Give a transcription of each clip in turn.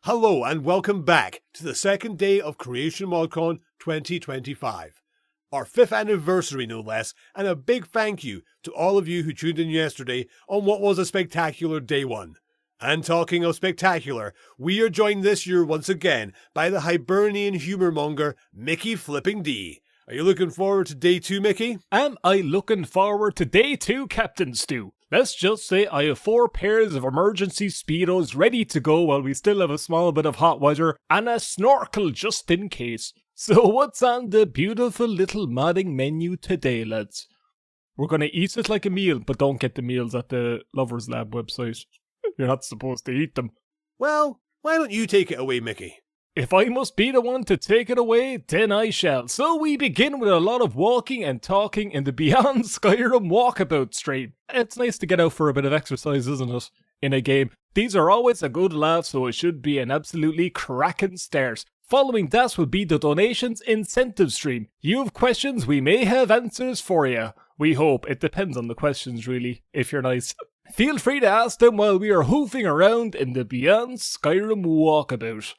Hello and welcome back to the second day of Creation ModCon 2025. Our 5th anniversary no less, and a big thank you to all of you who tuned in yesterday on what was a spectacular day one. And talking of spectacular, we are joined this year once again by the Hibernian humour monger Mickey Flipping D. Are you looking forward to day 2, Mickey? Am I looking forward to day 2, Captain Stu? Let's just say I have 4 pairs of emergency speedos ready to go while we still have a small bit of hot weather and a snorkel just in case. So what's on the beautiful little modding menu today, lads? We're gonna eat it like a meal, but don't get the meals at the Lovers Lab website. You're not supposed to eat them. Well, why don't you take it away, Mickey? If I must be the one to take it away, then I shall. So we begin with a lot of walking and talking in the Beyond Skyrim Walkabout stream. It's nice to get out for a bit of exercise, isn't it? In a game. These are always a good laugh, so it should be an absolutely cracking start. Following that will be the donations incentive stream. You have questions, we may have answers for you. We hope. It depends on the questions, really, if you're nice. Feel free to ask them while we are hoofing around in the Beyond Skyrim Walkabout.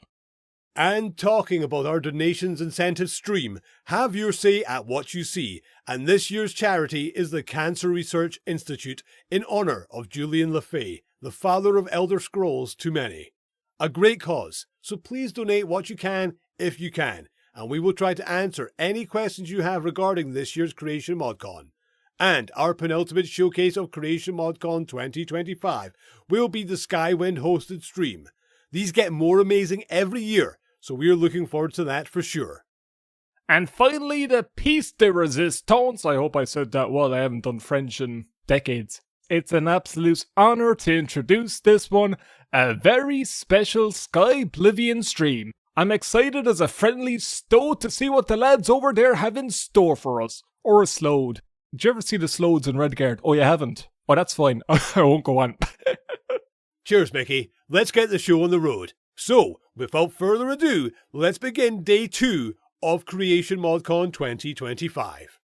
And talking about our donations incentive stream, have your say at what you see, and this year's charity is the Cancer Research Institute in honour of Julian LaFay, the father of Elder Scrolls to many. A great cause, so please donate what you can if you can, and we will try to answer any questions you have regarding this year's Creation ModCon. And our penultimate showcase of Creation ModCon 2025 will be the Skywind hosted stream. These get more amazing every year, so we are looking forward to that for sure. And finally, the piece de resistance. I hope I said that well, I haven't done French in decades. It's an absolute honour to introduce this one, a very special Skyblivion stream. I'm excited as a friendly stoat to see what the lads over there have in store for us. Or a slode. Did you ever see the slodes in Redguard? Oh, you haven't? Oh, that's fine. I won't go on. Cheers, Mickey. Let's get the show on the road. So, without further ado, let's begin day 2 of Creation ModCon 2025.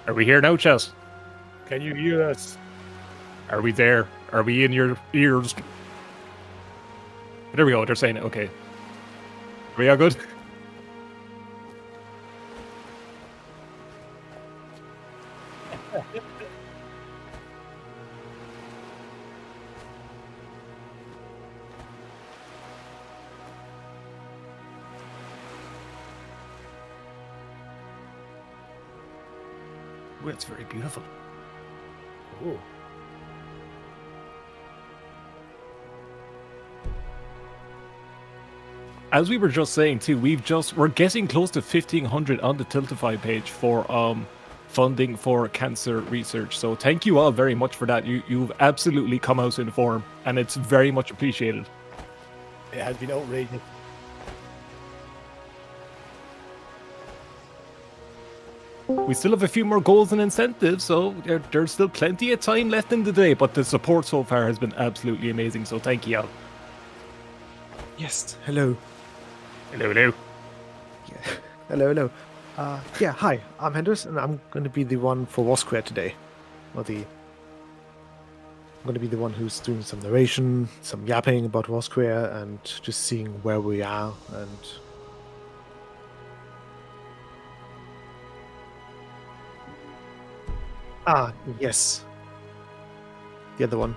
Are we here now, Chess? Can you hear us? Are we there? Are we in your ears? There we go. They're saying it. Okay. We are good. Oh, it's very beautiful. Ooh. As we were just saying too, we're getting close to 1,500 on the Tiltify page for funding for cancer research. So thank you all very much for that. You've absolutely come out in form, and it's very much appreciated. It has been outrageous. We still have a few more goals and incentives, so there's still plenty of time left in the day, but the support so far has been absolutely amazing, so thank you all. Yes, hello. Hello, hello. Yeah. Hello. Yeah, hi, I'm Henders, and I'm going to be the one for War Square today. I'm going to be the one who's doing some narration, some yapping about War Square, and just seeing where we are, and... Ah, yes. The other one.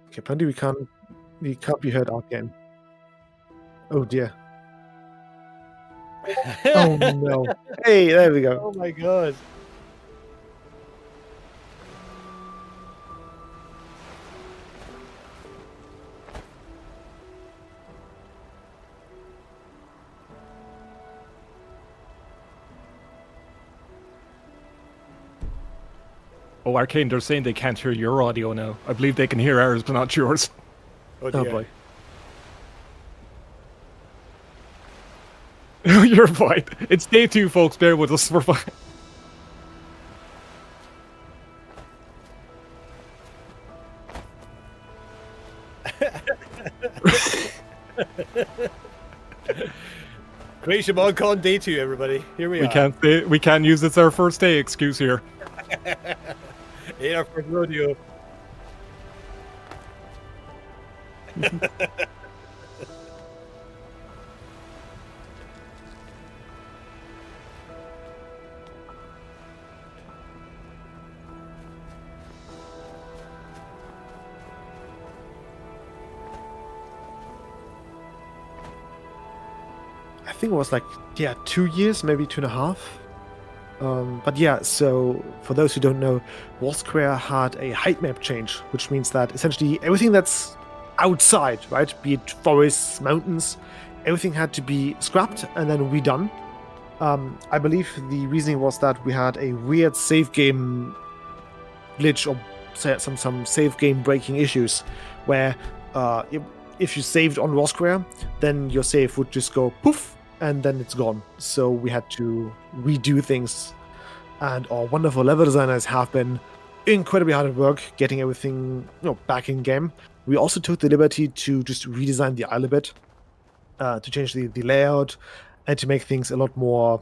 Okay, apparently we can't be heard out again. Oh dear. Oh no. Hey, there we go. Oh my god. Oh, Arcane, they're saying they can't hear your audio now. I believe they can hear ours, but not yours. Oh, Oh dear. boy. You're fine. It's day 2, folks. Bear with us. We're fine. Croatia MODCON Day 2, everybody. Here we are. We can't use it's our first day excuse here. In our first rodeo. I think it was like, 2 years, maybe 2.5. But yeah, so for those who don't know, War Square had a height map change, which means that essentially everything that's outside, right, be it forests, mountains, everything had to be scrapped and then redone. I believe the reasoning was that we had a weird save game glitch or some save game breaking issues where if you saved on War Square, then your save would just go poof and then it's gone. So we had to redo things, and our wonderful level designers have been incredibly hard at work getting everything back in game. We also took the liberty to just redesign the isle a bit, to change the layout and to make things a lot more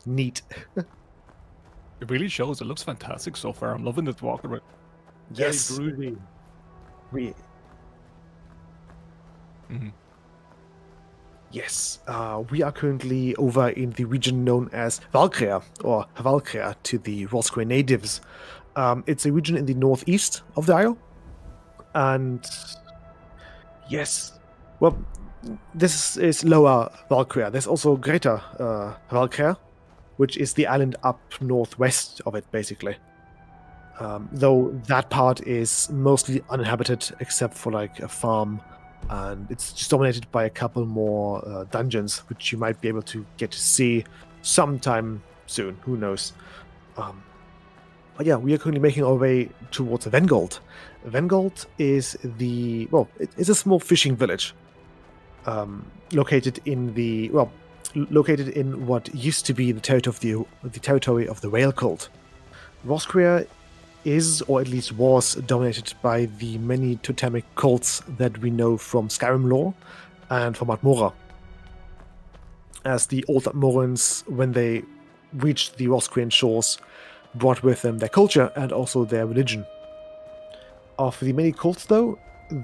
neat. It really shows. It looks fantastic so far. I'm loving this walk around. Yes. Very groovy. Yes, we are currently over in the region known as Valkyria, or Valkyria to the War Square natives. It's a region in the northeast of the isle. And yes, well, this is Lower Valkyria. There's also Greater Valkyria, which is the island up northwest of it, basically. Though that part is mostly uninhabited except for like a farm, and it's just dominated by a couple more dungeons, which you might be able to get to see sometime soon. Who knows? But yeah, we are currently making our way towards Vengold. Vengold is it's a small fishing village, located in what used to be the territory of the whale cult. War Square is, or at least was, dominated by the many totemic cults that we know from Skyrim lore and from Atmora. As the old Atmorans, when they reached the Roscrian shores, brought with them their culture and also their religion. Of the many cults, though,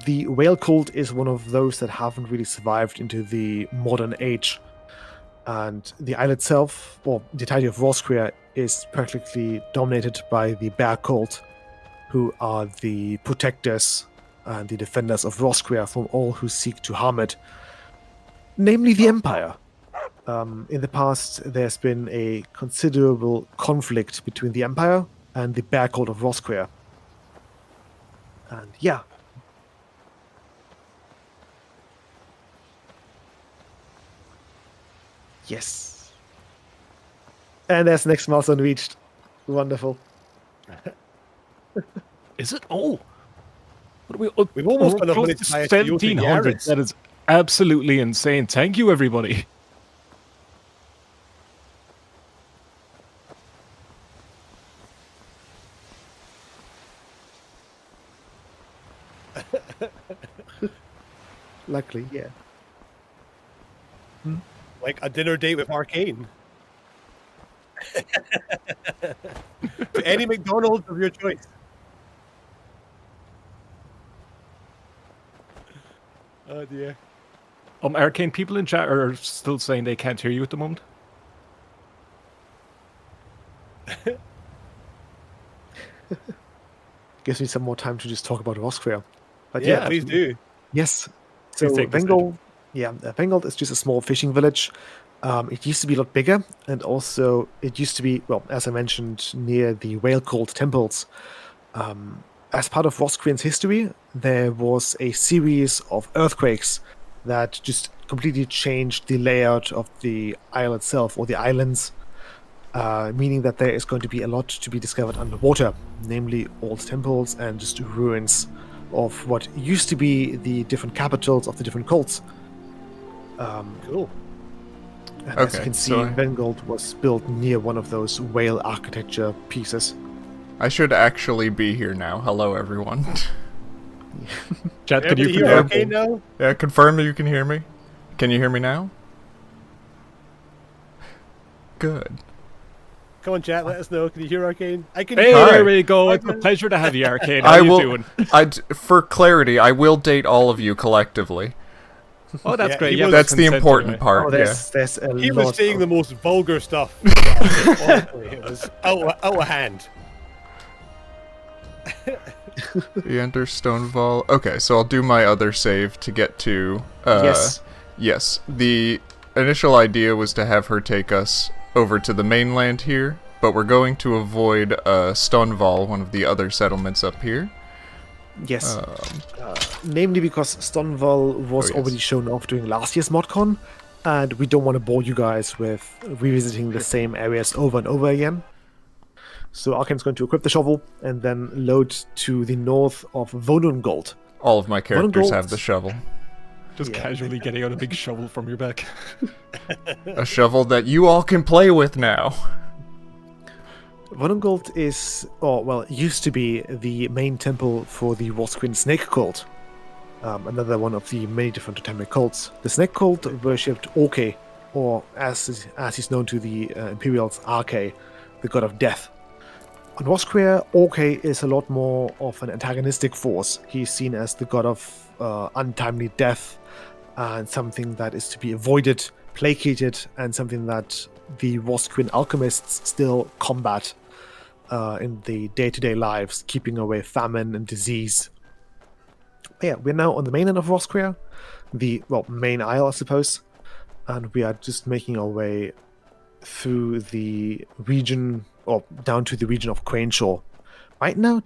the whale cult is one of those that haven't really survived into the modern age. And the isle itself, or the entirety of Roscrea, is practically dominated by the bear cult, who are the protectors and the defenders of Roscrea from all who seek to harm it, namely the Empire. In the past, there's been a considerable conflict between the Empire and the bear cult of Roscrea. And yeah. Yes. And there's next milestone reached. Wonderful. Is it? Oh. What are we, We've almost we're got enough close money to to buy a Toyota 1,700. Yaris. That is absolutely insane. Thank you, everybody. Luckily, yeah. Like a dinner date with Arcane. To any McDonald's of your choice. Oh dear. Arcane, people in chat are still saying they can't hear you at the moment. Gives me some more time to just talk about Roscrea. But Yeah, please do. Yes. So Please take this Vengold, Vengold is just a small fishing village. It used to be a lot bigger, and also it used to be, well, as I mentioned, near the whale cult temples. As part of Roscrean's history, there was a series of earthquakes that just completely changed the layout of the isle itself, or the islands, meaning that there is going to be a lot to be discovered underwater, namely old temples and just ruins of what used to be the different capitals of the different cults. Cool. And as you Okay, can see, so Vengold was built near one of those whale architecture pieces. I should actually be here now. Hello, everyone. Chat, can Everybody you hear confirm? Arcane now? Yeah, confirm that you can hear me. Can you hear me now? Good. Come on, chat, let us know. Can you hear Arcane? I can Hey, hear Hi. there we go. It's a pleasure to have you, Arcane. How I you will. doing? For clarity, I will date all of you collectively. Oh, that's Yeah, great. he Yeah, was- That's the consent important anyway. part. Oh, there's a He lot was saying of... the most vulgar stuff. Honestly, it was out of hand. You enter Stonewall. Okay, so I'll do my other save to get to. Yes. Yes. The initial idea was to have her take us over to the mainland here, but we're going to avoid Stonewall, one of the other settlements up here. Yes. Namely because Stonewall was Oh, yes. already shown off during last year's MODCON, and we don't want to bore you guys with revisiting the same areas over and over again. So Arkane's going to equip the shovel and then load to the north of Vonungold. All of my characters Gold. have the shovel. Just Yeah. casually getting out a big shovel from your back. A shovel that you all can play with now. Vonungold is, or well, used to be the main temple for the Roscrean snake cult. Another one of the many different totemic cults. The snake cult worshipped Orke, or as he's known to the Imperials, Arke, the god of death. On Roscrea, Orke is a lot more of an antagonistic force. He's seen as the god of untimely death, and something that is to be avoided, placated, and something that the Roscrean alchemists still combat in the day-to-day lives, keeping away famine and disease. But yeah, we're now on the mainland of Roscrea, the main isle, I suppose, and we are just making our way through the region, or down to the region of Craneshaw. Right now,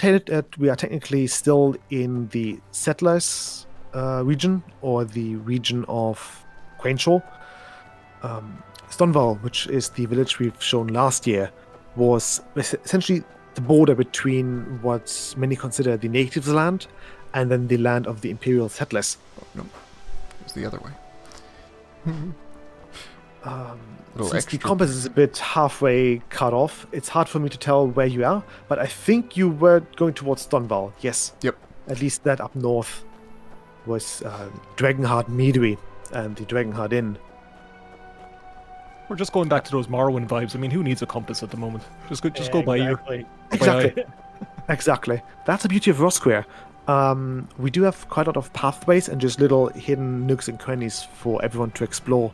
we are technically still in the settlers region, or the region of Craneshaw. Stonewall, which is the village we've shown last year, was essentially the border between what many consider the natives' land and then the land of the imperial settlers. Oh, no. It was the other way. Little Since the extra. compass is a bit halfway cut off, it's hard for me to tell where you are, but I think you were going towards Stonewall, yes. Yep. At least that up north was Dragonheart Meadery and the Dragonheart Inn. We're just going back to those Morrowind vibes. I mean, who needs a compass at the moment? Just go by ear. Exactly. Exactly. That's the beauty of Rosquare. We do have quite a lot of pathways and just little hidden nooks and crannies for everyone to explore.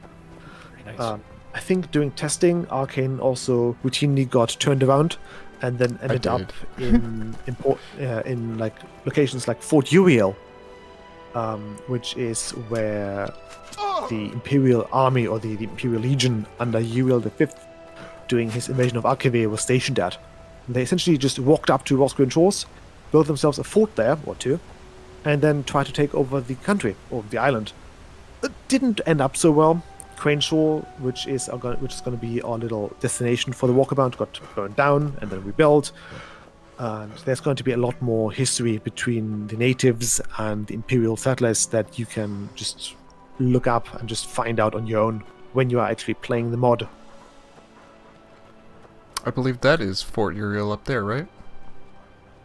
Very nice. I think during testing, Arcane also routinely got turned around and then ended up in like locations like Fort Uriel, which is where the Imperial Army or the Imperial Legion under Uriel V doing his invasion of Archivir was stationed at. And they essentially just walked up to Rosquare Shores, built themselves a fort there or two, and then tried to take over the country or the island. It didn't end up so well. Craneshore, which is going to be our little destination for the Walkabout, got burned down and then rebuilt. And there's going to be a lot more history between the natives and the Imperial settlers that you can just look up and just find out on your own when you are actually playing the mod. I believe that is Fort Uriel up there, right?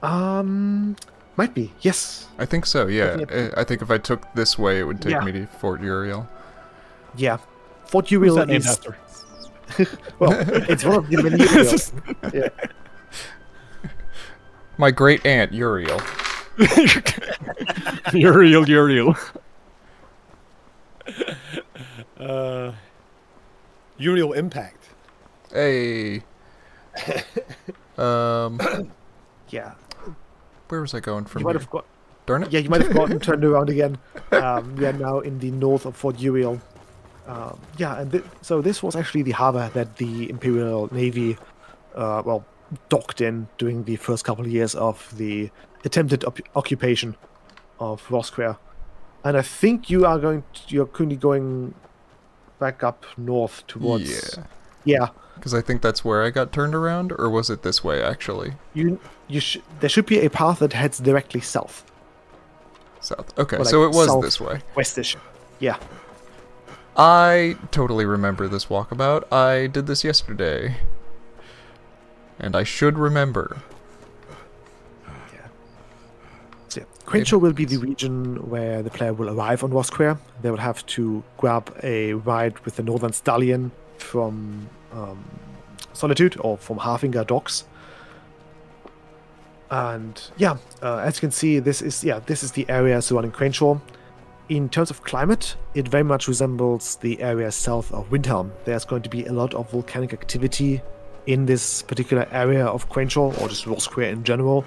Might be, yes. I think so, yeah. I think if I took this way, it would take me to Fort Uriel. Yeah. Fort Who's Uriel that named is... after? Well, it's one of the many Uriels. Yeah. My great aunt, Uriel. Uriel. Uriel Impact. Hey. Yeah. Where was I going from You might here? have got... Darn it. Yeah, you might have gotten turned around again. We are now in the north of Fort Uriel. So this was actually the harbor that the Imperial Navy, docked in during the first couple of years of the attempted occupation of Rosquare. And I think you're currently going back up north towards... Yeah. Because I think that's where I got turned around, or was it this way, actually? There should be a path that heads directly south. South. Okay, Or, so it was south this way. Westish. Yeah. I totally remember this walkabout. I did this yesterday. And I should remember. So, yeah. Craneshore will be the region where the player will arrive on Rosquare. They will have to grab a ride with the Northern Stallion from Solitude or from Harfinger Docks. And as you can see, this is the area surrounding Craneshore. In terms of climate, it very much resembles the area south of Windhelm. There's going to be a lot of volcanic activity in this particular area of Craneshore, or just Rosquare in general.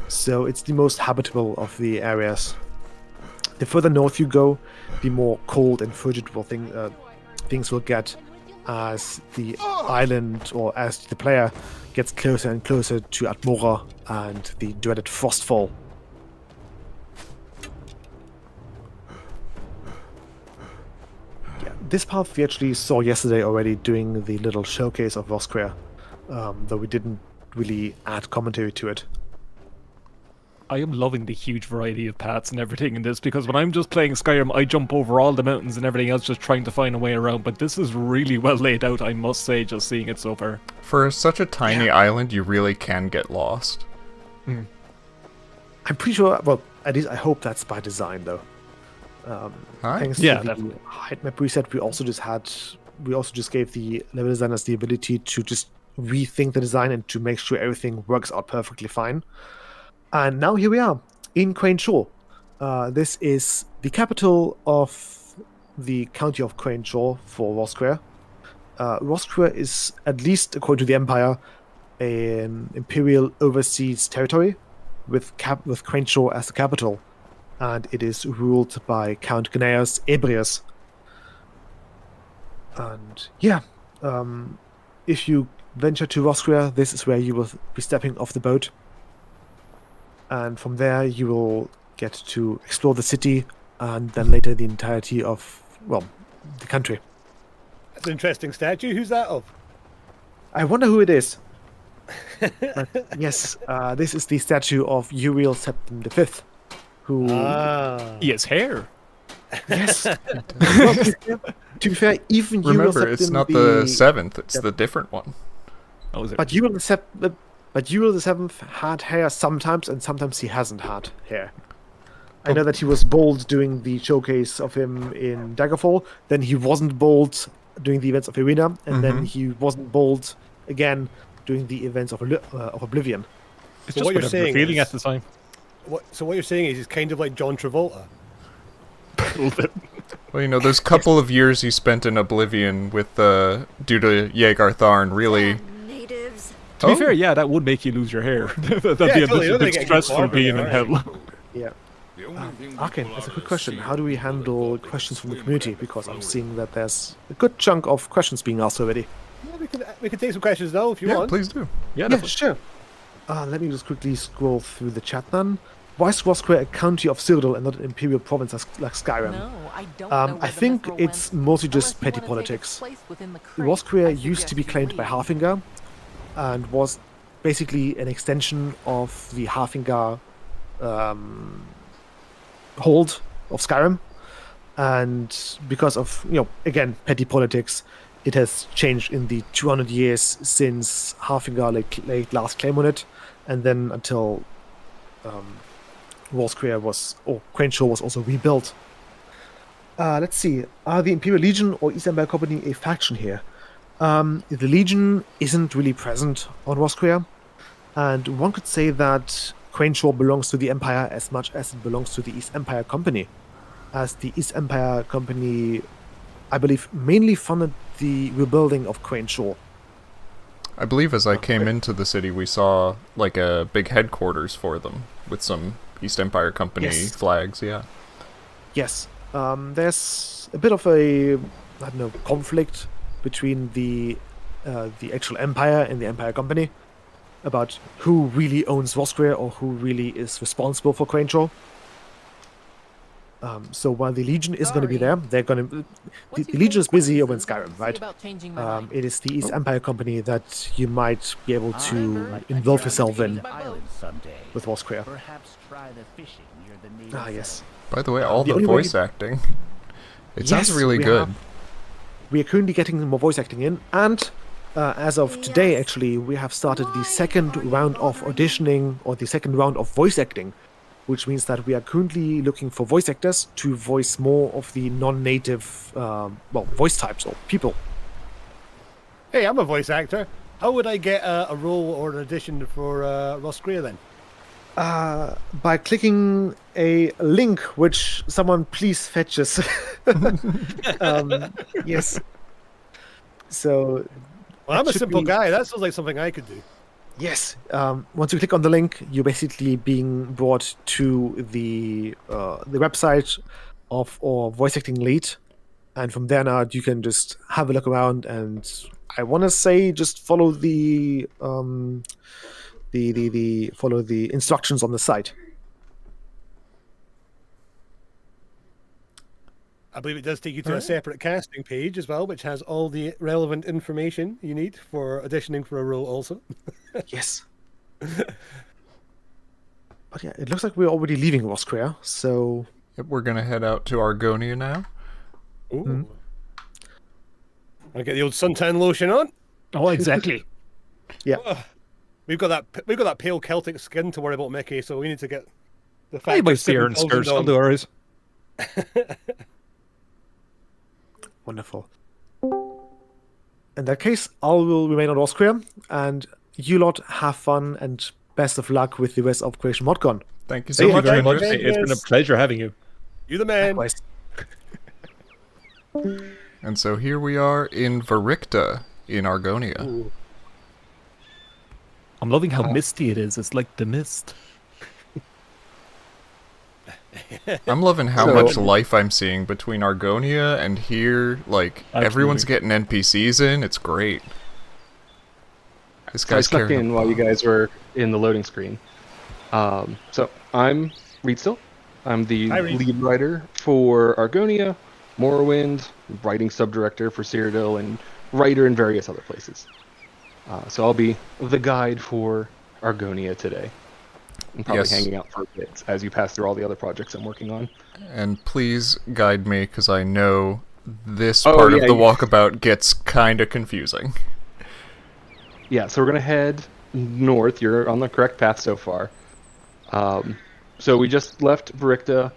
So it's the most habitable of the areas. The further north you go, the more cold and frigid things will get as the island, or as the player gets closer and closer to Atmora and the dreaded Frostfall. This path we actually saw yesterday already doing the little showcase of Rosquare, though we didn't really add commentary to it. I am loving the huge variety of paths and everything in this, because when I'm just playing Skyrim, I jump over all the mountains and everything else just trying to find a way around, but this is really well laid out, I must say, just seeing it so far. For such a tiny island, you really can get lost. I'm pretty sure, well, at least I hope that's by design, though. Thanks to the definitely. height map reset, we also just gave the level designers the ability to just rethink the design and to make sure everything works out perfectly fine. And now here we are in Craneshore. This is the capital of the county of Craneshore for Rosquare. Rosquare is, at least according to the Empire, an imperial overseas territory with Craneshore as the capital. And it is ruled by Count Gnaeus Ebrius. And if you venture to Rosquare, this is where you will be stepping off the boat. And from there you will get to explore the city and then later the entirety of, the country. That's an interesting statue. Who's that of? I wonder who it is. But yes, this is the statue of Uriel Septim V, who... He has hair. Yes. Well, to be fair, even you Remember, it's not the 7th, it's Yep. the different one. Oh, is it? But Yule the Seventh had hair sometimes, and sometimes he hasn't had hair. I know that he was bald doing the showcase of him in Daggerfall. Then he wasn't bald doing the events of Arena, and then he wasn't bald again doing the events of Oblivion. It's So just what you're whatever saying feeling is- at the time. So what you're saying is he's kind of like John Travolta. A little bit. Well, you know, those couple of years he spent in Oblivion with due to Yeagar Tharn really... Natives. To be fair, yeah, that would make you lose your hair. That'd be a totally. They're bit getting stressful barbered being in there, hell. Yeah. Okay, that's a quick question. How do we handle questions from the community? Because I'm seeing that there's a good chunk of questions being asked already. Yeah, we can take some questions now if you Yeah, want. please do. Yeah, Yeah, definitely. sure. Let me just quickly scroll through the chat then. Why is Rosquare a county of Cyrodiil and not an imperial province like Skyrim? No, I don't I know where the think mithril it's went, mostly just unless you petty wanna take politics. its place within the crate. Rosquare I used to be suggest you claimed by leave. Halfingar and was basically an extension of the Halfingar hold of Skyrim. And because of, again, petty politics, it has changed in the 200 years since Halfingar laid last claim on it, and then until Rosquare Crainshaw was also rebuilt. Let's see. Are the Imperial Legion or East Empire Company a faction here? The Legion isn't really present on Rosquare, and one could say that Crainshaw belongs to the Empire as much as it belongs to the East Empire Company, as the East Empire Company, I believe, mainly funded the rebuilding of Crainshaw. I believe as I came into the city, we saw like a big headquarters for them with some East Empire Company Yes. flags. Yeah. Yes, there's a bit of a conflict between the actual Empire and the Empire Company about who really owns Rosquare or who really is responsible for Crainshaw. So while the Legion is going to be there, they're going to. The Legion is busy over in Skyrim, right? It is the East Empire Company that you might be able to involve yourself in with Rosquare. Perhaps try the fishing near the native Ah, yes. By the way, all The the only way- voice acting. It Yes, sounds really we good. We are currently getting more voice acting in, and as of today, actually, we have started the second round of auditioning, or the second round of voice acting, which means that we are currently looking for voice actors to voice more of the non-native, voice types or people. Hey, I'm a voice actor. How would I get a role or an audition for Rosquare then? By clicking a link, which someone please fetches. Yes. So, Well, I'm a should simple be- guy. That sounds like something I could do. yes. Once you click on the link, you're basically being brought to the website of our voice acting lead, and from there on out, you can just have a look around, and I want to say just follow the follow the instructions on the site. I believe it does take you to a separate casting page as well, which has all the relevant information you need for auditioning for a role also. Yes. But yeah, it looks like we're already leaving Rosquare, so Yep, we're gonna head out to Argonia now. Ooh. I get the old suntan lotion on. Oh, exactly. yeah. We've got that pale Celtic skin to worry about, Mickey. So we need to get the I fact might see her in skirts. I'll do ours. Wonderful. In that case, I will remain on Rosquare, and you lot have fun and best of luck with the rest of Creation ModCon. Thank you so Thank you much, very Andrews. much. It's been a pleasure having you. You the man. Likewise. And so here we are in Varicta in Argonia. Ooh. I'm loving how misty it is. It's like the mist. I'm loving how So- much life I'm seeing between Argonia and here. Like, everyone's getting NPCs in. It's great. This So I guy's snuck carrying in a while you bomb. guys were in the loading screen. So I'm Reed Still. I'm the Hi, Reed. lead writer for Argonia, Morrowind, writing subdirector for Cyrodiil, and writer in various other places. So I'll be the guide for Argonia today. and probably Yes. hanging out for a bit as you pass through all the other projects I'm working on. And please guide me, because I know this Oh, part of yeah, the yeah. walkabout gets kind of confusing. Yeah, so we're gonna head north. You're on the correct path so far. So we just left Vericta.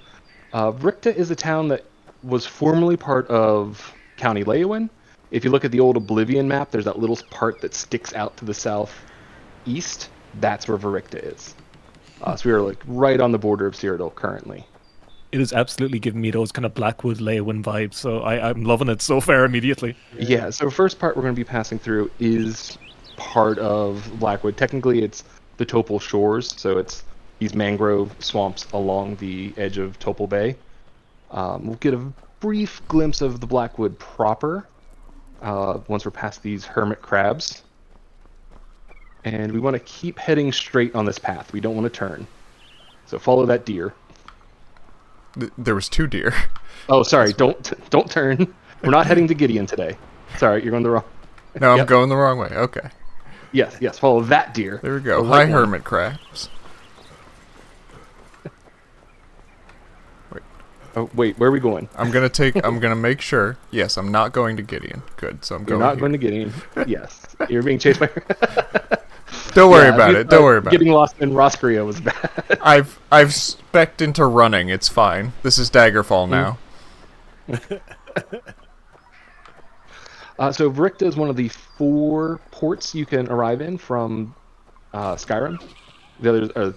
Vericta is a town that was formerly part of County Leeuwin. If you look at the old Oblivion map, there's that little part that sticks out to the southeast. That's where Vericta is. So we are like right on the border of Cyrodiil currently. It is absolutely giving me those kind of Blackwood Leeuwin vibes, so I'm loving it so far immediately. Yeah, so first part we're going to be passing through is part of Blackwood. Technically, it's the Topol Shores, so it's these mangrove swamps along the edge of Topol Bay. We'll get a brief glimpse of the Blackwood proper once we're past these hermit crabs. And we want to keep heading straight on this path. We don't want to turn. So follow that deer. There was 2 deer. Oh, sorry, don't turn. We're not heading to Gideon today. Sorry, you're going the wrong... No, I'm Yep. going the wrong way. Okay. Yes, follow that deer. There we go. The Hi, right one. hermit crabs. Oh, wait, where are we going? I'm gonna make sure. Yes, I'm not going to Gideon. Good, so I'm You're going not here. going to Gideon. Yes. You're being chased by... Don't worry Yeah, about it. Don't worry about Getting it. lost in Roscrea was bad. I've specced into running. It's fine. This is Daggerfall now. So Vericta is one of the 4 ports you can arrive in from Skyrim. The others are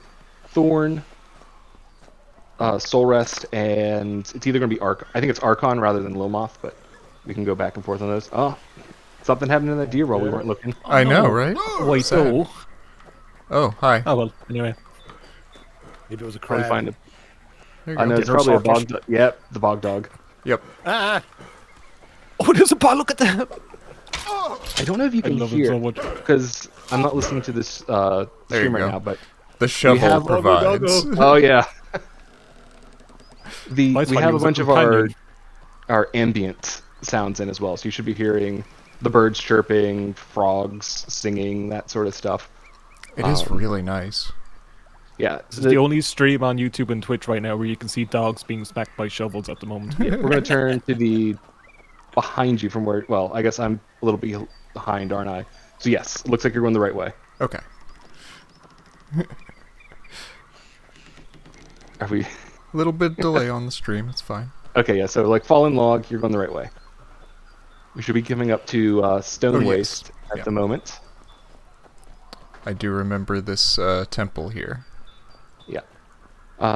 Thorn, Soulrest, and it's either going to be I think it's Archon rather than Lomoth, but we can go back and forth on those. Oh, something happened to that deer while we weren't looking. I know, right? Wait, Sad. no. Oh, hi. Oh, well, anyway. Maybe it was a Trying crab. to find him. There you I go. know it's Dinner probably a sawfish. bog dog. Yep, the bog dog. Yep. Ah! Oh, there's a ball. Look at that. I don't know if you I can love it hear so much. because I'm not listening to this There you stream right go. now, but The shovel have- provides. oh yeah. We I thought have it a was a bunch of companion. our ambient sounds in as well, so you should be hearing the birds chirping, frogs singing, that sort of stuff. It is really nice. Yeah, This is the only stream on YouTube and Twitch right now where you can see dogs being smacked by shovels at the moment. we're gonna turn to the behind you from where. Well, I guess I'm a little bit behind, aren't I? So yes, looks like you're going the right way. Okay. Are we? Little bit delay on the stream. It's fine. Okay, yeah. So like fallen log, you're going the right way. We should be coming up to Stone Oh, yes. Waste at Yeah. the moment. I do remember this temple here. Yeah.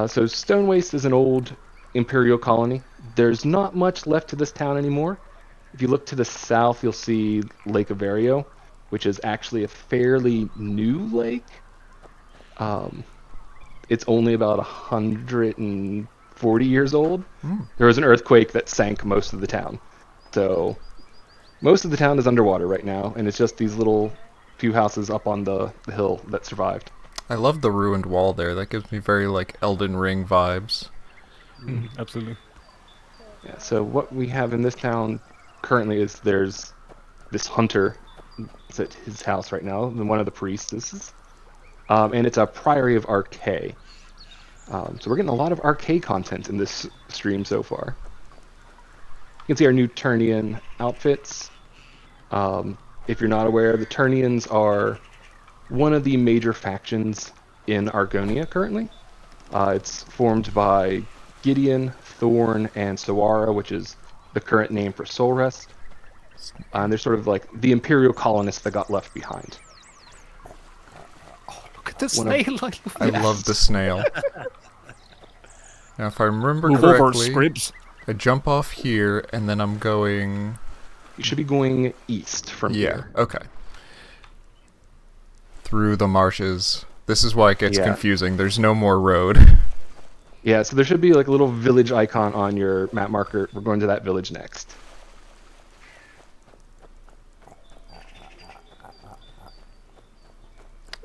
So Stone Waste is an old imperial colony. There's not much left to this town anymore. If you look to the south, you'll see Lake Averio, which is actually a fairly new lake. It's only about 140 years old. There was an earthquake that sank most of the town. So most of the town is underwater right now, and it's just these little few houses up on the hill that survived. I love the ruined wall there. That gives me very like Elden Ring vibes. Absolutely. Yeah, so what we have in this town currently is there's this hunter. It's at his house right now, and one of the priestesses. And it's a priory of Archay. So we're getting a lot of Archay content in this stream so far. You can see our new Turnian outfits. If you're not aware, the Turnians are one of the major factions in Argonia currently. It's formed by Gideon, Thorn, and Sawara, which is the current name for Soulrest. And they're sort of like the imperial colonists that got left behind. Look at this One of- snail. I love the snail. Now, if I remember Move over, correctly, Scribs. I jump off here, and then I'm going... You should be going east from Yeah, here. okay. Through the marshes. This is why it gets Yeah. confusing. There's no more road. Yeah, so there should be like a little village icon on your map marker. We're going to that village next.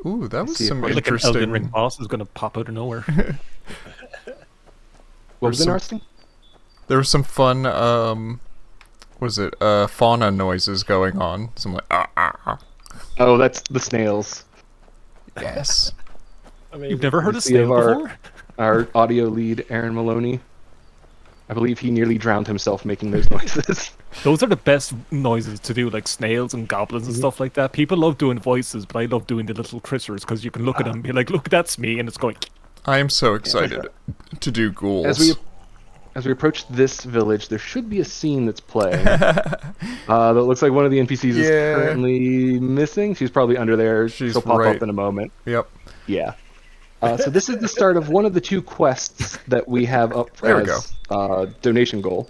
Ooh, that was see if some we're Like an Elden Ring interesting... boss is going to pop out of nowhere. What was There's interesting? There was some fun, fauna noises going on. Some like, Oh, that's the snails. yes. You've never heard of We have snail before? our audio lead, Aaron Maloney. I believe he nearly drowned himself making those noises. Those are the best noises to do, like snails and goblins and stuff like that. People love doing voices, but I love doing the little critters because you can look at them and be like, look, that's me, and it's going... I am so excited to do ghouls. As we approach this village, there should be a scene that's playing. That looks like one of the NPCs is currently missing. She's probably under there. She'll pop up in a moment. Yep. Yeah. So this is the start of one of the 2 quests that we have up as donation goal.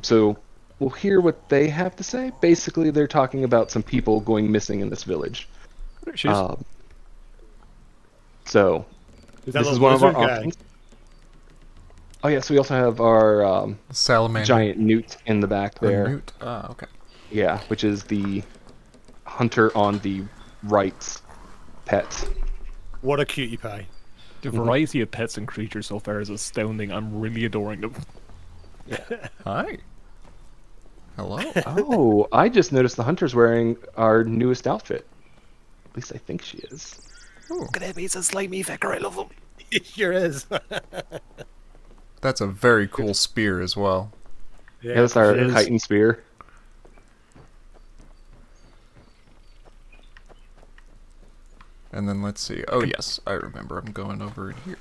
So we'll hear what they have to say. Basically, they're talking about some people going missing in this village. There she is. So Is that this little is one of our lizard guy? options. Oh yeah, so we also have our Salamander. giant newt in the back there. Newt. Ah, okay. Yeah, which is the hunter on the right's pet. What a cutie pie. The variety of pets and creatures so far is astounding. I'm really adoring them. Hi. Hello. Oh, I just noticed the hunter's wearing our newest outfit. At least I think she is. Look at him, he's a slimy fecker, I love him. It sure is. That's a very cool spear as well. Yeah, that's our it is. chitin spear. And then let's see. Oh yes, I remember. I'm going over it here.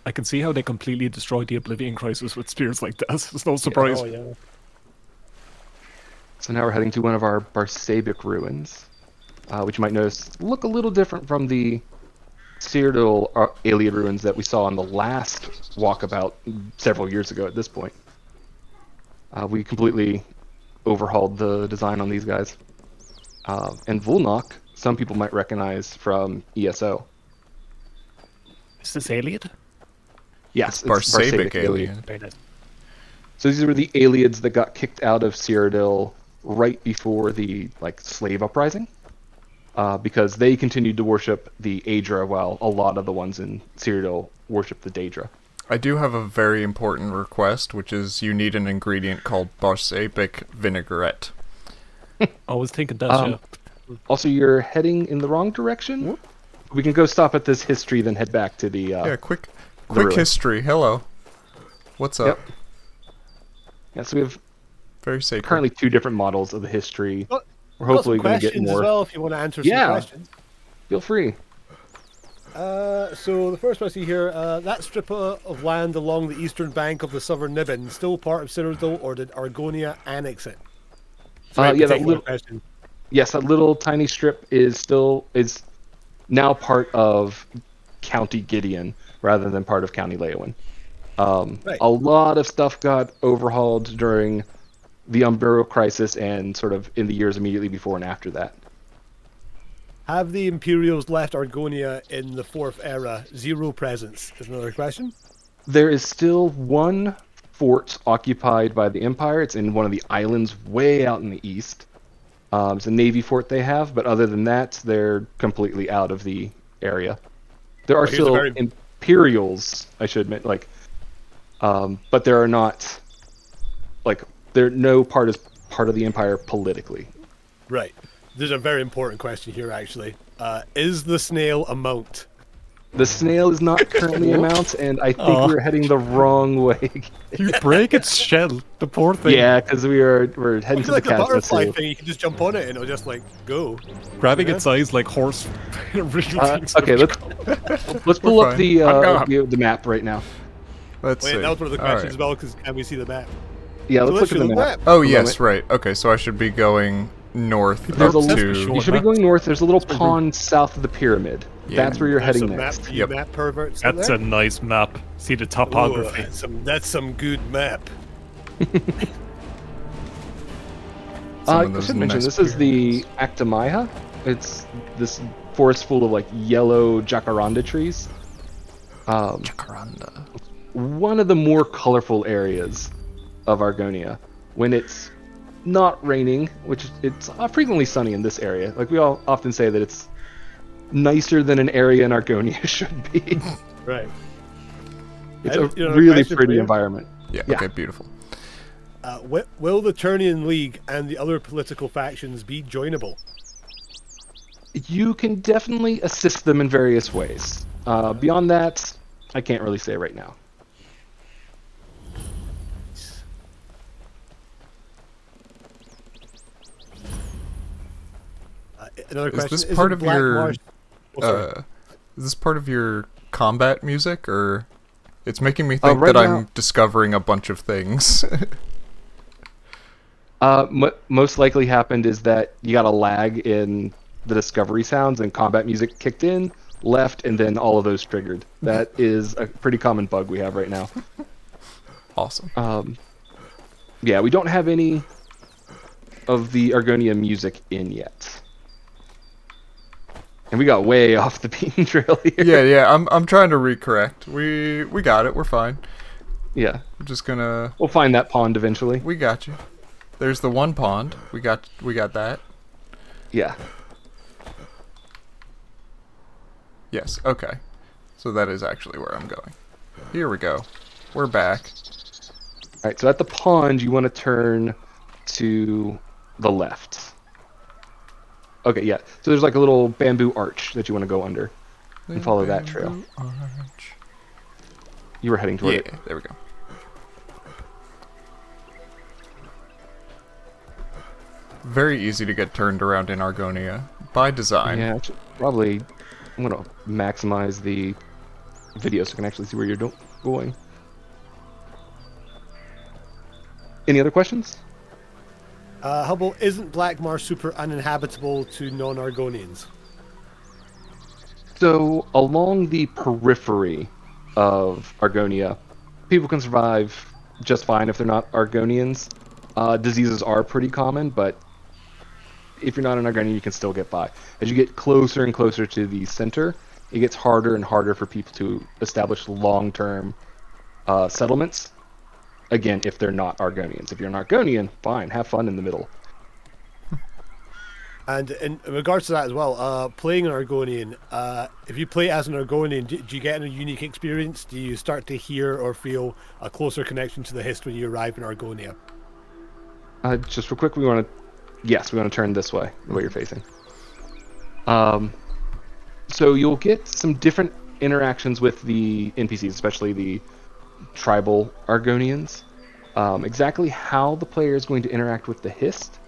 I can see how they completely destroyed the Oblivion Crisis with spears like that. It's no surprise. Oh, yeah. So now we're heading to one of our Barsabic ruins, which you might notice look a little different from the Cyrodiil alien ruins that we saw on the last Walkabout several years ago at this point. We completely overhauled the design on these guys. And Vulnok, some people might recognize from ESO. Is this alien? Yes, it's Barsabic alien. Very nice. So these were the aliens that got kicked out of Cyrodiil right before the slave uprising, because they continued to worship the Aedra while a lot of the ones in Cyrodiil worship the Daedra. I do have a very important request, which is you need an ingredient called Barsabic vinaigrette. I was thinking that, yeah. Also, you're heading in the wrong direction. We can go stop at this history, then head back to the. Yeah, quick ruin. history. Hello. What's up? Yep. Yeah, so we have Very sacred. currently 2 different models of the history. Got- We're Got hopefully some going to get questions more. as well if you want to answer Yeah. some questions. Feel free. So the first one I see here, that strip of land along the eastern bank of the Southern Nibbin still part of Cyrodiil, or did Argonia annex it? Yeah, that particular little. question. Yes, that little tiny strip is now part of County Gideon rather than part of County Leowin. Right. A lot of stuff got overhauled during the Umbral Crisis and sort of in the years immediately before and after that. Have the Imperials left Argonia in the 4th era? 0 presence is another question. There is still one fort occupied by the Empire. It's in one of the islands way out in the east. It's a navy fort they have, but other than that, they're completely out of the area. There are Here's a still very- Imperials, I should admit, but there are not, they're no part of the Empire politically. Right. There's a very important question here, actually. Is the snail a mount? The snail is not currently a mount, and I think we're heading the wrong way. You break its shell, the poor thing. Yeah, because we're heading It's to like the a chasm. butterfly too. thing. You can just jump on it and it'll just go. Grabbing Yeah. its eyes like horse. Really Okay, let's pull We're up fine. the map right now. Let's Wait, see. that was one of the All questions right. as well, because can we see the map? Yeah, So let's look at the map. Oh for a yes, moment. right. Okay, so I should be going north There's up a to. You should be going north. There's a little pond south of the pyramid. Yeah. That's where you're There's heading some next. map for you Yep. map perverts in That's there. a nice map. See the Ooh, topography. that's some good map. Some I of those should mention nice this is the Actimaiha. It's this forest full of yellow jacaranda trees. Jacaranda. One of the more colorful areas of Argonia when it's not raining, which it's frequently sunny in this area. We all often say that it's nicer than an area in Argonia should be. Right. It's And, a really question for pretty you. environment. Yeah, Yeah. Okay. Beautiful. Will the Turnian League and the other political factions be joinable? You can definitely assist them in various ways. Beyond that, I can't really say right now. Another Is question. this Isn't part of Black your Marsh- Oh, sorry. is this part of your combat music, or it's making me think right that now- I'm discovering a bunch of things? Most likely happened is that you got a lag in the discovery sounds and combat music kicked in, left, and then all of those triggered. That is a pretty common bug we have right now. Awesome. Yeah, we don't have any of the Argonia music in yet. And we got way off the beaten trail here. Yeah, I'm trying to recorrect. We got it. We're fine. Yeah. I'm just gonna. We'll find that pond eventually. We got you. There's the one pond. We got that. Yeah. Yes. Okay. So that is actually where I'm going. Here we go. We're back. Alright, so at the pond, you want to turn to the left. Okay, yeah. So there's like a little bamboo arch that you want to go under and follow that trail. Arch. You were heading toward Yeah, it. there we go. Very easy to get turned around in Argonia by design. Yeah, actually, probably I'm going to maximize the video so I can actually see where you're going. Any other questions? How about, isn't Black Marsh super uninhabitable to non-Argonians? So, along the periphery of Argonia, people can survive just fine if they're not Argonians. Diseases are pretty common, but if you're not an Argonian, you can still get by. As you get closer and closer to the center, it gets harder and harder for people to establish long-term settlements. Again, if they're not Argonians. If you're an Argonian, fine, have fun in the middle. And in regards to that as well, playing an Argonian, if you play as an Argonian, do you get a unique experience? Do you start to hear or feel a closer connection to the Hist when you arrive in Argonia? Just real quick, we want to turn this way, the way you're facing. So you'll get some different interactions with the NPCs, especially the tribal Argonians. Exactly how the player is going to interact with the Hist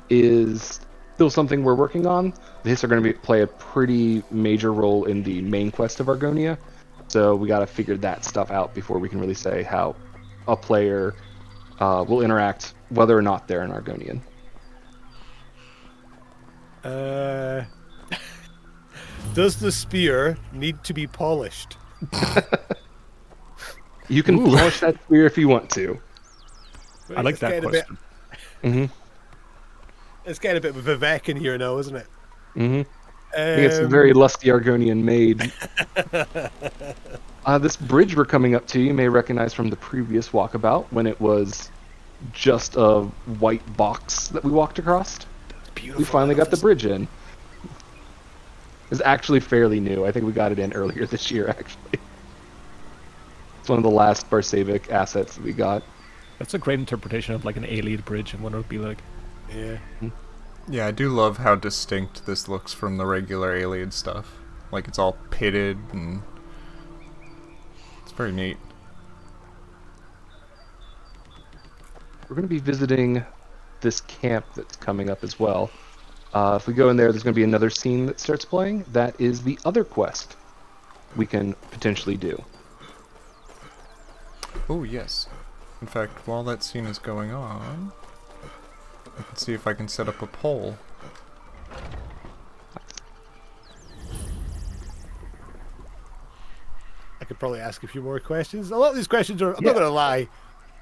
is still something we're working on. The Hist are going to play a pretty major role in the main quest of Argonia, so we got to figure that stuff out before we can really say how a player will interact, whether or not they're an Argonian. Does the spear need to be polished? You can polish that spear if you want to. I like It's that getting a bit- question. It's getting a bit of Vivek in here now, isn't it? I think it's a very lusty Argonian maid. This bridge we're coming up to, you may recognize from the previous Walkabout when it was just a white box that we walked across. We finally got the bridge in. It's actually fairly new. I think we got it in earlier this year, actually. It's one of the last Barsavic assets that we got. That's a great interpretation of like an alien bridge and what it would be like. Yeah. Yeah, I do love how distinct this looks from the regular alien stuff. Like, it's all pitted, and it's very neat. We're going to be visiting this camp that's coming up as well. If we go in there, there's going to be another scene that starts playing. That is the other quest we can potentially do. Oh, yes. In fact, while that scene is going on, I can see if I can set up a poll. I could probably ask a few more questions. A lot of these questions are, I'm not going to lie,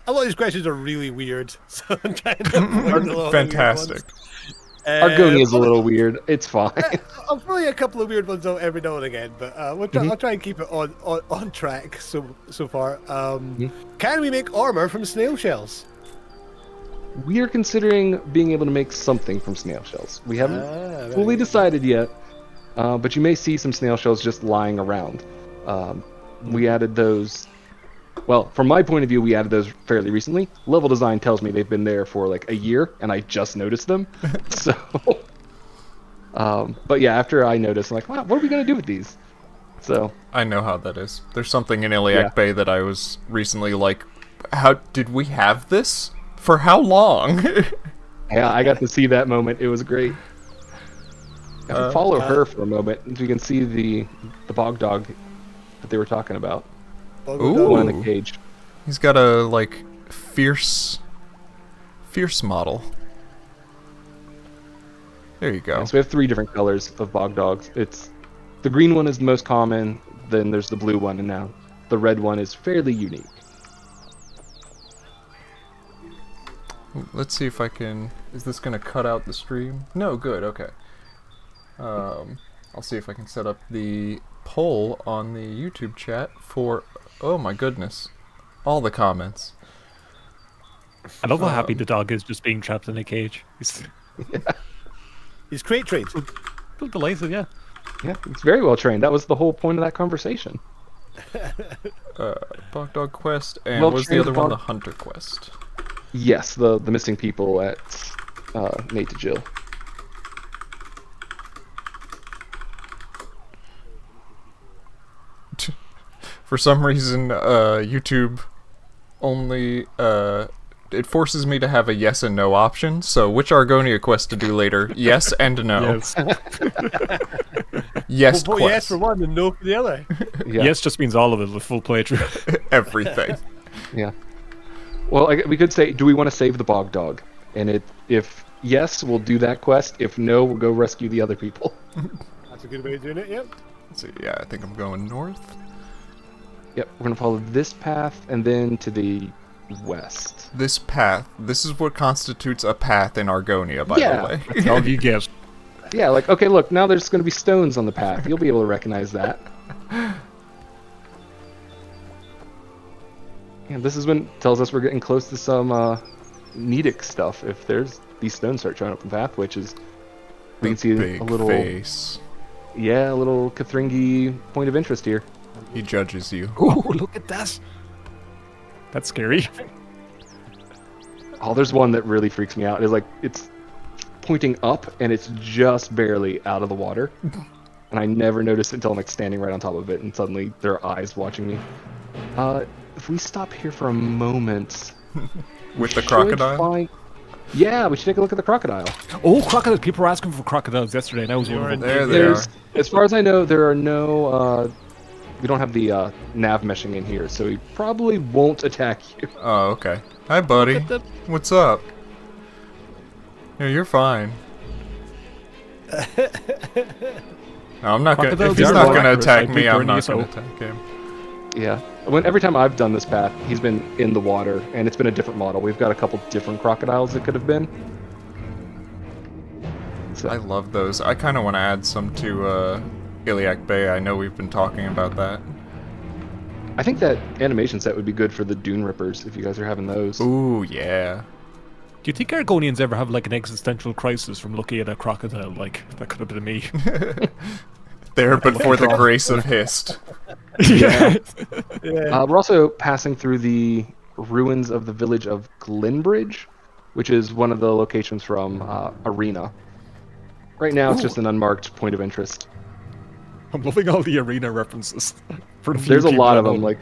a lot of these questions are really weird. So I'm trying to avoid a lot of Fantastic. weird ones. Argonia is a little weird. It's fine. I'll throw you a couple of weird ones out every now and again, but I'll try and keep it on track so far. Can we make armor from snail shells? We are considering being able to make something from snail shells. We haven't fully decided yet, but you may see some snail shells just lying around. We added those. Well, from my point of view, we added those fairly recently. Level design tells me they've been there for like a year, and I just noticed them. So But yeah, after I noticed, I'm like, wow, what are we gonna do with these? So I know how that is. There's something in Iliac Yeah. Bay that I was recently like, how did we have this? For how long? yeah, I got to see that moment. It was great. If you follow her for a moment, you can see the bog dog that they were talking about. Ooh. The one in the cage. He's got a, like, fierce model. There you go. So we have 3 different colors of bog dogs. It's the green one is the most common, then there's the blue one, and now the red one is fairly unique. Let's see if I can... Is this going to cut out the stream? No, good, okay. I'll see if I can set up the poll on the YouTube chat for... Oh my goodness. All the comments. I love how happy the dog is just being trapped in a cage. He's crate trained. So delighted, yeah. Yeah, it's very well trained. That was the whole point of that conversation. Bog Dog Quest, and Well what was the trained other one? The bog- Hunter Quest. Yes, the missing people at Nate to Jill. For some reason, YouTube only, it forces me to have a yes and no option, so which Argonia quest to do later? Yes and no. Yes. Yes Well, quest. yes for one and no for the other. Yeah. Yes just means all of it, the full playthrough. Everything. Yeah. Well, we could say, do we want to save the bog dog? And if yes, we'll do that quest. If no, we'll go rescue the other people. That's a good way of doing it, yep. So yeah, I think I'm going north. Yep, we're gonna follow this path and then to the west. This path. This is what constitutes a path in Argonia, by Yeah. the way. That's all you get. Yeah, like, okay, look, now there's gonna be stones on the path. You'll be able to recognize that. And this is when it tells us we're getting close to some Nedic stuff. If there's these stones start showing up in the path, which is we can see Big a little face. a little Kathringi point of interest here. He judges you. Oh, look at that. That's scary. Oh, there's one that really freaks me out. It's like it's pointing up and it's just barely out of the water. And I never noticed it until I'm like standing right on top of it and suddenly there are eyes watching me. If we stop here for a moment, With the should crocodile? Yeah, we should take a look at the crocodile. Oh, crocodiles. People were asking for crocodiles yesterday, and I was one of them. There they are. As far as I know, there are no. We don't have the nav meshing in here, so he probably won't attack you. Oh, okay. Hi, buddy. What's up? Yeah, you're fine. No, I'm not gonna. Crocodiles If he's are not more gonna accurate, attack I me, think, I'm than not you, gonna so- attack him. Yeah. Every time I've done this path, he's been in the water, and it's been a different model. We've got a couple different crocodiles it could have been. So, I love those. I kind of want to add some to Iliac Bay. I know we've been talking about that. I think that animation set would be good for the Dune Rippers if you guys are having those. Ooh, yeah. Do you think Argonians ever have like an existential crisis from looking at a crocodile? Like, that could have been me. There, but for the grace of Hist. Yeah. We're also passing through the ruins of the village of Glenbridge, which is one of the locations from Arena. Right now, it's just an unmarked point of interest. I'm loving all the arena references. For the few There's a people lot I of them. know. Like,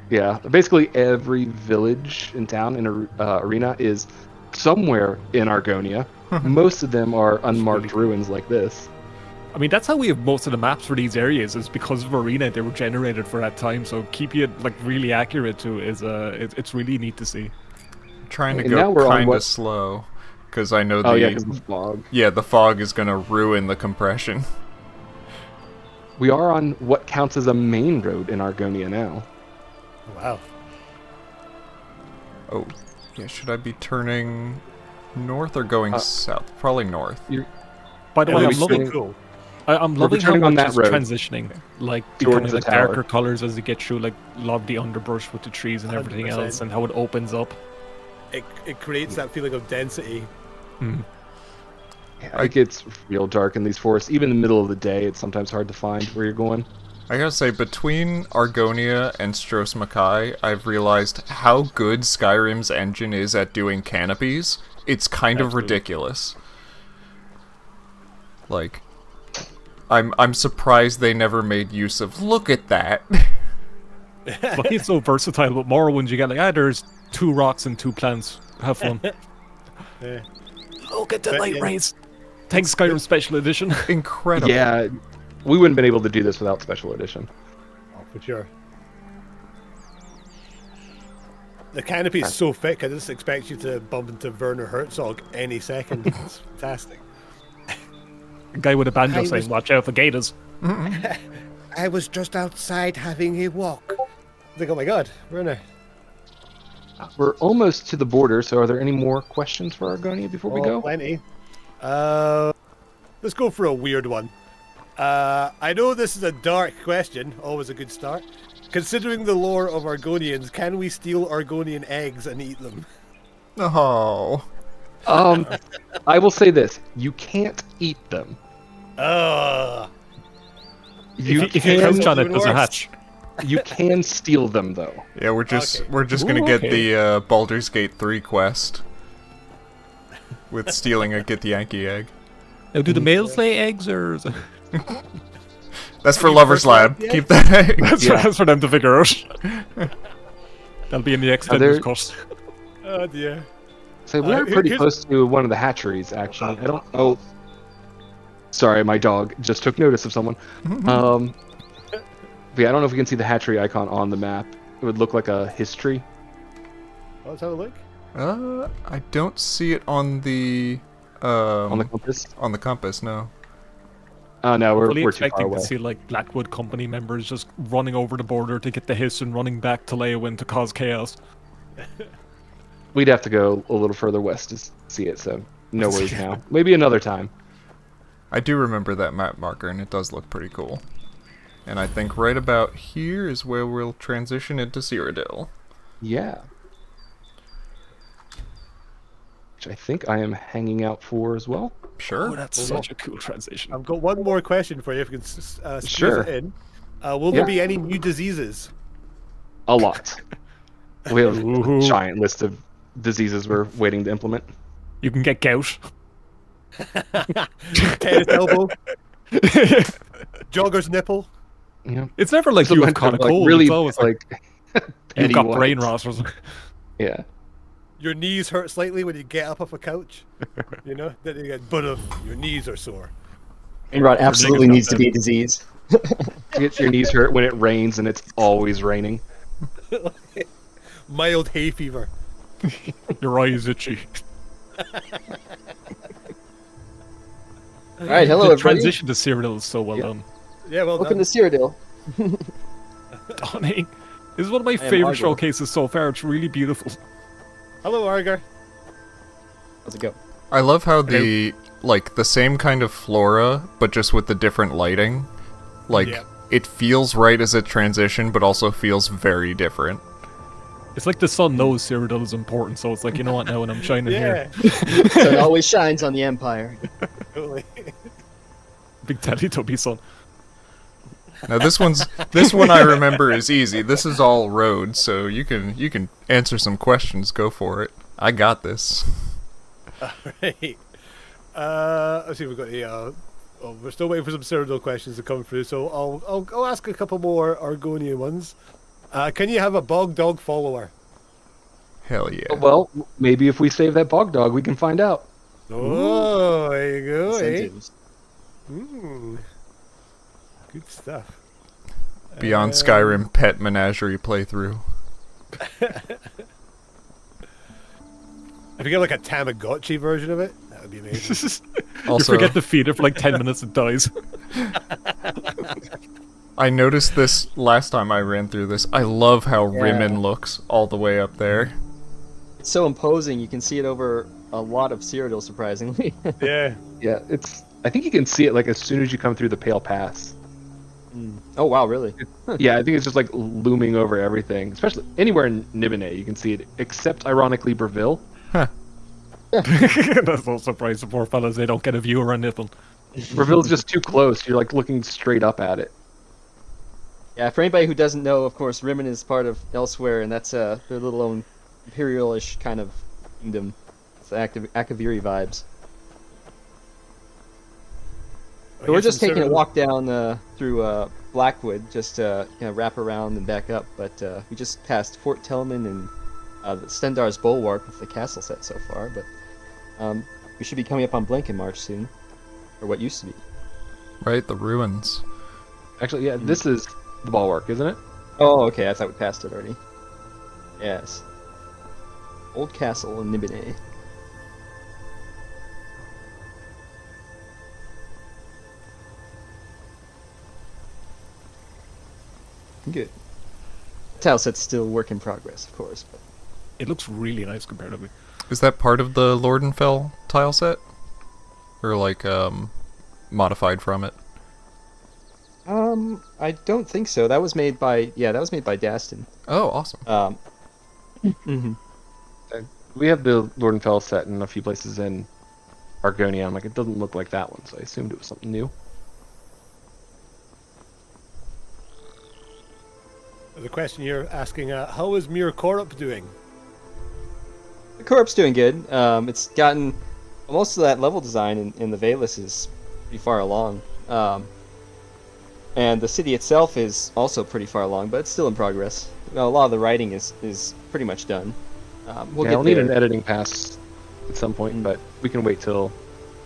yeah, basically every village in town in Arena is somewhere in Argonia. Most of them are unmarked ruins like this. I mean, that's how we have most of the maps for these areas. Is because of arena, they were generated for that time. So keeping it like really accurate to is it's really neat to see. Trying to And now go we're on kind of what- slow. Because I know Oh yeah, because the fog. Yeah, the fog is going to ruin the compression. We are on what counts as a main road in Argonia now. Wow. Oh, yeah, should I be turning north or going south? Probably north. By the Yeah, way, we I'm loving. should- Cool. I'm loving how turning on much that is road. transitioning, like Towards becoming the like tower. darker colors as you get through like a lot of the underbrush with the trees and everything 100%. else, and how it opens up. It creates that feeling of density. Yeah, it gets real dark in these forests. Even in the middle of the day, it's sometimes hard to find where you're going. I gotta say, between Argonia and Stros Mackay, I've realized how good Skyrim's engine is at doing canopies. It's kind of Absolutely. ridiculous. Like, I'm surprised they never made use of. Look at that. But he's so versatile. But Morrowind, you get like, there's 2 rocks and 2 plants. Have fun. Yeah. Look at the But, light yeah. rays. Thanks, Skyrim Special Edition. Incredible. Yeah, we wouldn't have been able to do this without special edition. Oh, for sure. The canopy is so thick, I just expect you to bump into Werner Herzog any second. It's fantastic. A guy with a banjo I saying, was- "Watch out for gators." I was just outside having a walk. I think, oh my god, Werner. We're almost to the border, so are there any more questions for Argonia before we Oh, go? plenty. Let's go for a weird one. I know this is a dark question, always a good start. Considering the lore of Argonians, can we steal Argonian eggs and eat them? Oh. I will say this: you can't eat them. You If you can, crouch on it, even there's a worse. hatch. you can steal them though. Yeah, we're just Okay. gonna get okay. the Baldur's Gate 3 quest with stealing a Get the Yankee egg. Now, do the males lay eggs, or is it... That's for You Lover's first love Lab. the Keep that egg. That's for them to figure out. That'll be in the extended there- course. Oh dear. So we're here- pretty here's- close to one of the hatcheries, actually. I don't. Oh, sorry, my dog just took notice of someone. But yeah, I don't know if we can see the hatchery icon on the map. It would look like a history. Let's have a look. I don't see it on the On the compass? on the compass. No. Oh no, Fully we're too far expecting away. to see like Blackwood company members just running over the border to get the hiss and running back to Leyawind to cause chaos. We'd have to go a little further west to see it, so no worries now. Maybe another time. I do remember that map marker, and it does look pretty cool. And I think right about here is where we'll transition into Cyrodiil. Yeah. Which I think I am hanging out for as well. Sure. Oh, that's such a cool transition. I've got one more question for you, if you can squeeze Sure. it in. Will Yeah. there be any new diseases? A lot. We have Ooh. a giant list of diseases we're waiting to implement. You can get gout. Tennis elbow, jogger's nipple. Yeah. It's never like So you much have caught a of, like, cold. really It's always like you've got anyone. brain rot or something. Yeah. Your knees hurt slightly when you get up off a couch. You know, then you get, but your knees are sore. Brain rot absolutely niggas needs out to be a disease. Your knees hurt when it rains and it's always raining. Mild hay fever. Your eyes itchy. All right, hello The everybody. transition to Cyrodiil is so well done. Yeah, well Welcome done. to Cyrodiil. Stunning. This is one of my am favorite Argo. showcases so far. It's really beautiful. Hello, Arger. How's it go? I love how the same kind of flora, but just with the different lighting. Like, Yeah. it feels right as a transition, but also feels very different. It's like the sun knows Cyrodiil is important, so it's like, you know what, now when I'm shining Yeah, here. Sun always shines on the Empire. totally. Big Teletubby sun. Now this one I remember is easy. This is all road, so you can answer some questions. Go for it. I got this. Right. Let's see. We've got the. We're still waiting for some Cyrodiil questions to come through, so I'll ask a couple more Argonian ones. Can you have a bog dog follower? Hell yeah. Well, maybe if we save that bog dog, we can find out. Oh, there you go. Eh? Incentives. Good stuff. Beyond Skyrim pet menagerie playthrough. If you get like a Tamagotchi version of it, that would be amazing. You Also, forget to feed it for like 10 minutes, it dies. I noticed this last time I ran through this. I love how Yeah. Rimmen looks all the way up there. It's so imposing. You can see it over a lot of Cyrodiil, surprisingly. Yeah. Yeah, it's. I think you can see it like as soon as you come through the Pale Pass. Oh wow, really? Yeah, I think it's just like looming over everything, especially anywhere in Nibene. You can see it, except ironically Breville. That's no surprise. The poor fellas, they don't get a view around Nipple. Breville's just too close. You're like looking straight up at it. Yeah, for anybody who doesn't know, of course, Rimmen is part of Elsewhere, and that's their little own imperial-ish kind of kingdom. It's Akaviri vibes. So we're just taking a walk down through Blackwood, just to wrap around and back up. But we just passed Fort Tellman and the Stendar's Bulwark with the castle set so far. But we should be coming up on Blankenmarch soon, or what used to be. Right, the ruins. Actually, yeah, this is the Bulwark, isn't it? Oh, okay. I thought we passed it already. Yes. Old Castle in Nibene. Good. Tile set's still work in progress, of course. But It looks really nice comparatively. Is that part of the Lordenfell tile set? Or like modified from it? I don't think so. That was made by Dastin. Oh, awesome. Mhm. We have the Lordenfell set in a few places in Argonia. I'm like, it doesn't look like that one, so I assumed it was something new. The question here asking, how is Mir Korup doing? The Corp's doing good. It's gotten most of that level design in the Valus is pretty far along. And the city itself is also pretty far along, but it's still in progress. A lot of the writing is pretty much done. I'll need an editing pass at some point, but we can wait till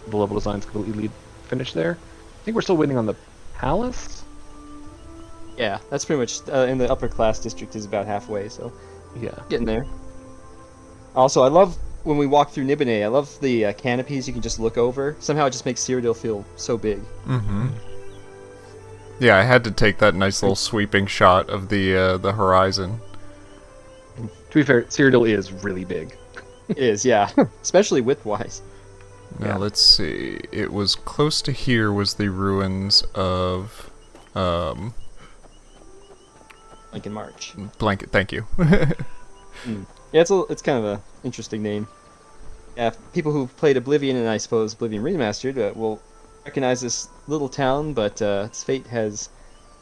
the level design's completely finished there. I think we're still waiting on the palace. Yeah, that's pretty much in the upper class district is about halfway, so Yeah. getting there. Also, I love when we walk through Nibene. I love the canopies you can just look over. Somehow it just makes Cyrodiil feel so big. Mm-hmm. Yeah, I had to take that nice little sweeping shot of the horizon. To be fair, Cyrodiil is really big. It is, yeah, especially width-wise. Now Yeah. let's see. It was close to here was the ruins of Like in March. blanket. Thank you. Yeah, it's kind of a interesting name. Yeah, people who've played Oblivion and I suppose Oblivion Remastered will recognize this little town, but its fate has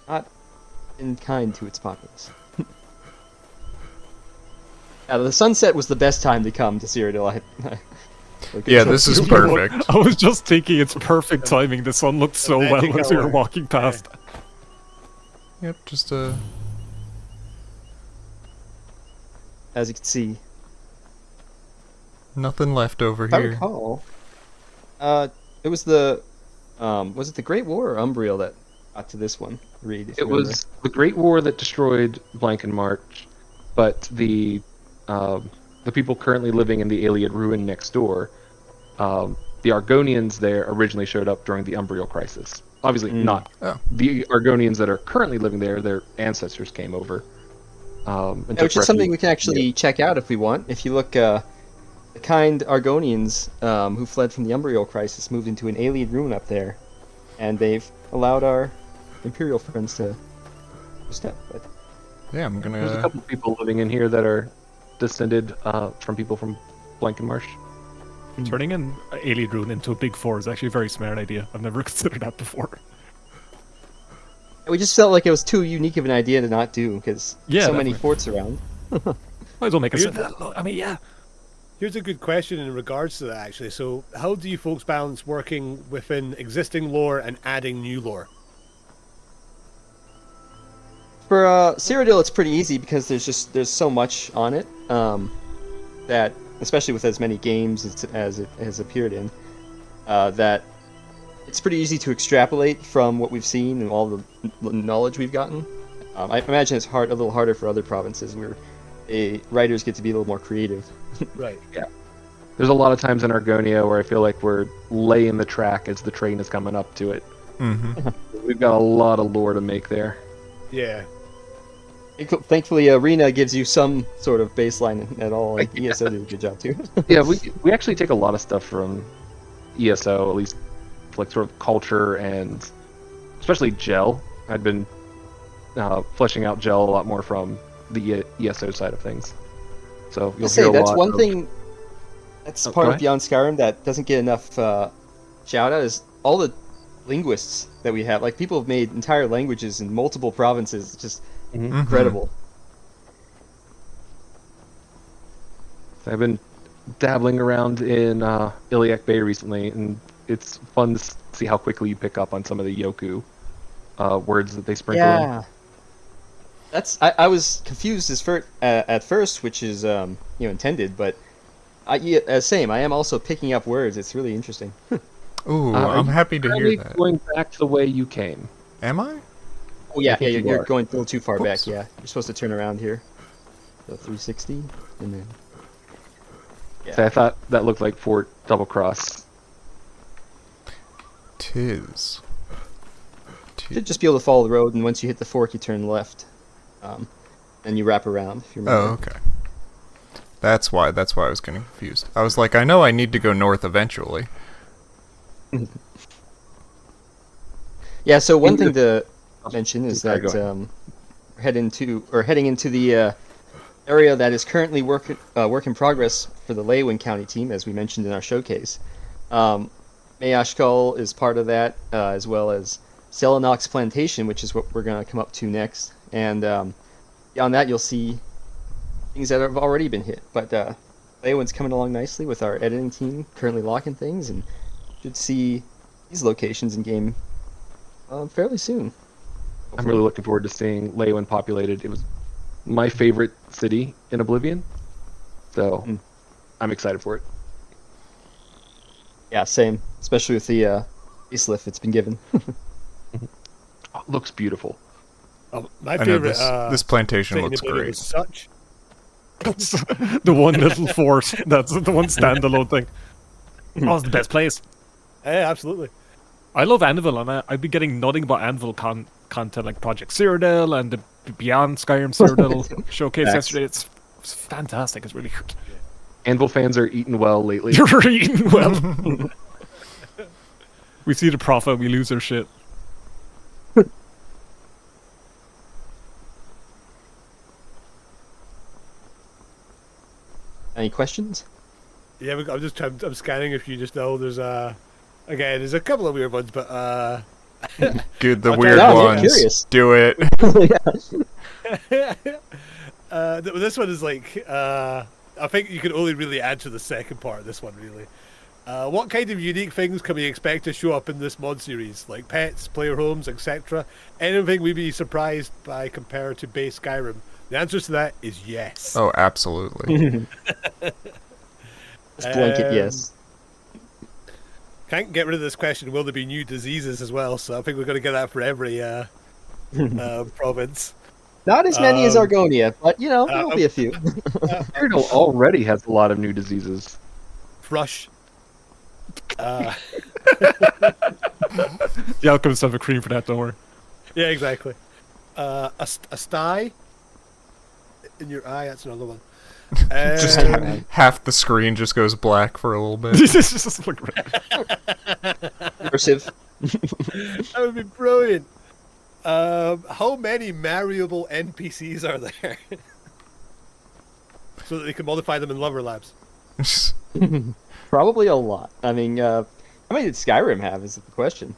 not been kind to its populace. Yeah, the sunset was the best time to come to Cyrodiil. Yeah, this is perfect. I was just thinking it's perfect timing. The sun looked so well magic as we were hour. walking past. Yep, just As you can see, nothing left over if I here. recall, it was it the Great War or Umbriel that got to this one? Reed, if It you remember. was the Great War that destroyed Blankenmarch, but the people currently living in the Iliad ruin next door, the Argonians there originally showed up during the Umbriel crisis. Obviously not Oh. the Argonians that are currently living there, their ancestors came over. And took Which is something refuge. we can actually check out if we want. If you look, the kind Argonians who fled from the Umbriel crisis moved into an Iliad ruin up there, and they've allowed our Imperial friends to step. But Yeah, I'm There's a gonna. couple people living in here that are descended from people from Blankenmarch. Turning an alien rune into a big four is actually a very smart idea. I've never considered that before. we just felt like it was too unique of an idea to not do because Yeah, so many definitely. forts around. Might as well make a Here's citadel. I mean, yeah. Here's a good question in regards to that, actually. So, how do you folks balance working within existing lore and adding new lore? For Cyrodiil, it's pretty easy because there's so much on it that, especially with as many games as it has appeared in, that it's pretty easy to extrapolate from what we've seen and all the knowledge we've gotten. I imagine it's a little harder for other provinces where writers get to be a little more creative. Right. There's a lot of times in Argonia where I feel like we're laying the track as the train is coming up to it. Mm-hmm. We've got a lot of lore to make there. Yeah. Thankfully, Arena gives you some sort of baseline at all, and ESO did a good job too. Yeah, we actually take a lot of stuff from ESO, at least like sort of culture and especially Gel. I've been fleshing out Gel a lot more from the ESO side of things. So you'll hear a that's lot one of- thing that's Oh, part go of Beyond Skyrim that doesn't get enough shout out is all the linguists that we have. Like people have made entire languages in multiple provinces. It's just Mhm. incredible. I've been dabbling around in Iliac Bay recently, and it's fun to see how quickly you pick up on some of the Yoku words that they sprinkle in. Yeah. I was confused at first, which is intended, but same. I am also picking up words. It's really interesting. Ooh, I'm happy to hear that. Going back to the way you came. Am I? Oh yeah, think you you're are. going a little too far back. Oops. Yeah, you're supposed to turn around here. So 360, and then. Yeah. So I thought that looked like Fort Double Cross. Tis. You should just be able to follow the road, and once you hit the fork, you turn left, and you wrap around. If you remember. Oh, okay. That's why I was getting confused. I was like, I know I need to go north eventually. Yeah. So one thing to mention is Sorry, that go heading into the area that is currently work in progress for the Leyland County team, as we mentioned in our showcase. Mayashkal is part of that, as well as Selenox Plantation, which is what we're going to come up to next. And beyond that, you'll see things that have already been hit. But Leyland's coming along nicely with our editing team, currently locking things, and should see these locations in game fairly soon. I'm really looking forward to seeing Leyland populated. It was my favorite city in Oblivion, so I'm excited for it. Yeah, same. Especially with the facelift it's been given. Oh, it looks beautiful. My I know favorite. this plantation thing looks about it great. was such. The one little fort. That's the one standalone thing. Oh, it's the best place. Yeah, absolutely. I love Anvil, and I've been getting nothing but Anvil content like Project Cyrodiil and the Beyond Skyrim Cyrodiil showcase Facts. yesterday. It's fantastic. It's really good. Anvil fans are eating well lately. You're eating well. We see the profit, we lose our shit. Any questions? Yeah, I'm scanning if you just know. There's there's a couple of weird ones, but Dude, the Okay, weird no, I'm ones. curious. Do it. this one is like I think you can only really answer the second part of this one really. What kind of unique things can we expect to show up in this mod series, like pets, player homes, etc.? Anything we'd be surprised by compared to base Skyrim? The answer to that is yes. Oh, absolutely. Just blanket yes. Can't get rid of this question. Will there be new diseases as well? So I think we're going to get that for every province. Not as many as Argonia, but there'll be a few. Cyrodiil already has a lot of new diseases. Thrush. The alchemists have a cream for that, don't worry. Yeah, exactly. A sty in your eye. That's another one. Just half the screen just goes black for a little bit. It's just like Immersive. That would be brilliant. How many marryable NPCs are there? So that they can modify them in Lover Labs. Probably a lot. I mean, how many did Skyrim have is the question.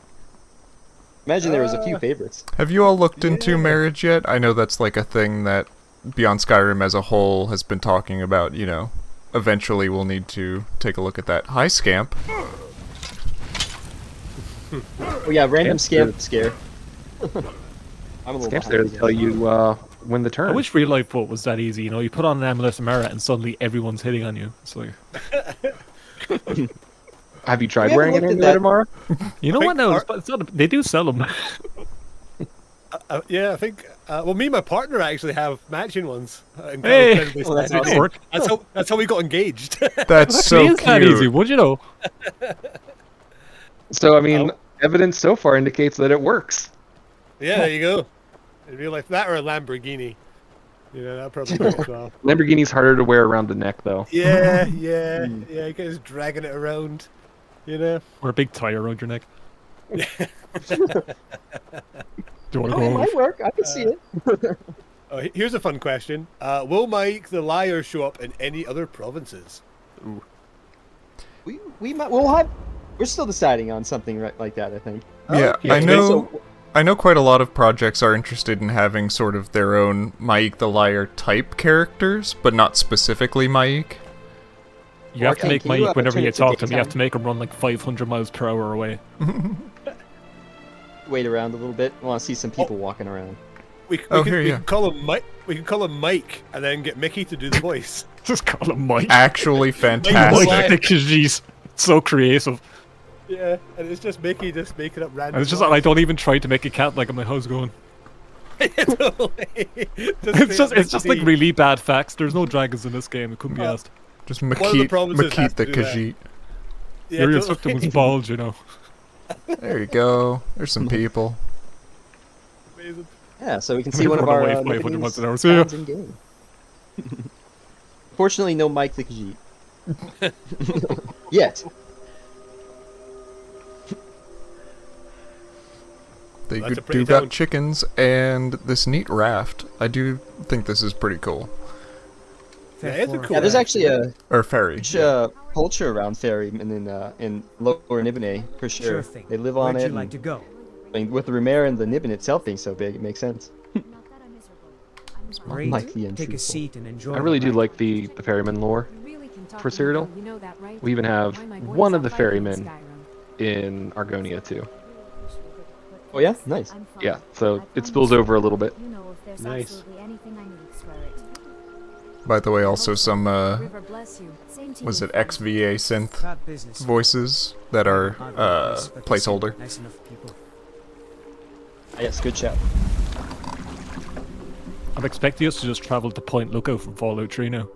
Imagine there was a few favorites. Have you all looked into marriage yet? I know that's like a thing that Beyond Skyrim as a whole has been talking about, eventually we'll need to take a look at that. Hi, Scamp. Oh yeah, random scamp scare. I'm a little Scamps there to behind, tell you when the turn. I wish real life vote was that easy. You put on an amulet of merit and suddenly everyone's hitting on you. It's like, Have you tried We wearing haven't it looked at tomorrow? you know I what? think No, it's not. They do sell them. Yeah, I think. Me and my partner actually have matching ones. Hey! Oh, that's They awesome. work. That's how we got engaged. That's so It's not cute. easy. Would you know? So, I mean, evidence so far indicates that it works. Yeah, there you go. In real life, that or a Lamborghini. That probably works as well. Lamborghini's harder to wear around the neck, though. Yeah. You guys dragging it around. Or a big tie around your neck. Do you want to Oh, go it over? might work. I can see it. Oh, here's a fun question. Will Mike the Liar show up in any other provinces? We're still deciding on something like that. I think. Yeah, Okay. I know. So, I know quite a lot of projects are interested in having sort of their own Maik the Liar type characters, but not specifically Maik. You have to Arcane, make can you, Mike, whenever turn you it to talk to him, you have daytime? to make him run like 500 miles per hour away. Wait around a little bit. I want to see some people walking around. We can call him Mike. We can call him Mike, and then get Mickey to do the voice. Just call him Mike. Actually Mike fantastic. Jeez. So creative. Yeah, and it's just Mickey just making up random. And it's just I don't even try to make a cat like I'm like, how's it going? It's just like really bad facts. There's no dragons in this game. It couldn't be asked. Just of the Makit, provinces has Makit to the do that. Khajiit. Yeah, Your totally. instructor was bald, you know. There you go. There's some people. Amazing. Yeah, so we can We see one of run our away 500 miles an hour. Nibbians See ya. sounds in game. Fortunately, no Mike the Khajiit. Yet. They That's a do pretty got town. chickens and this neat raft. I do think this is pretty cool. Yeah, it's a cool. Yeah, there's actually a Or ferry. huge culture around ferrymen in Lower Nibbian, for sure. Sure thing. They live on Where'd it. you like to go? I mean, with the Rumere and the Nibbian itself being so big, it makes sense. Great. Like the Take a untruthful. seat and enjoy. I really the do ride. like the ferryman lore for Cyrodiil. We even have one of the ferrymen in Argonia too. Oh yeah, nice. Yeah, so it spills over a little bit. Nice. By the way, also some, was it XVA synth Bad business. voices that are, Otherwise, but they seem placeholder. Nice enough people. Yes, good chat. I'm expecting us to just travel to Point Lookout from Fallout 3 now.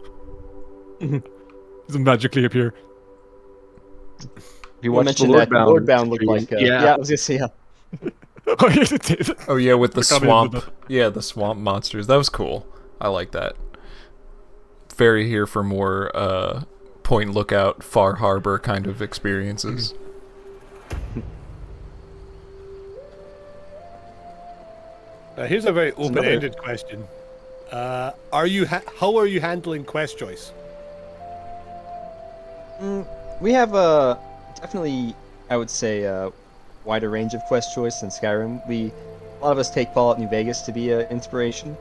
Doesn't magically appear. If you You watch the mentioned that Lordbound looked stream- like. yeah, I was gonna say. Oh, yeah, it did. Oh yeah, with the Forgot I did swamp. that. Yeah, the swamp monsters. That was cool. I like that. Very here for more Point Lookout, Far Harbor kind of experiences. Here's a very open-ended question. How are you handling quest choice? We have definitely, I would say, a wider range of quest choice than Skyrim. A lot of us take Fallout New Vegas to be an inspiration.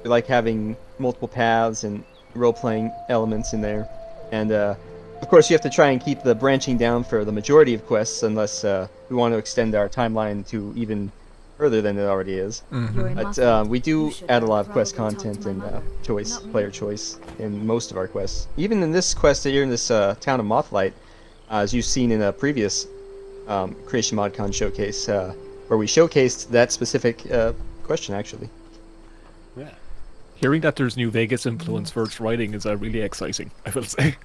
We like having multiple paths and role-playing elements in there. And of course, you have to try and keep the branching down for the majority of quests, unless we want to extend our timeline to even further than it already is. But we do add a lot of quest content and player choice in most of our quests. Even in this quest here in this town of Mothlight, as you've seen in a previous Creation ModCon showcase, where we showcased that specific question, actually. Yeah. Hearing that there's New Vegas influence for its writing is really exciting, I will say.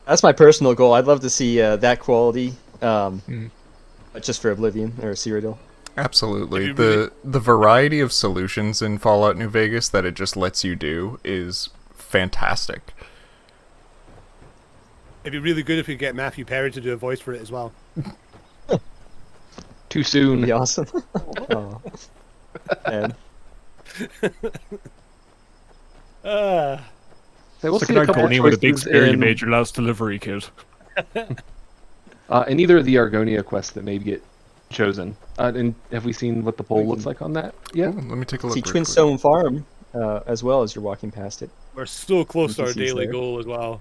That's my personal goal. I'd love to see that quality, but just for Oblivion or Cyrodiil. Absolutely. It'd be really- The variety of solutions in Fallout New Vegas that it just lets you do is fantastic. It'd be really good if we could get Matthew Perry to do a voice for it as well. Too soon. That'd be awesome. Oh. Man. Uh, So we'll It's see like a an couple of Argonian with a big choices spear you in- made your last delivery kit. in either of the Argonia quests that may get chosen. And have we seen what the poll looks like on that yet? Ooh, let me take a look. See real quick. Twinstone Farm as well as you're walking past it. we're so close to our NPCs daily there. goal as well.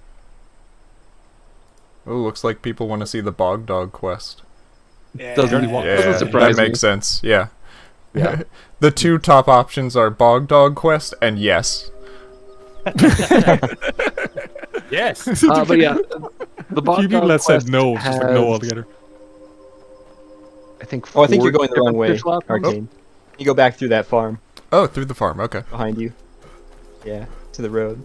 Oh, looks like people want to see the Bog Dog quest. Yeah. Doesn't Yeah, surprise that me. makes sense. Yeah. Yeah. The two top options are Bog Dog quest and yes. Yes. But yeah, the A Bog few people Dog that said quest no, just like no has, altogether. I think. Oh, I think you're 4 going the wrong different way, fish outcomes. Arcane. You go back through that farm Oh, through the farm. Okay. behind you. Yeah, to the road.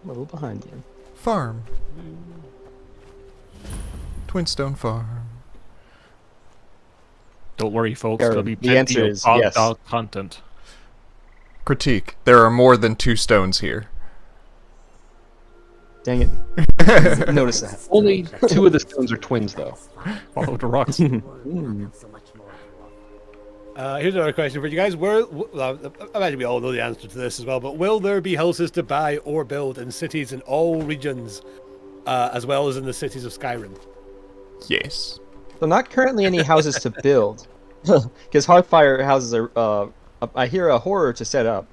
I'm a little behind you. Farm. Twinstone Farm. Don't worry, folks. Sure, There'll be the answer plenty of is Bog yes. Dog content. Critique. There are more than 2 stones here. Dang it. Notice that. Only 2 of the stones are twins, though. Follow the rocks. Here's another question for you guys. I imagine we all know the answer to this as well, but will there be houses to buy or build in cities in all regions, as well as in the cities of Skyrim? Yes. So not currently any houses to build, because Hearthfire houses are I hear a horror to set up,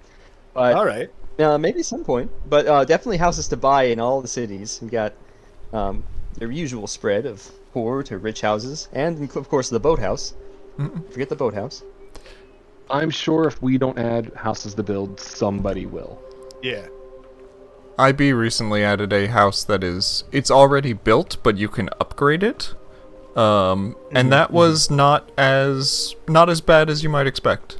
but All right. maybe at some point. But definitely houses to buy in all the cities. We got their usual spread of poor to rich houses, and of course the boathouse. Forget the boathouse. I'm sure if we don't add houses to build, somebody will. Yeah. IB recently added a house that it's already built, but you can upgrade it. And that was not as bad as you might expect.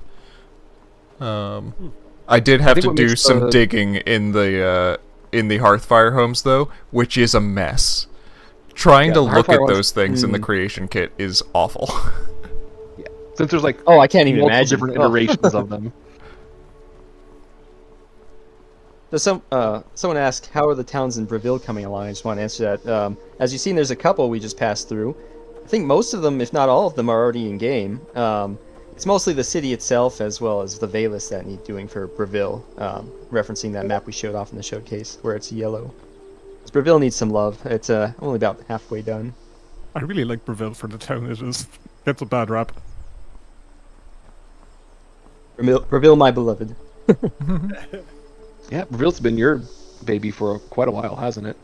I did have think to what do makes some the- digging in the Hearthfire homes though, which is a mess. Trying Yeah, to the look at Hearthfire ones- those things in the creation kit is awful. Since there's like Oh, I can't even multiple imagine. different Oh. iterations of them. So someone asked, how are the towns in Breville coming along? I just want to answer that. As you've seen, there's a couple we just passed through. I think most of them, if not all of them, are already in game. It's mostly the city itself as well as the Valus that need doing for Breville, referencing that map we showed off in the showcase where it's yellow. 'Cause Breville needs some love. It's only about halfway done. I really like Breville for the town it is. Gets a bad rap. Breville, my beloved. Yeah, Breville's been your baby for quite a while, hasn't it?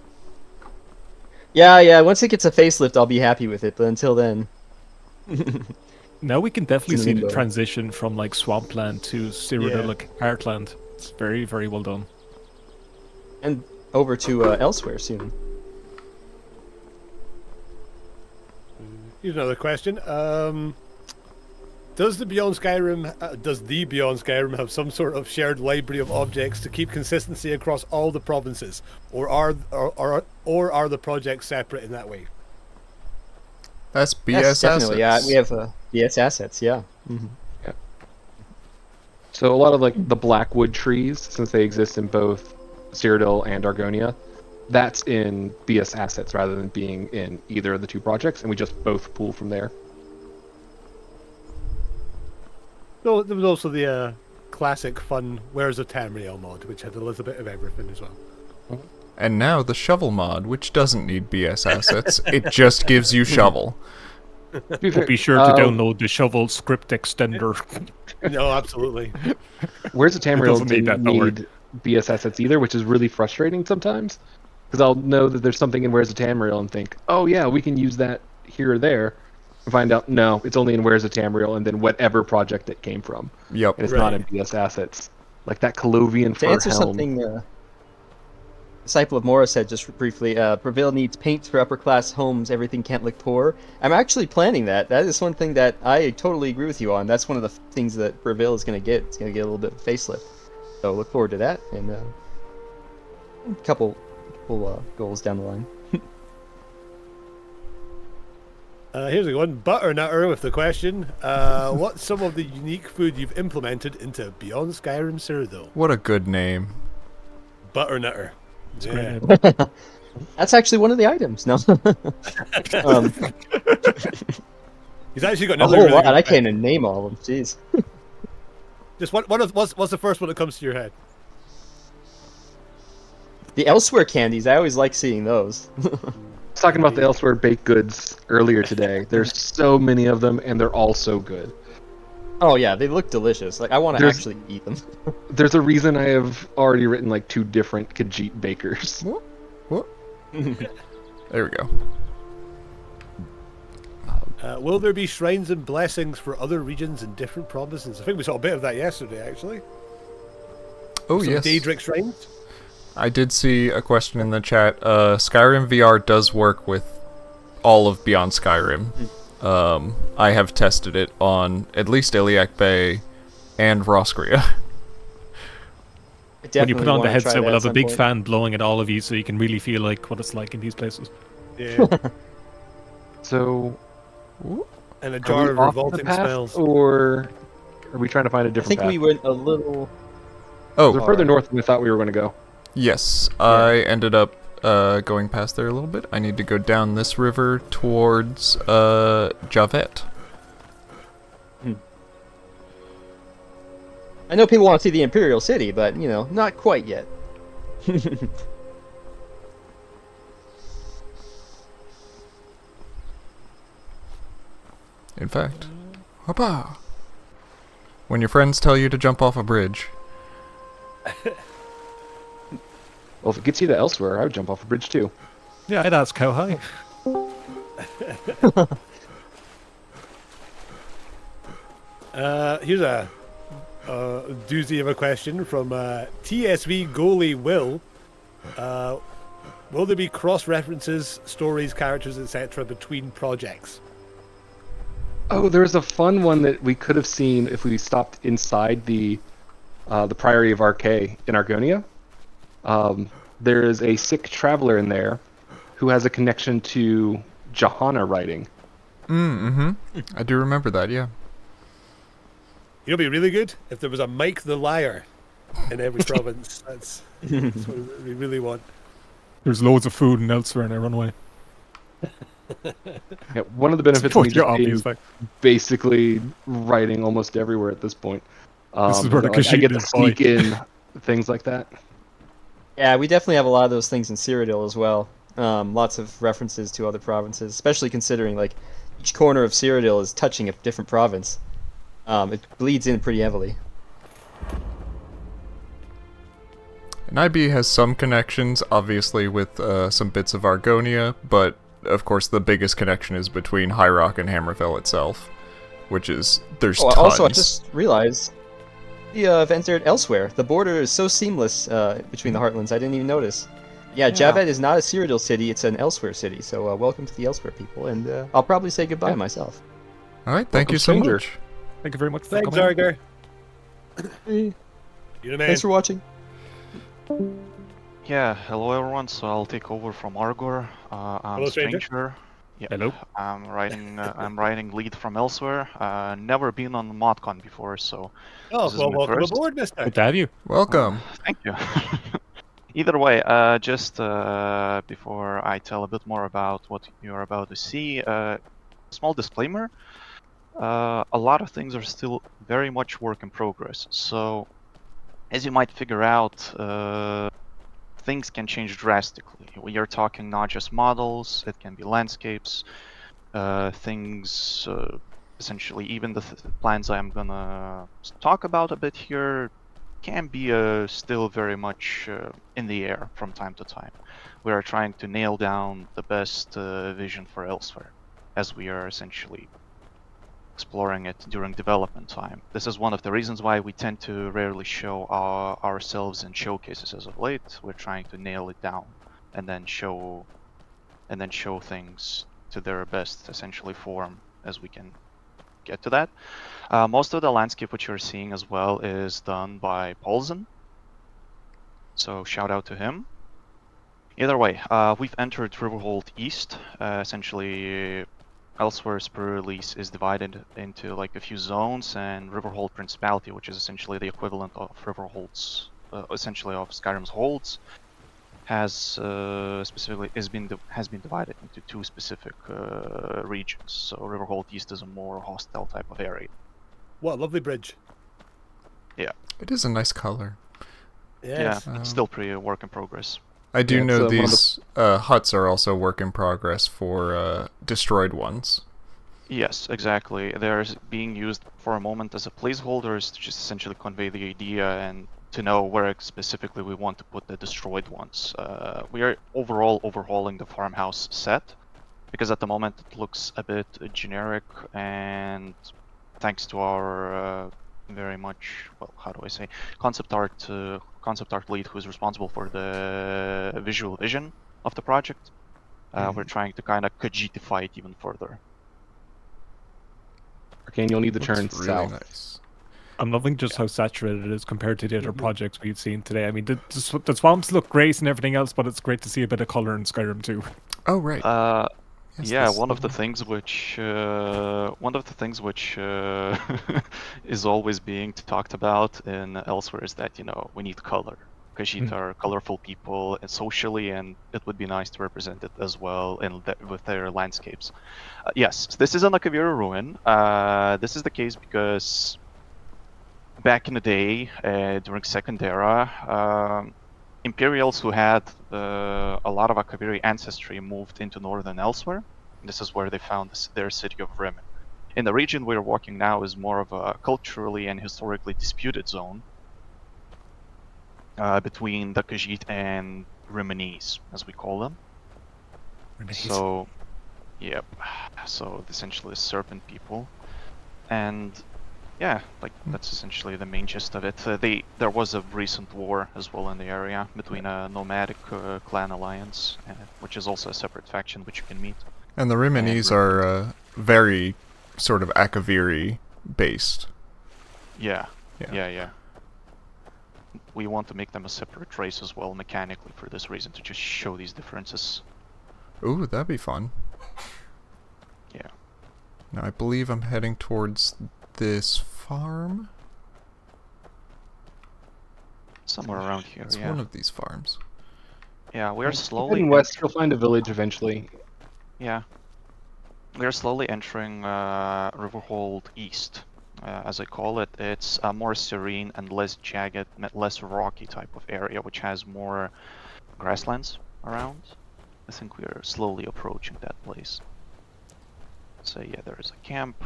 Yeah. Once it gets a facelift, I'll be happy with it. But until then, Now we can definitely It's see in the limbo. transition from like swampland to Cyrodiilic heartland. It's very, very well done. and over to elsewhere soon. Here's another question. Does the Beyond Skyrim have some sort of shared library of objects to keep consistency across all the provinces, or are the projects separate in that way? That's BS Yes, definitely. Yeah, assets. we have BS assets. Yeah. So a lot of like the Blackwood trees, since they exist in both Cyrodiil and Argonia, that's in BS assets rather than being in either of the two projects, and we just both pull from there. So there was also the classic fun "Where's the Tamriel" mod, which had a little bit of everything as well. And now the shovel mod, which doesn't need BS assets. It just gives you shovel. To be fair, Be sure to download the shovel script extender. No, absolutely. Where's the Tamriel doesn't need didn't that, don't worry. need BS assets either, which is really frustrating sometimes. Because I'll know that there's something in Where's the Tamriel and think, oh yeah, we can use that here or there. And find out, no, it's only in Where's the Tamriel and then whatever project it came from. Yep. And it's not in Right. BS assets. Like that Colovian To fur answer helm. something, Disciple of Mora said just briefly, Breville needs paint for upper class homes. Everything can't look poor. I'm actually planning that. That is one thing that I totally agree with you on. That's one of the things that Breville is going to get. It's going to get a little bit of a facelift. So look forward to that, and a couple goals down the line. Here's a good one. Butternutter with the question. What's some of the unique food you've implemented into Beyond Skyrim Cyrodiil? What a good name. Butternutter. Yeah. That's actually one of the items. No, He's actually got a another whole really lot. good I can't even name all of them. Jeez. Just what's the first one that comes to your head? The Elsewhere candies. I always like seeing those. I was talking about the Elsewhere baked goods earlier today. There's so many of them, and they're all so good. Oh yeah, they look delicious. Like I want to There's- actually eat them. There's a reason I have already written like 2 different Khajiit bakers. What? There we go. Will there be shrines and blessings for other regions in different provinces? I think we saw a bit of that yesterday, actually. Oh, Some yes. Daedric shrines. I did see a question in the chat. Skyrim VR does work with all of Beyond Skyrim. I have tested it on at least Iliac Bay and Roscria. When you put on the headset, we'll have a big fan blowing at all of you so you can really feel like what it's like in these places. Yeah. So, And a are jar we of off the revolting path, smells. or are we trying to find a I different think path? we went a little. Oh, We're further north than we thought we were going to go. yes. I ended up going past there a little bit. I need to go down this river towards Javet. I know people want to see the Imperial City, but you know, not quite yet. In fact. Hoppa! When your friends tell you to jump off a bridge. Well, if it gets you to elsewhere, I would jump off a bridge too. Yeah, I'd ask how high. Here's a doozy of a question from TSV goalie Will. Will there be cross references, stories, characters, etc. between projects? Oh, there's a fun one that we could have seen if we stopped inside the Priory of Archay in Argonia. There is a sick traveler in there who has a connection to Johanna writing. I do remember that, yeah. It'll be really good if there was a Mike the Liar in every province. That's what we really want. There's loads of food and elsewhere, and I run away. Yeah, one of the benefits of me You're just being obvious, like, basically writing almost everywhere at this point. This is where the I get Khajiit to is, sneak in things like that. Yeah, we definitely have a lot of those things in Cyrodiil as well. Lots of references to other provinces, especially considering like each corner of Cyrodiil is touching a different province. It bleeds in pretty heavily. And IB has some connections, obviously, with some bits of Argonia, but of course the biggest connection is between High Rock and Hammerfell itself, which is, there's tons. Also, I just realized we have entered elsewhere. The border is so seamless between the Heartlands, I didn't even notice. Yeah, Javet is not a Cyrodiil city, it's an Elsewhere city, so welcome to the Elsewhere people, and I'll probably say goodbye myself. Alright, thank Welcome, you so stranger. much. Thank you very much for Thanks, coming. Arger. Hey, You're the man. thanks for watching. Yeah, hello everyone. So I'll take over from Argor. I'm Hello, stranger. Stranger. Yeah, Hello. I'm writing lead from elsewhere. Never been on MODCON before, so Oh, this is well, my welcome first. aboard, mister. Good to have you. Welcome. Thank you. Either way, just before I tell a bit more about what you're about to see, small disclaimer. A lot of things are still very much work in progress. So, as you might figure out, things can change drastically. We are talking not just models, it can be landscapes, things, essentially even the plans I'm gonna talk about a bit here can be still very much in the air from time to time. We are trying to nail down the best vision for elsewhere, as we are essentially exploring it during development time. This is one of the reasons why we tend to rarely show ourselves in showcases as of late. We're trying to nail it down and then show things to their best essentially form as we can get to that. Most of the landscape which you're seeing as well is done by Paulsen, so shout out to him. Either way, we've entered Riverhold East. Essentially, Elsewhere's per-release is divided into like a few zones, and Riverhold Principality, which is essentially the equivalent of Riverhold's, essentially of Skyrim's holds, has has been divided into two specific regions. So Riverhold East is a more hostile type of area. What a lovely bridge. Yeah. It is a nice color. Yes. Yeah, it's still pretty work in progress. I do Yeah, know it's, one of these huts are also work in progress for destroyed ones. Yes, exactly. They're being used for a moment as a placeholders to just essentially convey the idea and to know where specifically we want to put the destroyed ones. We are overall overhauling the farmhouse set, because at the moment it looks a bit generic, and thanks to our very much, well, how do I say, concept art lead who's responsible for the visual vision of the project, we're trying to kind of Khajiitify it even further. Arcane, you'll need to turn Looks really south. nice. I'm loving just how saturated it is compared to the other projects we've seen today. I mean, the swamps look great and everything else, but it's great to see a bit of color in Skyrim too. Oh, right. Yes, Yeah, this one of the lovely. things which is always being talked about in elsewhere is that, you know, we need color. Khajiit are colorful people socially, and it would be nice to represent it as well with their landscapes. Yes, this is an Akavira ruin. This is the case because back in the day, during Second Era, Imperials who had a lot of Akaviri ancestry moved into northern elsewhere. This is where they found their city of Remen. In the region we're walking now is more of a culturally and historically disputed zone between the Khajiit and Rimonese, as we call them. So, yep. So essentially, serpent people, and yeah, like that's essentially the main gist of it. There was a recent war as well in the area between a nomadic clan alliance, which is also a separate faction which you can meet. And the Rimonese are very sort of Akaviri based. Yeah. We want to make them a separate race as well, mechanically, for this reason, to just show these differences. Ooh, that'd be fun. Yeah. Now I believe I'm heading towards this farm. Somewhere around here, It's yeah. one of these farms. Yeah, we are slowly... Heading west, you'll find a village eventually. Yeah. We are slowly entering Riverhold East, as I call it. It's a more serene and less jagged, less rocky type of area, which has more grasslands around. I think we are slowly approaching that place. So yeah, there is a camp.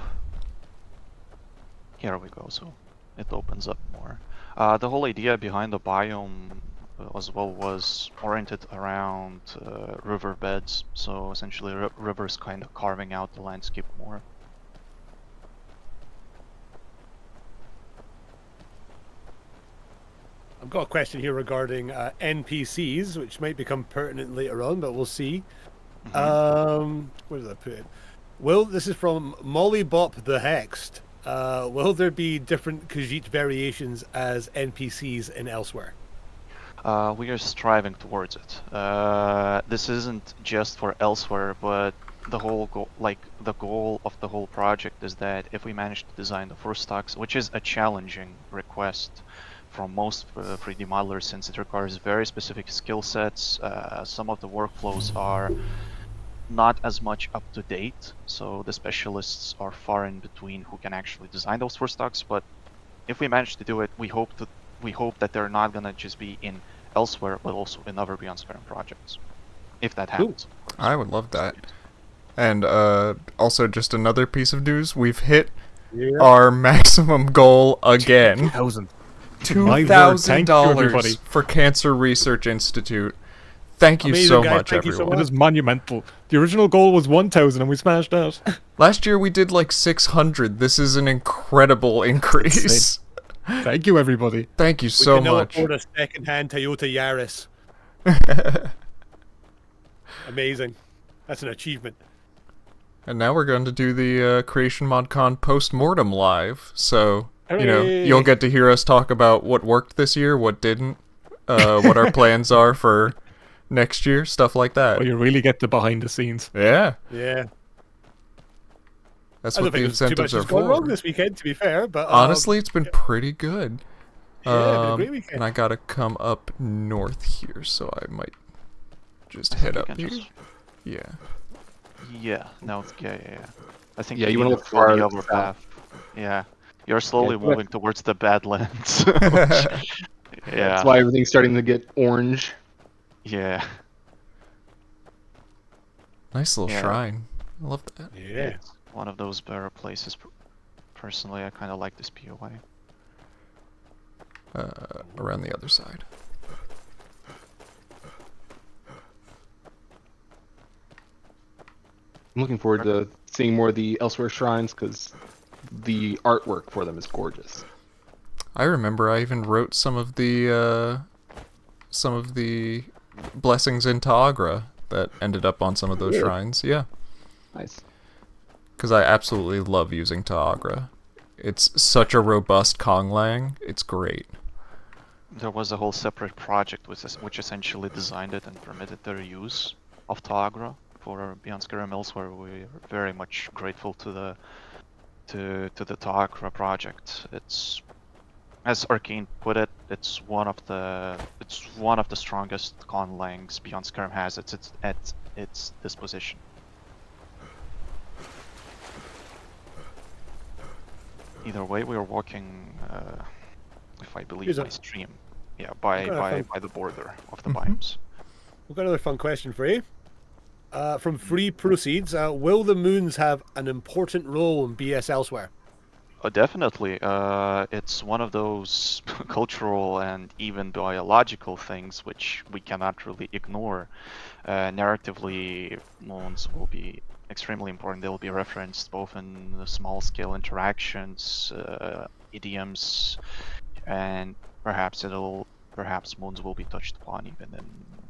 Here we go, so it opens up more. The whole idea behind the biome as well was oriented around riverbeds, so essentially rivers kind of carving out the landscape more. I've got a question here regarding NPCs, which might become pertinent later on, but we'll see. Where did I put it? This is from Mollybop the Hexed. Will there be different Khajiit variations as NPCs in Elsewhere? We are striving towards it. This isn't just for Elsewhere, but the whole the goal of the whole project is that if we manage to design the first stocks, which is a challenging request from most 3D modelers, since it requires very specific skill sets. Some of the workflows are not as much up to date, so the specialists are far in between who can actually design those first stocks. But if we manage to do it, we hope that they're not gonna just be in Elsewhere, but also in other Beyond Skyrim projects, if that happens. I would love that. And also, just another piece of news: we've hit our maximum goal again. $2,000 for Cancer Research Institute. Thank you so much, everyone. That is monumental. The original goal was 1,000 and we smashed that. Last year we did like 600. This is an incredible increase. Thank you, everybody. Thank you so we can much. now afford a second-hand Toyota Yaris. Amazing. That's an achievement. And now we're going to do the Creation ModCon post-mortem live. So, you know, you'll get to hear us talk about what worked this year, what didn't, what our plans are for next year, stuff like that. Well, you really get the behind the scenes. Yeah. Yeah. That's I what don't the think too incentives much are has gone wrong for. this weekend, to be fair, but Honestly, it's been pretty good. Yeah, been a great weekend. And I gotta come up north here, so I might just head up here. Yeah. Yeah. No. Yeah. I think Yeah, you need wanna to look go the far other south. path. Yeah. You're slowly Yeah, moving towards the Badlands. That's Yeah. why everything's starting to get orange. Yeah. Nice little Yeah. shrine. I love that. Yeah. It's one of those better places. Personally, I kind of like this POI. Around the other side. I'm looking forward to seeing more of the Elsewhere shrines because the artwork for them is gorgeous. I remember I even wrote some of the blessings in Ta'agra that ended up on some of those Really? shrines. Yeah. Nice. Because I absolutely love using Ta'agra. It's such a robust Konglang. It's great. There was a whole separate project which essentially designed it and permitted their use of Ta'agra for Beyond Skyrim Elsewhere. We are very much grateful to the Ta'agra project. It's, as Arcane put it, it's one of the strongest Konglangs Beyond Skyrim has at its disposition. Either way, we are walking, if I believe my stream, yeah, by the border of the biomes. We've got another fun question for you. From Free Proceeds, will the moons have an important role in BS Elsewhere? Definitely. It's one of those cultural and even biological things which we cannot really ignore. Narratively, moons will be extremely important. They'll be referenced both in the small-scale interactions, idioms, and perhaps moons will be touched upon even in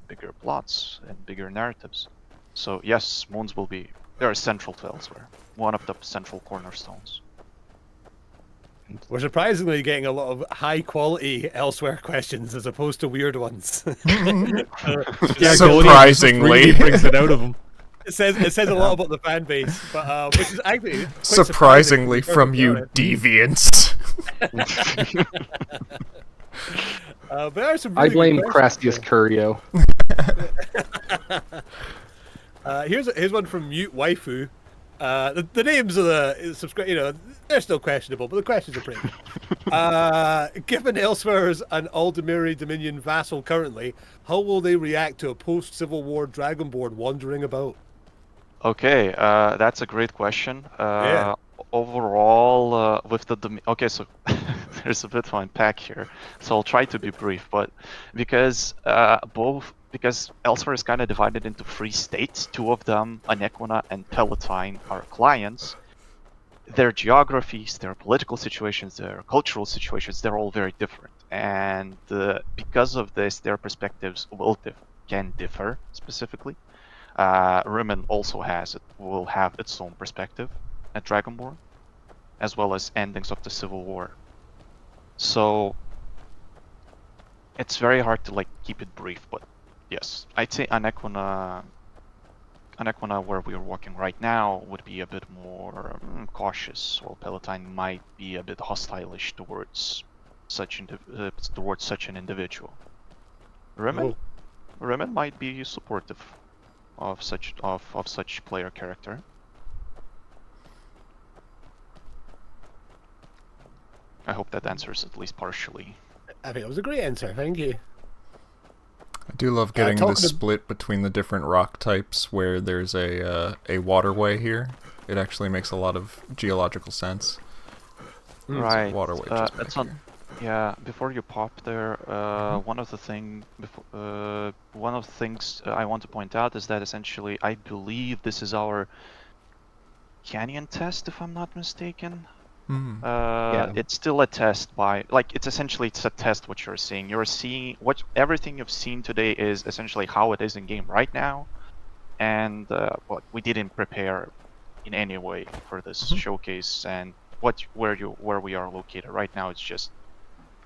bigger plots and bigger narratives. So yes, moons will be. They're central to Elsewhere. One of the central cornerstones. We're surprisingly getting a lot of high-quality Elsewhere questions as opposed to weird ones. Yeah, Surprisingly. really brings it out of them. It says a lot about the fan base, but which is actually quite Surprisingly surprising from you deviants. but there are some I really blame good questions Crastius Curio. Here's one from Mute Waifu. The names of the subscribe, they're still questionable, but the questions are pretty good. Given Elsewhere is an Aldemiri Dominion vassal currently, how will they react to a post-Civil War Dragonborn wandering about? Okay, that's a great question. Yeah. Overall, with the okay, so there's a bit to unpack here, so I'll try to be brief. But because Elsewhere is kind of divided into 3 states, 2 of them, Anequina and Palatine, are clients. Their geographies, their political situations, their cultural situations, they're all very different, and because of this, their perspectives can differ specifically. Rimmon also will have its own perspective at Dragonborn, as well as endings of the Civil War. So it's very hard to keep it brief, but yes, I'd say Anequina, where we are working right now, would be a bit more cautious, while Palatine might be a bit hostile-ish towards such an individual. Rimmon might be supportive of such player character. I hope that answers at least partially. I think it was a great answer. Thank you. I do love getting the split between the different rock types where there's a waterway here. It actually makes a lot of geological sense. Right. Waterway just back here. Yeah, before you pop there, one of the things I want to point out is that essentially I believe this is our canyon test, if I'm not mistaken. Yeah. It's still a test it's a test what you're seeing. You're seeing everything you've seen today is essentially how it is in game right now, and we didn't prepare in any way for this showcase, and where we are located right now. It's just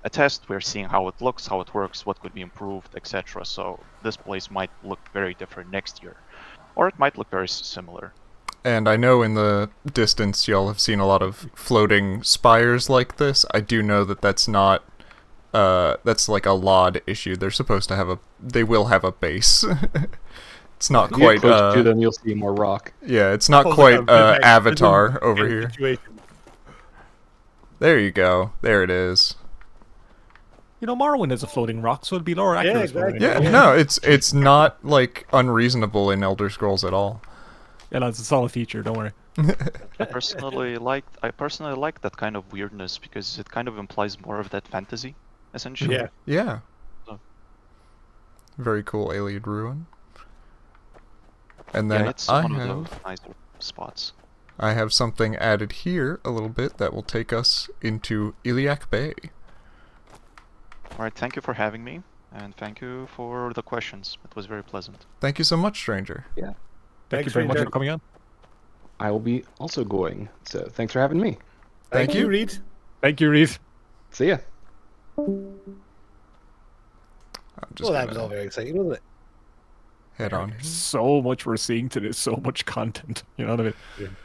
a test. We're seeing how it looks, how it works, what could be improved, etc. So this place might look very different next year, or it might look very similar. And I know in the distance y'all have seen a lot of floating spires like this. I do know that that's not, that's like a LOD issue. They're supposed to they will have a base. It's not If you quite, get close to them, you'll see more rock. yeah, it's not quite Avatar over here. There you go. There it is. Morrowind is a floating rock, so it'd be lower accuracy. exactly. Yeah, no, it's not unreasonable in Elder Scrolls at all. Yeah, lads, it's all a feature. Don't worry. I personally like that kind of weirdness because it kind of implies more of that fantasy, essentially. Yeah. Yeah. So. Very cool alien ruin. And then It's I one have of those nicer spots. I have something added here a little bit that will take us into Iliac Bay. Alright, thank you for having me, and thank you for the questions. It was very pleasant. Thank you so much, stranger. Yeah. Thank you very much for coming on. I will be also going. So thanks for having me. Thank you, Reed. Thank you, Reeve. See ya. I'm just That was all gonna very exciting, wasn't it? head on here. So much we're seeing today. So much content. You know what I mean?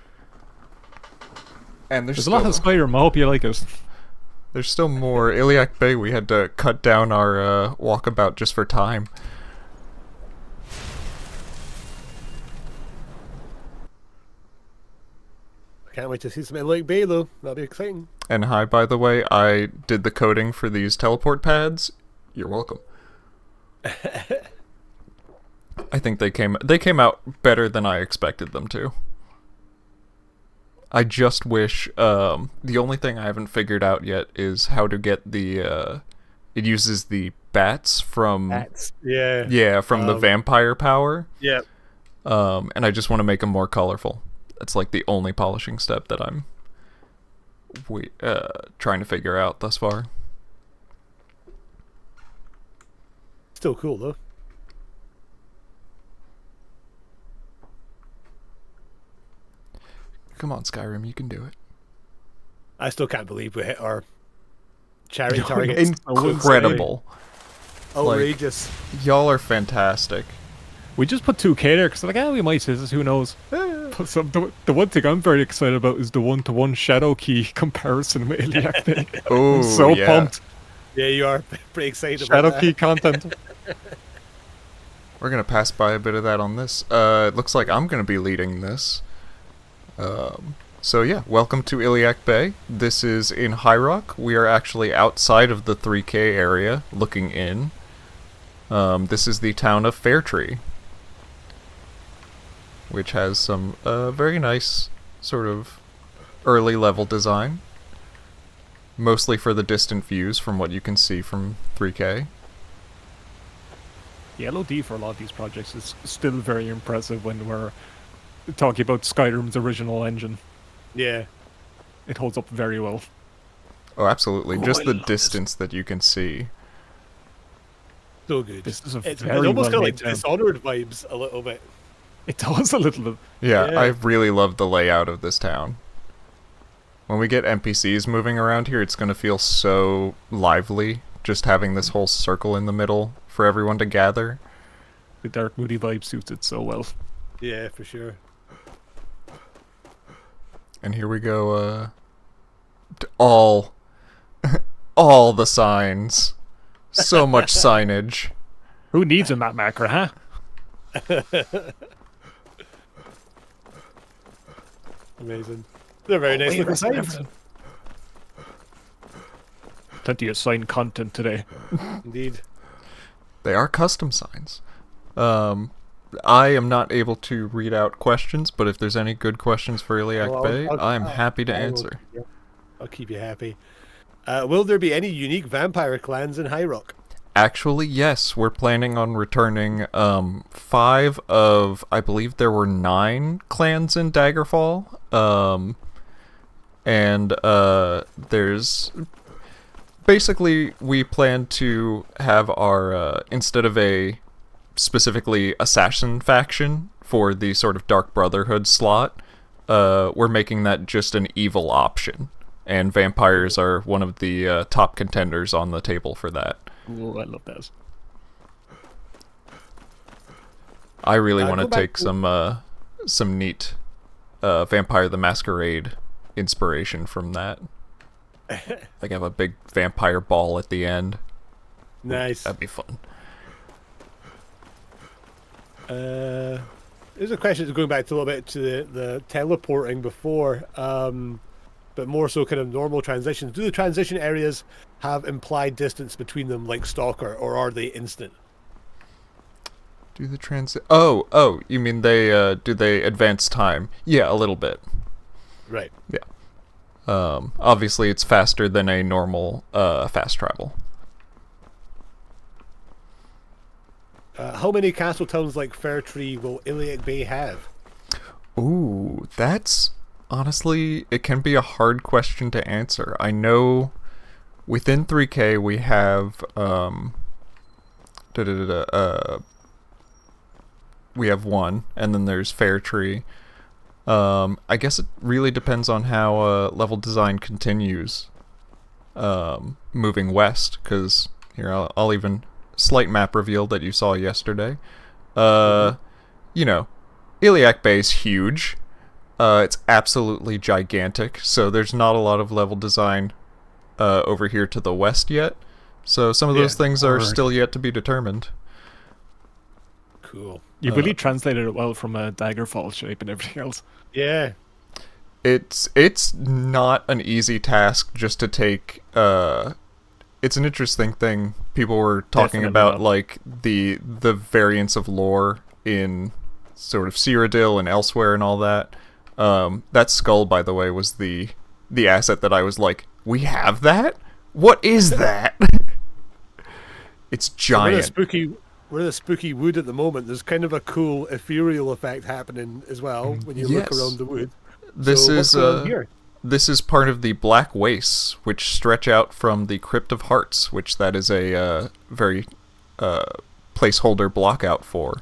And There's a lot of Skyrim. I hope you like it. there's still more. Iliac Bay, we had to cut down our walkabout just for time. I can't wait to see something like Bay, though. That'll be exciting. And hi, by the way, I did the coding for these teleport pads. You're welcome. I think they came out better than I expected them to. I just wish the only thing I haven't figured out yet is how to get the it uses the bats from from the vampire power. Yeah. And I just want to make them more colorful. That's like the only polishing step that I'm trying to figure out thus far. Still cool though. Come on, Skyrim, you can do it. I still can't believe we hit our charity target. Incredible. Outrageous. Y'all are fantastic. We just put 2k there because like, we might say this, who knows. So the one thing I'm very excited about is the 1-to-1 shadow key comparison with Iliac Bay. Oh, I'm so pumped. Yeah, you are pretty excited Shadow about that. key content. We're gonna pass by a bit of that on this. It looks like I'm gonna be leading this. So yeah, welcome to Iliac Bay. This is in High Rock. We are actually outside of the 3K area, looking in. This is the town of Fairtree, which has some very nice sort of early level design. Mostly for the distant views from what you can see from 3K. The LOD for a lot of these projects is still very impressive when we're talking about Skyrim's original engine. Yeah. It holds up very well. Oh, absolutely. Oh, Just I the love distance that you can see. So good. This is a It's very almost kind of well like made town. Dishonored vibes a little bit. It does a little bit. Yeah, Yeah. I really love the layout of this town. When we get NPCs moving around here, it's going to feel so lively, just having this whole circle in the middle for everyone to gather. The dark, moody vibe suits it so well. Yeah, for sure. And here we go, all the signs. So much signage. Who needs a map maker, huh? Amazing. They're very nice looking signs. Plenty of sign content today. Indeed. They are custom signs. I am not able to read out questions, but if there's any good questions for Iliac Well, Bay, I'm happy to I will- answer. I'll keep you happy. Will there be any unique vampire clans in High Rock? Actually, yes, we're planning on returning 5 of, I believe there were 9 clans in Daggerfall. There's basically, we plan to have our instead of a specifically assassin faction for the sort of Dark Brotherhood slot, we're making that just an evil option, and vampires are one of the top contenders on the table for that. Ooh, I love that. I really want go to back take some neat Vampire the Masquerade inspiration from that. Like have a big vampire ball at the end. Nice. That'd be fun. There's a question going back to a little bit to the teleporting before, but more so kind of normal transitions. Do the transition areas have implied distance between them like Stalker, or are they instant? Do the transit? Oh, you mean they do they advance time? Yeah, a little bit. Right. Yeah. Obviously it's faster than a normal fast travel. How many castle towns like Fairtree will Iliac Bay have? Ooh, that's honestly, it can be a hard question to answer. I know within 3K we have we have 1, and then there's Fairtree. I guess it really depends on how level design continues moving west, because here I'll even slight map reveal that you saw yesterday. You know, Iliac Bay is huge. It's absolutely gigantic, so there's not a lot of level design over here to the west yet. So some of those things are still yet to be determined. Cool. You really translated it well from a Daggerfall shape and everything else. Yeah. It's not an easy task just to take. It's an interesting thing. People were talking Definitely about not. like the variance of lore in sort of Cyrodiil and elsewhere and all that. That skull, by the way, was the asset that I was like, we have that? What is that? It's giant. We're in the spooky wood at the moment. There's kind of a cool ethereal effect happening as well when you look around the wood. This so is what's going on here? This is part of the Black Wastes, which stretch out from the Crypt of Hearts, which that is a very placeholder blockout for.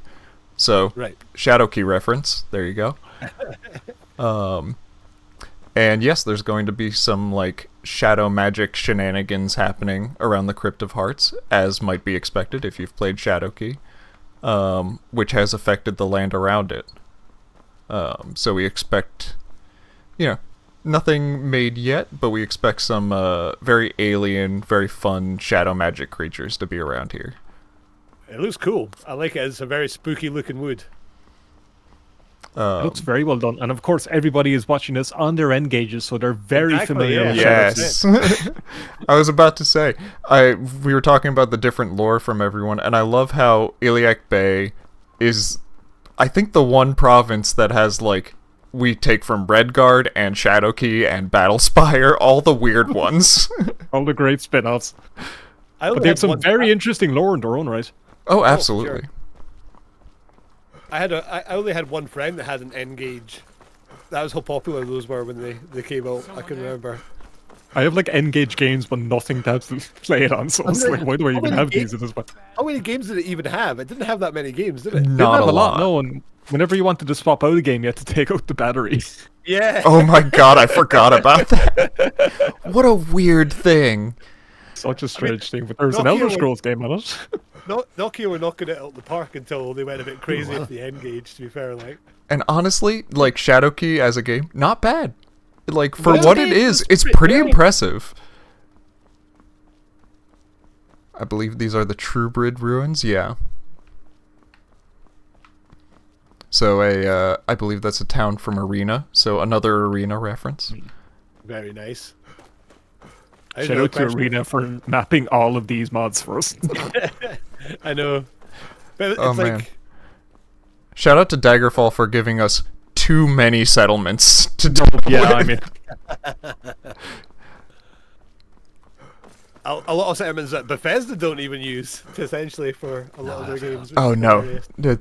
So, Right. Shadowkey reference. There you go. And yes, there's going to be some like shadow magic shenanigans happening around the Crypt of Hearts, as might be expected if you've played Shadowkey, which has affected the land around it. So we expect, nothing made yet, but we expect some very alien, very fun shadow magic creatures to be around here. It looks cool. I like it. It's a very spooky looking wood. It looks very well done, and of course everybody is watching this on their N gauges, so they're very familiar with Yes. I was about to say, we were talking about the different lore from everyone, and I love how Iliac Bay is, I think, the one province that has, like, we take from Redguard and Shadowkey and Battlespire, all the weird ones. all the great spin-offs. But they have some very interesting lore in their own right. Oh, absolutely. Sure. I only had one friend that had an N gauge. That was how popular those were when they came out. I can remember. I have like N-gauge games, but nothing to play it on. So I was like, why do I even have these at this point? How many games did it even have? It didn't have that many games, did it? Not a a lot. No, and whenever you wanted to swap out a game, you had to take out the battery. Yeah. Oh my god, I forgot about that. What a weird thing. Such a strange thing, but there was an Nokia Elder was- Scrolls game on it. Nokia were knocking it out the park until they went a bit crazy with the N gauge, to be fair. Like, And honestly, like, Shadowkey as a game, not bad. Like, for Well, what it it is, is, it's it's pretty pretty- impressive. I believe these are the Truebrid ruins, yeah. So I believe that's a town from Arena, so another Arena reference. very nice. Shout out to Arena for mapping all of these mods for us. I know. But it's Oh, like, man. Shout out to Daggerfall for giving us too many settlements to do. Yeah, I mean, a lot of settlements that Bethesda don't even use, essentially, for a lot of their games. which Oh is no, hilarious.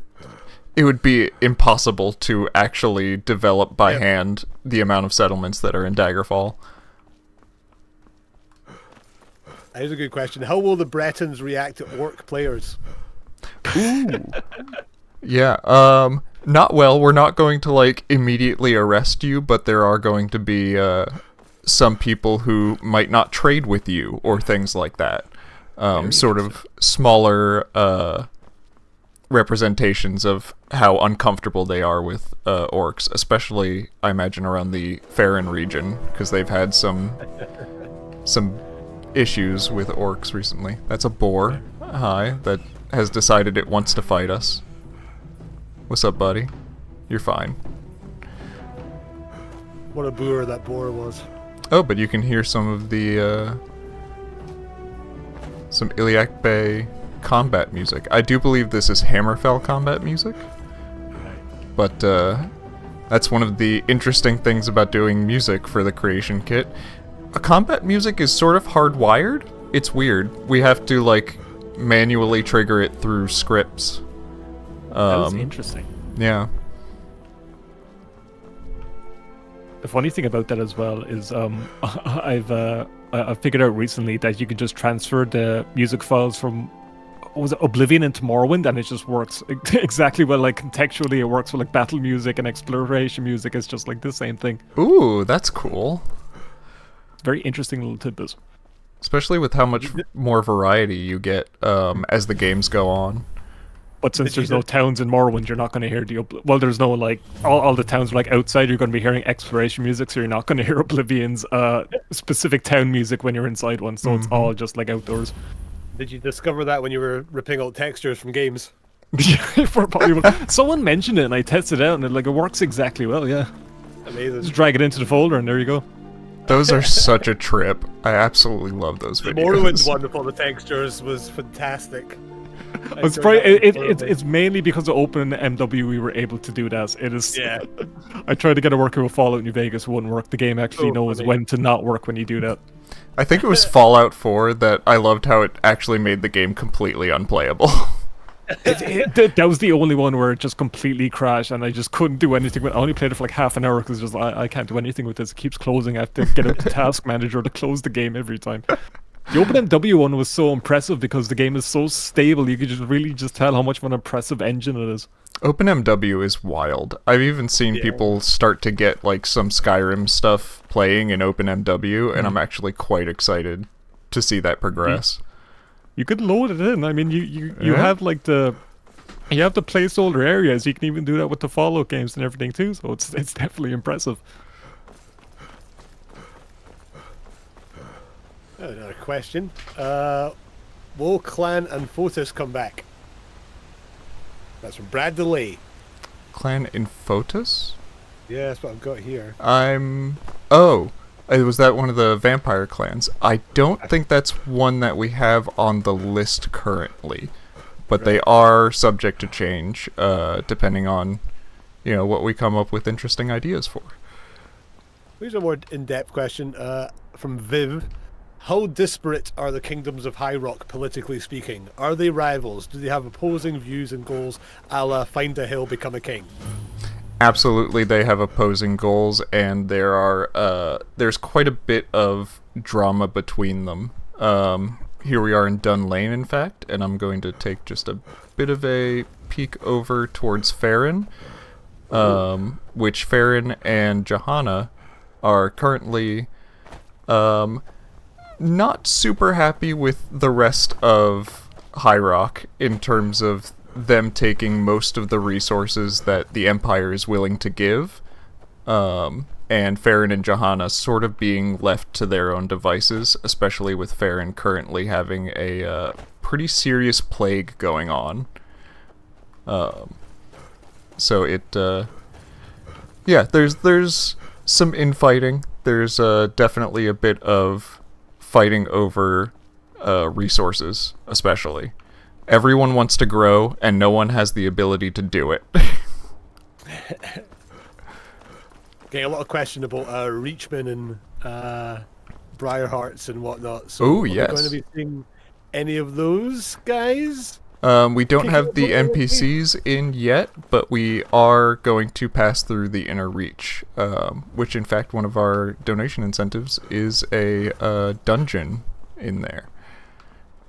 it would be impossible to actually develop by hand the amount of settlements that are in Daggerfall. Here's a good question. How will the Bretons react to orc players? Yeah, not well. We're not going to, like, immediately arrest you, but there are going to be, some people who might not trade with you, or things like that. Sort of smaller, representations of how uncomfortable they are with, orcs, especially, I imagine, around the Farron region, because they've had some issues with orcs recently. That's a boar, hi, that has decided it wants to fight us. What's up, buddy? You're fine. What a boor that boar was. Oh, but you can hear some of the, some Iliac Bay combat music. I do believe this is Hammerfell combat music. But, that's one of the interesting things about doing music for the creation kit. Combat music is sort of hardwired. It's weird. We have to, like, manually trigger it through scripts. that was interesting. Yeah. The funny thing about that as well is I've figured out recently that you can just transfer the music files from, what was it, Oblivion into Morrowind, and it just works exactly well. Like, contextually, it works with like battle music and exploration music. It's just like the same thing. Ooh, that's cool. Very interesting little tidbit. Especially with how much more variety you get as the games go on. But since there's no towns in Morrowind, you're not going to hear well, there's no, like, all the towns are, like, outside. You're going to be hearing exploration music, so you're not going to hear Oblivion's specific town music when you're inside one, so it's all just, like, outdoors. Did you discover that when you were ripping out textures from games? Someone mentioned it, and I tested it out, and it works exactly well, yeah. Amazing. Just drag it into the folder, and there you go. Those are such a trip. I absolutely love those The videos. Morrowind one with all the textures was fantastic. I'm surprised. It's mainly because of Open MW we were able to do that. It is. Yeah. I tried to get it working with Fallout New Vegas, it wouldn't work. The game actually knows when to not work when you do that. I think it was Fallout 4 that I loved how it actually made the game completely unplayable. That was the only one where it just completely crashed, and I just couldn't do anything with it. I only played it for like half an hour because just I can't do anything with this. It keeps closing. I have to get out the task manager to close the game every time. The OpenMW one was so impressive because the game is so stable. You could just really just tell how much of an impressive engine it is. OpenMW is wild. I've even seen people start to get like some Skyrim stuff playing in OpenMW, and I'm actually quite excited to see that progress. You could load it in. I mean, you have like you have the placeholder areas. You can even do that with the Fallout games and everything too. So it's definitely impressive. Another question. Will Clan and Photis come back? That's from Brad DeLay. Clan in Photis? Yeah, that's what I've got here. Oh, was that one of the vampire clans? I don't think that's one that we have on the list currently, but they are subject to change, depending on, what we come up with interesting ideas for. Here's a more in-depth question from Viv. How disparate are the kingdoms of High Rock, politically speaking? Are they rivals? Do they have opposing views and goals, a la Find a Hill, Become a King? Absolutely, they have opposing goals, and there's quite a bit of drama between them. Here we are in Dun Lane, in fact, and I'm going to take just a bit of a peek over towards Farron, which Farron and Johanna are currently not super happy with the rest of High Rock in terms of them taking most of the resources that the Empire is willing to give, and Farron and Johanna sort of being left to their own devices, especially with Farron currently having a pretty serious plague going on. So there's some infighting. There's definitely a bit of fighting over resources, especially. Everyone wants to grow, and no one has the ability to do it. Getting a lot of question about Reachman and Briarhearts and whatnot. So yes. Are we going to be seeing any of those guys? We don't have the NPCs in yet, but we are going to pass through the Inner Reach, which in fact one of our donation incentives is a dungeon in there.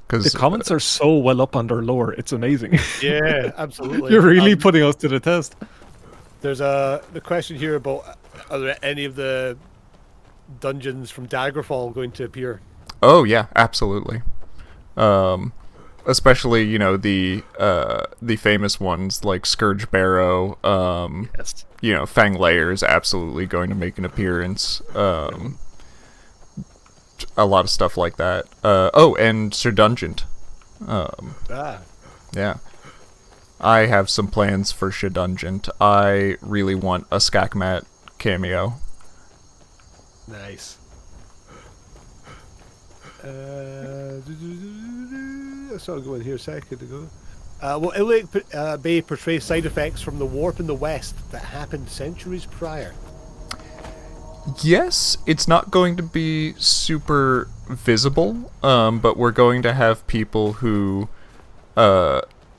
The comments are so well up on their lore, it's amazing. Yeah, absolutely. You're really putting us to the test. There's the question here about, are there any of the dungeons from Daggerfall going to appear? Oh yeah, absolutely. Especially, the famous ones like Scourge Barrow, Yes. Fang Lair is absolutely going to make an appearance. A lot of stuff like that. And Sir Dungent. Yeah. I have some plans for Sir Dungent. I really want a Skakmat cameo. Nice. I saw it going here a second ago. Will Iliac Bay portray side effects from the warp in the west that happened centuries prior? Yes, it's not going to be super visible, but we're going to have people who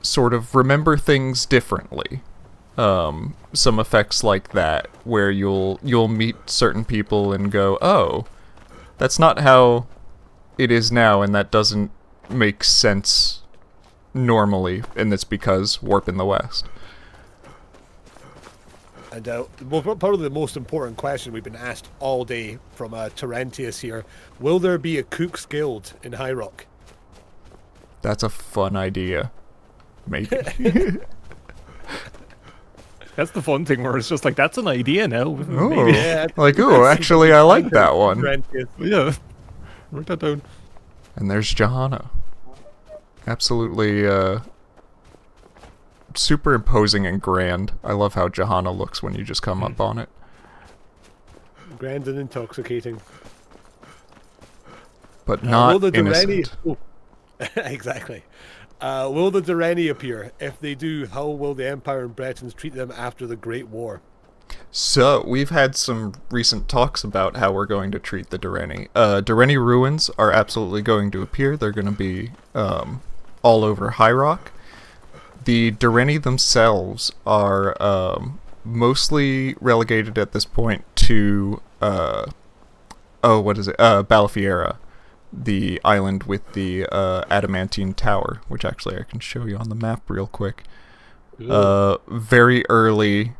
sort of remember things differently. Some effects like that, where you'll meet certain people and go, oh, that's not how it is now, and that doesn't make sense normally, and it's because warp in the west. And probably the most important question we've been asked all day from Terentius here: will there be a Cook's Guild in High Rock? That's a fun idea. Maybe. That's the fun thing where it's just like, that's an idea now. Oh, Yeah, actually, I like that one. Terentius. Yeah. Write that down. And there's Johanna. Absolutely, super imposing and grand. I love how Johanna looks when you just come up on it. Grand and intoxicating. But not will the innocent. Durrani... Oh. Exactly. Will the Durrani appear? If they do, how will the Empire and Bretons treat them after the Great War? So, we've had some recent talks about how we're going to treat the Durrani. Durrani ruins are absolutely going to appear. They're going to be all over High Rock. The Durrani themselves are mostly relegated at this point to, Balafiera, the island with the adamantine tower, which actually I can show you on the map real quick. Very early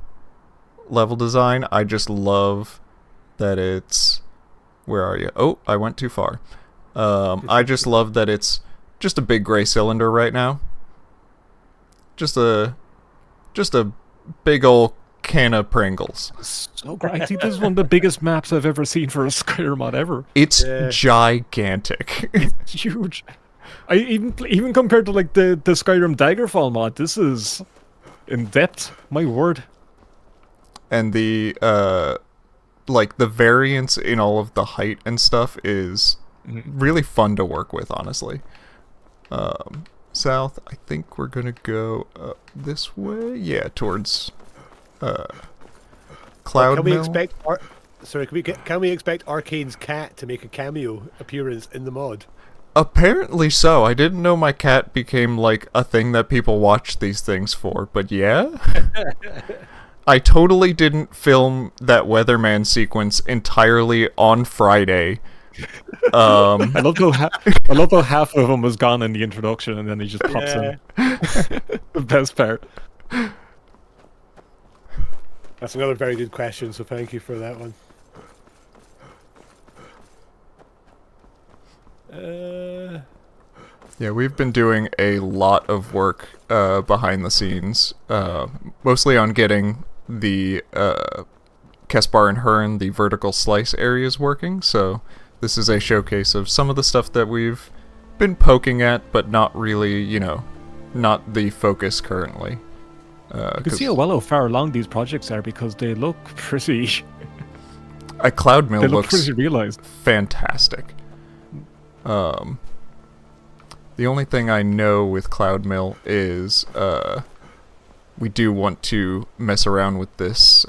level design. I just love that it's... Where are you? Oh, I went too far. I just love that it's just a big gray cylinder right now. Just a big old can of Pringles. So great. I think this is one of the biggest maps I've ever seen for a Skyrim mod ever. It's gigantic. It's huge. I even compared to like the Skyrim Daggerfall mod, this is in depth. My word. And the like the variance in all of the height and stuff is really fun to work with, honestly. South, I think we're gonna go this way. Yeah, towards Cloud Can we Mill. expect? Can we expect Arcane's cat to make a cameo appearance in the mod? Apparently so. I didn't know my cat became like a thing that people watch these things for, but yeah. I totally didn't film that Weatherman sequence entirely on Friday. I love how half of him was gone in the introduction, and then he just pops in. The best part. That's another very good question, so thank you for that one. Yeah, we've been doing a lot of work behind the scenes, mostly on getting the Kespar and Hearn, the vertical slice areas working, so this is a showcase of some of the stuff that we've been poking at, but not really, not the focus currently. You can see how far along these projects are because they look pretty... A Cloud Mill looks pretty realized. Fantastic. The only thing I know with Cloud Mill is we do want to mess around with this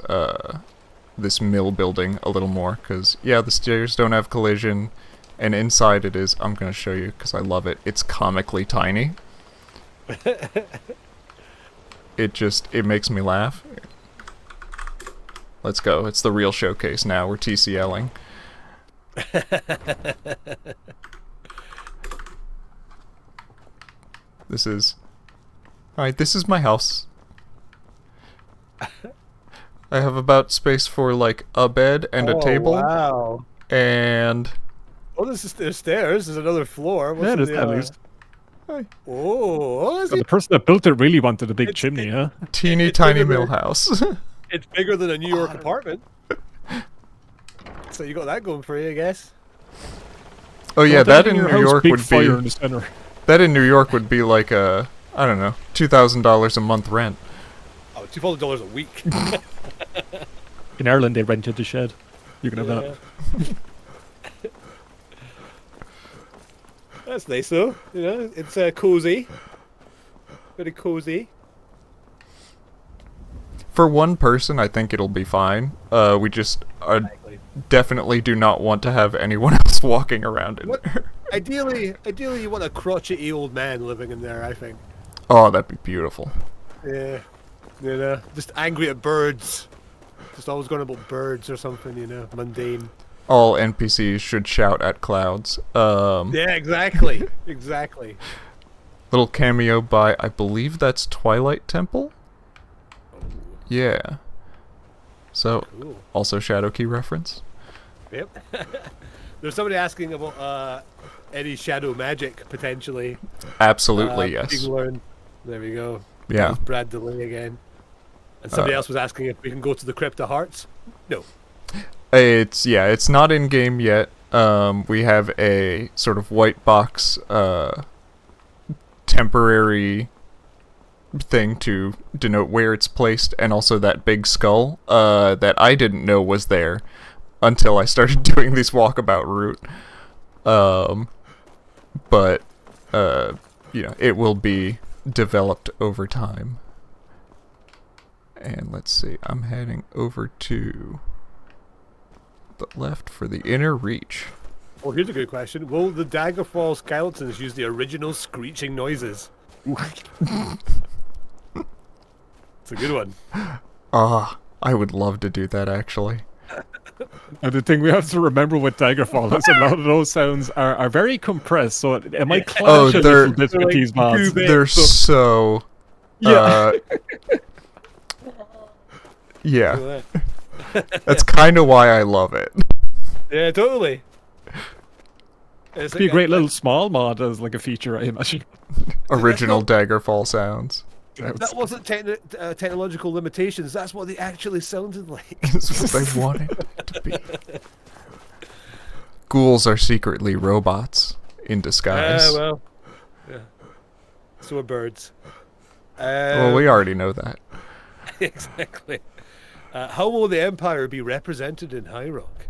this mill building a little more, because yeah, the stairs don't have collision, and inside it is, I'm going to show you because I love it, it's comically tiny. It makes me laugh. Let's go, it's the real showcase now, we're TCLing. This is my house. I have about space for like a bed and a table. Wow. And oh, there's stairs. There's another floor. Yeah, there's at least. Hi. Oh, The person that built it really wanted a big chimney, huh? Teeny tiny mill house. It's bigger than a New York apartment. So you got that going for you, I guess. Oh yeah, that in New York would be. In the center. That in New York would be like a, I don't know, $2,000 a month rent. Oh, $2,000 a week. In Ireland, they rented the shed. You can have that. That's nice though. It's cozy. Very cozy. For one person, I think it'll be fine. We just definitely do not want to have anyone else walking around in there. Ideally, you want a crotchety old man living in there, I think. Oh, that'd be beautiful. Yeah. Just angry at birds. Just always going about birds or something, mundane. All NPCs should shout at clouds. Yeah, exactly. Exactly. Little cameo by, I believe that's Twilight Temple? Yeah. So, Cool. also Shadowkey reference. Yep. There's somebody asking about any shadow magic, potentially. Absolutely, yes. Being learned. There we go. Yeah. There's Brad Delay again. And somebody else was asking if we can go to the Crypt of Hearts. No. It's not in game yet. We have a sort of white box temporary thing to denote where it's placed, and also that big skull that I didn't know was there until I started doing this walkabout route. But it will be developed over time. And let's see, I'm heading over to the left for the inner reach. Well, here's a good question. Will the Daggerfall skeletons use the original screeching noises? It's a good one. I would love to do that, actually. And the thing we have to remember with Daggerfall is a lot of those sounds are very compressed, so it might clash a little bit with these mods. They're so... Yeah. Yeah. That's kind of why I love it. Yeah, totally. It'd be a great little small mod as like a feature, I imagine. Original Daggerfall sounds. That wasn't technological limitations. That's what they actually sounded like. That's what they wanted it to be. Ghouls are secretly robots in disguise. Well, yeah. So are birds. Well, we already know that. Exactly. How will the Empire be represented in High Rock?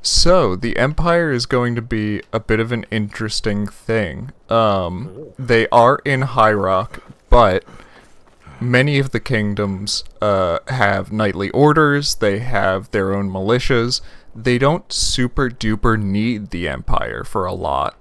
So, the Empire is going to be a bit of an interesting thing. They are in High Rock, but many of the kingdoms have knightly orders, they have their own militias. They don't super duper need the Empire for a lot.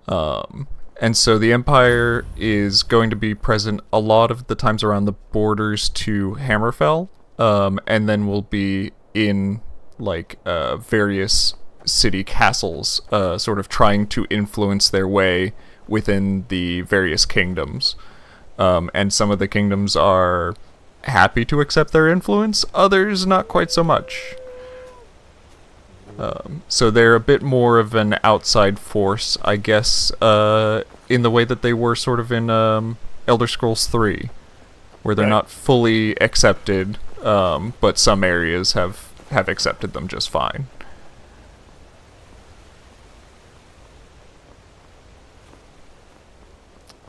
And so the Empire is going to be present a lot of the times around the borders to Hammerfell, and then will be in like various city castles, sort of trying to influence their way within the various kingdoms. And some of the kingdoms are happy to accept their influence, others not quite so much. So they're a bit more of an outside force, I guess, in the way that they were sort of in Elder Scrolls 3, where they're not fully accepted, but some areas have accepted them just fine.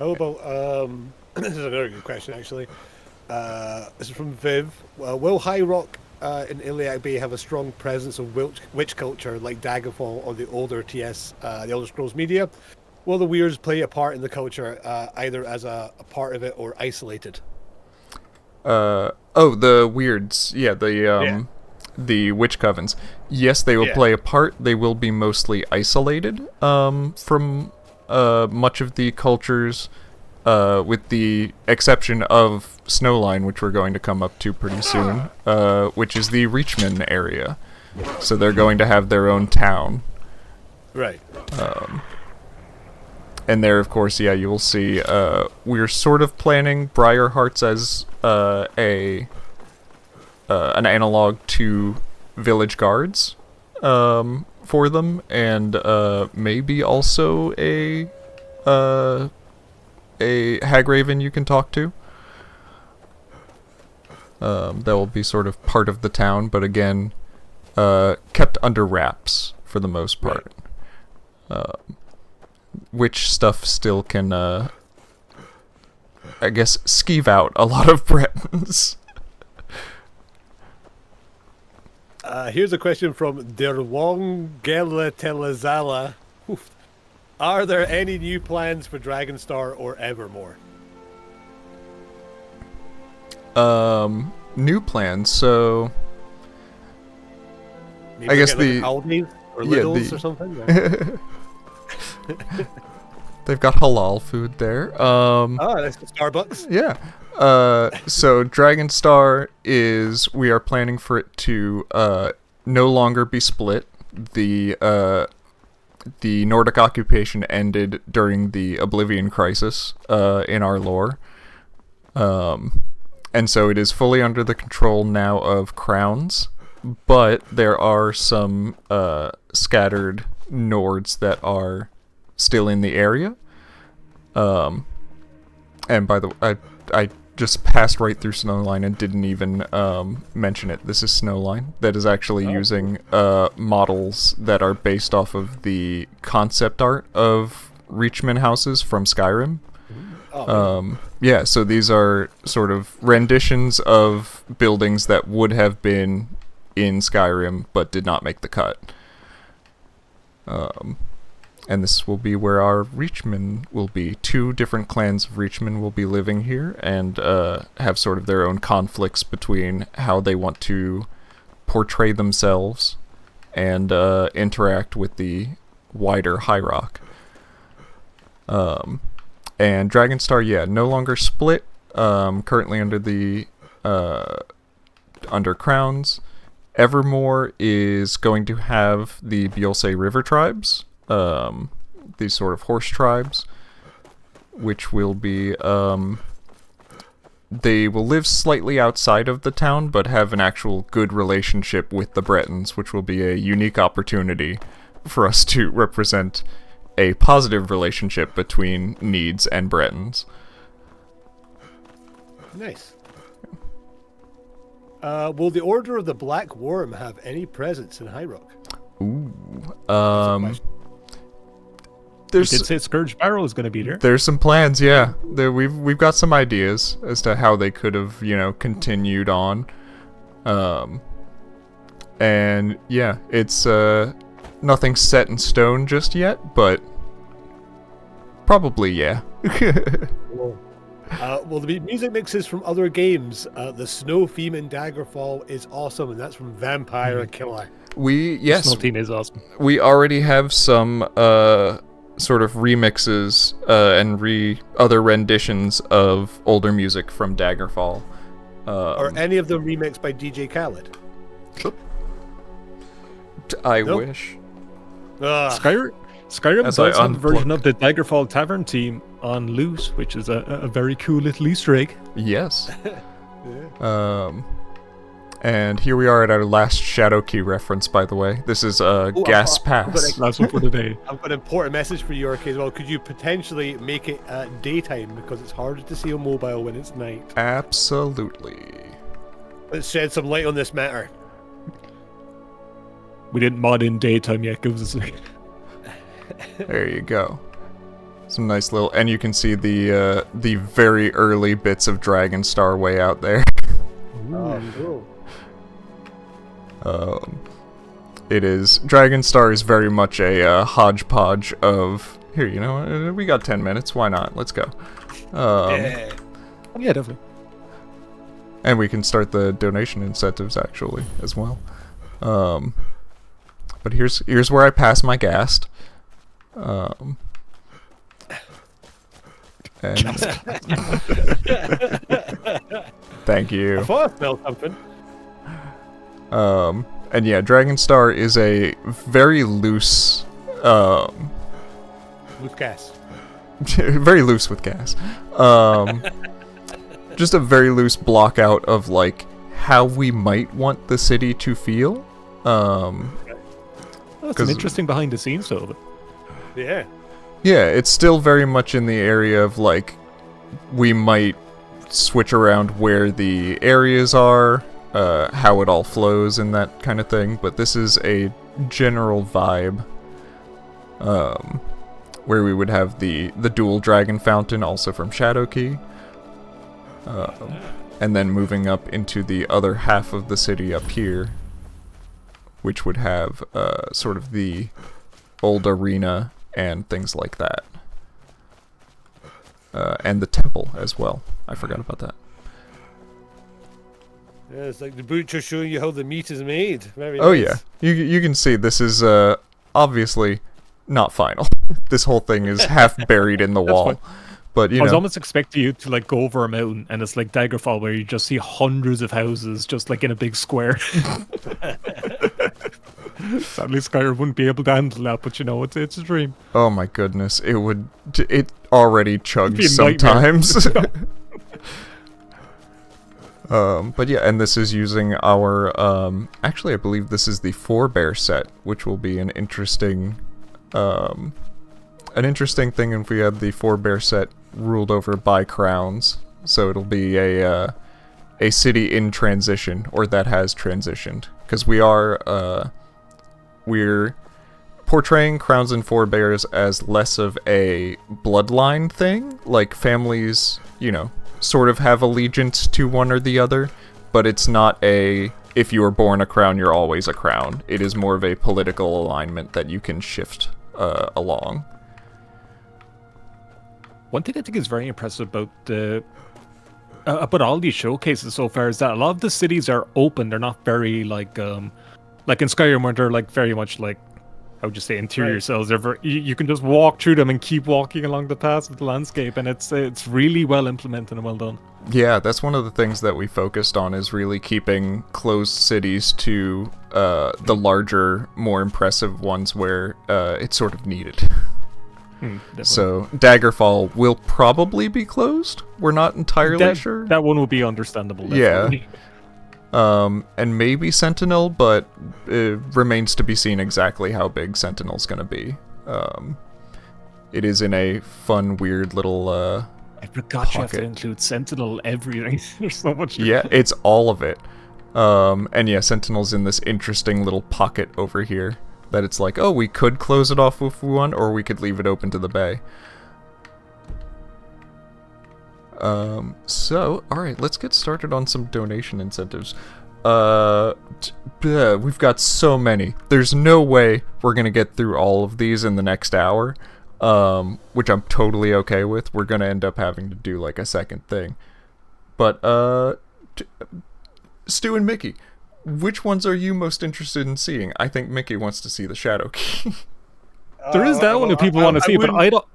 How about, this is another good question, actually. This is from Viv. Will High Rock in Iliac Bay have a strong presence of witch culture like Daggerfall or the older TS, the Elder Scrolls media? Will the Weirds play a part in the culture, either as a part of it or isolated? The Weirds. Yeah, the witch covens. Yes, they will play a part. They will be mostly isolated from much of the cultures, with the exception of Snowline, which we're going to come up to pretty soon, which is the Reachman area. So they're going to have their own town. Right. And there, of course, yeah, you will see, we're sort of planning Briarhearts as an analog to village guards for them, and maybe also a Hagraven you can talk to. That will be sort of part of the town, but again, kept under wraps for the most part. Which stuff still can, I guess, skeeve out a lot of Bretons. Here's a question from Derwongela Telezala. Are there any new plans for Dragonstar or Evermore? New plans, so... Maybe I guess get, like, the... Aldi's or Lidl's or something? They've got halal food there. That's Starbucks. Yeah. So Dragonstar is, we are planning for it to no longer be split. The Nordic occupation ended during the Oblivion Crisis in our lore. And so it is fully under the control now of crowns, but there are some scattered Nords that are still in the area. And by the way, I just passed right through Snowline and didn't even mention it. This is Snowline that is actually using models that are based off of the concept art of Reachman houses from Skyrim. Yeah, so these are sort of renditions of buildings that would have been in Skyrim but did not make the cut. and this will be where our Reachmen will be. 2 different clans of Reachmen will be living here and have sort of their own conflicts between how they want to portray themselves and interact with the wider High Rock. And Dragonstar, yeah, no longer split. Currently under the under Crowns. Evermore is going to have the Biolse River tribes, these sort of horse tribes, which will be, they will live slightly outside of the town, but have an actual good relationship with the Bretons, which will be a unique opportunity for us to represent a positive relationship between Needs and Bretons. Nice. Will the Order of the Black Worm have any presence in High Rock? You There's did say Scourge Barrow is going to be there. There's some plans, yeah. We've got some ideas as to how they could have, continued on. And yeah, it's nothing set in stone just yet, but probably yeah. Well, the music mixes from other games. The Snow Theme in Daggerfall is awesome, and that's from Vampire Killer. Yes, Snow Team is awesome. we already have some sort of remixes and other renditions of older music from Daggerfall. Or any of them remixed by DJ Khaled. I Nope. wish. Skyrim As does I have a version unplug. of the Daggerfall Tavern team on Loot, which is a very cool little Easter egg. Yes. And here we are at our last Shadow Key reference, by the way. This is Gas Pass. Last one for the day. I've got an important message for you, RK, as well. Could you potentially make it daytime, because it's harder to see on mobile when it's night? Absolutely. Let's shed some light on this matter. We didn't mod in daytime yet. Gives us a... There you go. Some nice little, and you can see the very early bits of Dragonstar way out there. Oh, cool. It is Dragonstar is very much a hodgepodge of here. We got 10 minutes. Why not? Let's go. Yeah. Yeah, definitely. And we can start the donation incentives actually as well. But here's where I pass my ghast. And thank you. I thought I smelled something. And yeah, Dragonstar is a very loose, With gas. very loose with gas. Just a very loose block out of like how we might want the city to feel. That's an interesting behind the scenes though. Yeah. Yeah, it's still very much in the area of like we might switch around where the areas are, how it all flows and that kind of thing, but this is a general vibe where we would have the dual dragon fountain also from Shadowkey, and then moving up into the other half of the city up here, which would have sort of the old arena and things like that. And the temple as well. I forgot about that. Yeah, it's like the butcher showing you how the meat is made. Very Oh nice. yeah, you can see this is obviously not final. This whole thing is half buried in the wall. fine. But I was almost expecting you to like go over a mountain and it's like Daggerfall where you just see hundreds of houses just like in a big square. Sadly Skyrim wouldn't be able to handle that, but it's a dream. oh my goodness, it already It'd chugs be a nightmare. sometimes. But yeah, and this is using our actually I believe this is the forebear set, which will be an interesting thing if we had the forebear set ruled over by crowns. So it'll be a city in transition, or that has transitioned, because we're portraying crowns and forebears as less of a bloodline thing, like families, sort of have allegiance to one or the other, but it's not if you were born a crown, you're always a crown. It is more of a political alignment that you can shift along. One thing I think is very impressive about all these showcases so far is that a lot of the cities are open. They're not very like in Skyrim where they're like very much like, how would you say, interior cells. They're you can just walk through them and keep walking along the paths of the landscape, and it's really well implemented and well done. Yeah, that's one of the things that we focused on, is really keeping closed cities to the larger, more impressive ones where it's sort of needed. So Daggerfall will probably be closed. We're not entirely sure. That one will be understandable. Definitely. Yeah. And maybe Sentinel, but it remains to be seen exactly how big Sentinel's going to be. It is in a fun, weird little I forgot you have to pocket. include Sentinel everything. There's so much. Yeah, it's all of it. And yeah, Sentinel's in this interesting little pocket over here that it's like, oh, we could close it off if we want, or we could leave it open to the bay. So, alright, let's get started on some donation incentives. We've got so many. There's no way we're gonna get through all of these in the next hour, which I'm totally okay with. We're gonna end up having to do like a second thing. But, Stu and Mickey, which ones are you most interested in seeing? I think Mickey wants to see the Shadow Key. There is that one that people want to see, but I don't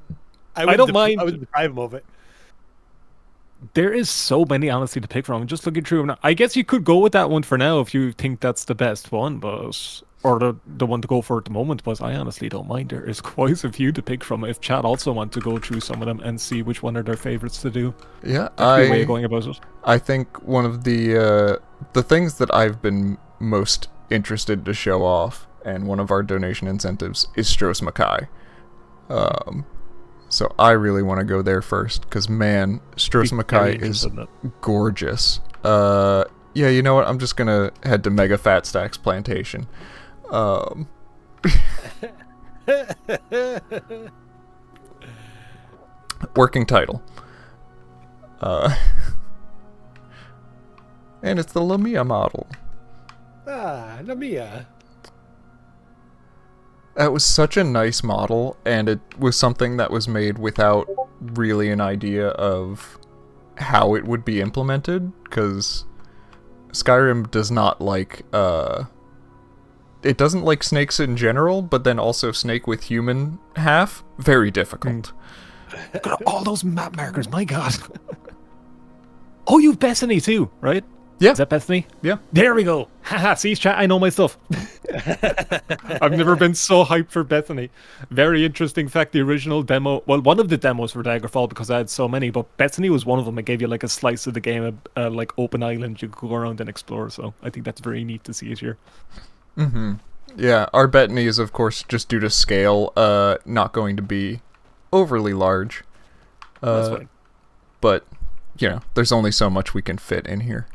mind. I would deprive him of it. There is so many, honestly, to pick from. I'm just looking through them now. I guess you could go with that one for now if you think that's the best one, but or the one to go for at the moment. But I honestly don't mind. There is quite a few to pick from. If chat also want to go through some of them and see which one are their favorites to do, Yeah, that's the way of going about it. I think one of the things that I've been most interested to show off, and one of our donation incentives, is Stros Mackay. So I really want to go there first, because man, Stros Mackay is gorgeous. Yeah, you know what? I'm just gonna head to Mega Fat Stacks Plantation. Working title. And it's the Lamia model. Ah, Lamia. That was such a nice model, and it was something that was made without really an idea of how it would be implemented, because Skyrim does not like, it doesn't like snakes in general, but then also snake with human half, very difficult. Look at all those map markers, my god. Oh, you've Bethany too, right? Yeah. Is that Bethany? Yeah. There we go. Haha, see, chat, I know my stuff. I've never been so hyped for Bethany. Very interesting fact, the original demo, well, one of the demos for Daggerfall, because I had so many, but Bethany was one of them. It gave you like a slice of the game, like open island you could go around and explore, so I think that's very neat to see it here. Mm-hmm. Yeah, our Bethany is, of course, just due to scale, not going to be overly large. That's fine. But, you know, there's only so much we can fit in here.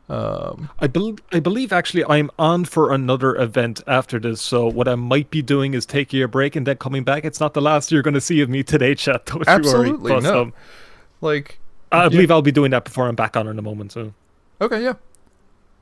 I believe actually I'm on for another event after this, so what I might be doing is taking a break and then coming back. It's not the last you're going to see of me today, chat. Don't Absolutely, you worry. no. Like, I believe I'll be doing that before I'm back on in a moment. So. Okay, yeah.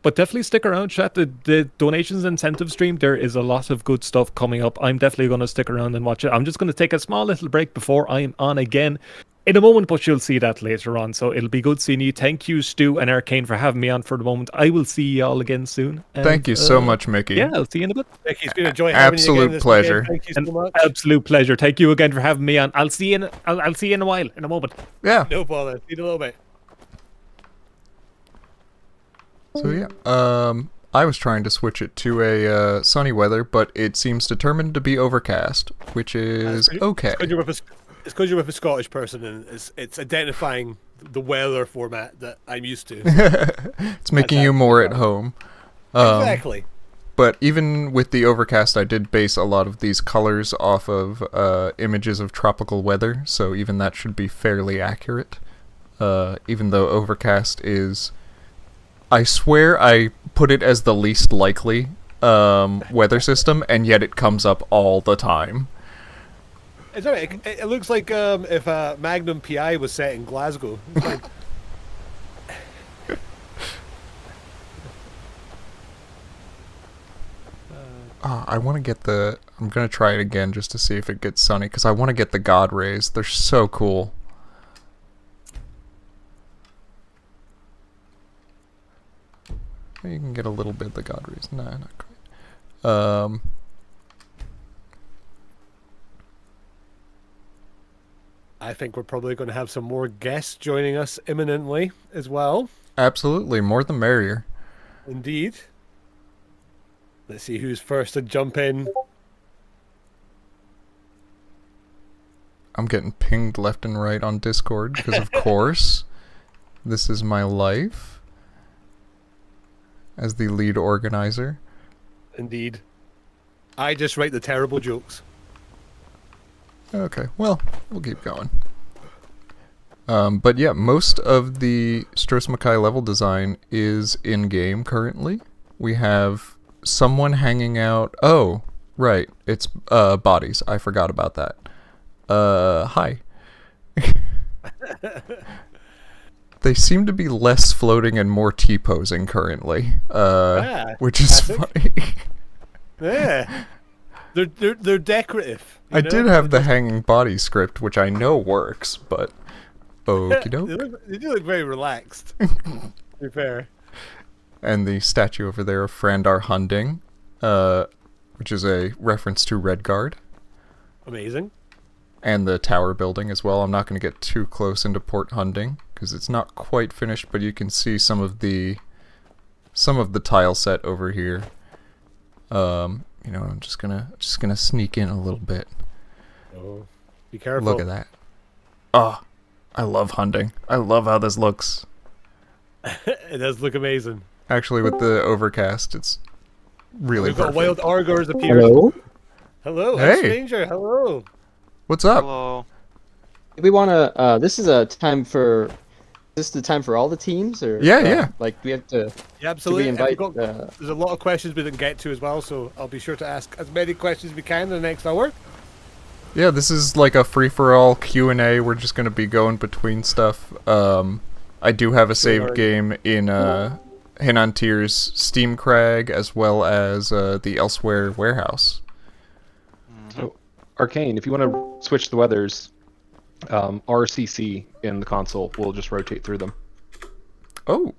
But definitely stick around, chat. The donations incentive stream, there is a lot of good stuff coming up. I'm definitely going to stick around and watch it. I'm just going to take a small little break before I'm on again in a moment, but you'll see that later on. So it'll be good seeing you. Thank you, Stu and Arcane, for having me on for the moment. I will see you all again soon. And, thank you so much, Mickey. Yeah, I'll see you in a bit. Mickey, it's been a joy having you again Absolute this pleasure. weekend. Thank you so much. Absolute pleasure. Thank you again for having me on. I'll see you in a while, in a moment. Yeah. No bother. See you in a little bit. So yeah, I was trying to switch it to a sunny weather, but it seems determined to be overcast, which is okay. It's because you're with a Scottish person, and it's identifying the weather format that I'm used to. It's making you more at home. Exactly. But even with the overcast, I did base a lot of these colors off of images of tropical weather, so even that should be fairly accurate. Even though overcast is... I swear I put it as the least likely weather system, and yet it comes up all the time. It's alright. It looks like if Magnum PI was set in Glasgow. It's like... I want to get the... I'm gonna try it again just to see if it gets sunny, because I want to get the god rays. They're so cool. You can get a little bit of the god rays. Nah, not quite. I think we're probably going to have some more guests joining us imminently as well. Absolutely, more the merrier. Indeed. Let's see who's first to jump in. I'm getting pinged left and right on Discord, because of course, this is my life as the lead organizer. Indeed. I just write the terrible jokes. Okay, well, we'll keep going. But yeah, most of the Stros Mackay level design is in-game currently. We have someone hanging out... Oh, right, it's bodies. I forgot about that. Hi. They seem to be less floating and more T-posing currently, which is funny. Yeah. They're decorative. I did have the hanging body script, which I know works, but okie doke. They do look very relaxed, to be fair. And the statue over there of Frandar Hunding, which is a reference to Redguard. Amazing. And the tower building as well. I'm not going to get too close into Port Hunding, because it's not quite finished, but you can see some of the tile set over here. You know, I'm just gonna sneak in a little bit. Oh, be careful. Look at that. Oh, I love Hunding. I love how this looks. It does look amazing. Actually, with the overcast, it's really We've got perfect. wild Argors appeared. Hello? Hello, Hey. stranger. Hello. What's up? Hello. We want to. This is a time for. Is this the time for all the teams, or Yeah. Like we have to. Yeah, absolutely. Do we invite? There's a lot of questions we didn't get to as well, so I'll be sure to ask as many questions as we can in the next hour. Yeah, this is like a free-for-all Q&A. We're just going to be going between stuff. I do have a saved game in Hinantier's Steam Crag, as well as the Elsewhere Warehouse. So, Arcane, if you want to switch the weathers, RCC in the console will just rotate through them. Oh,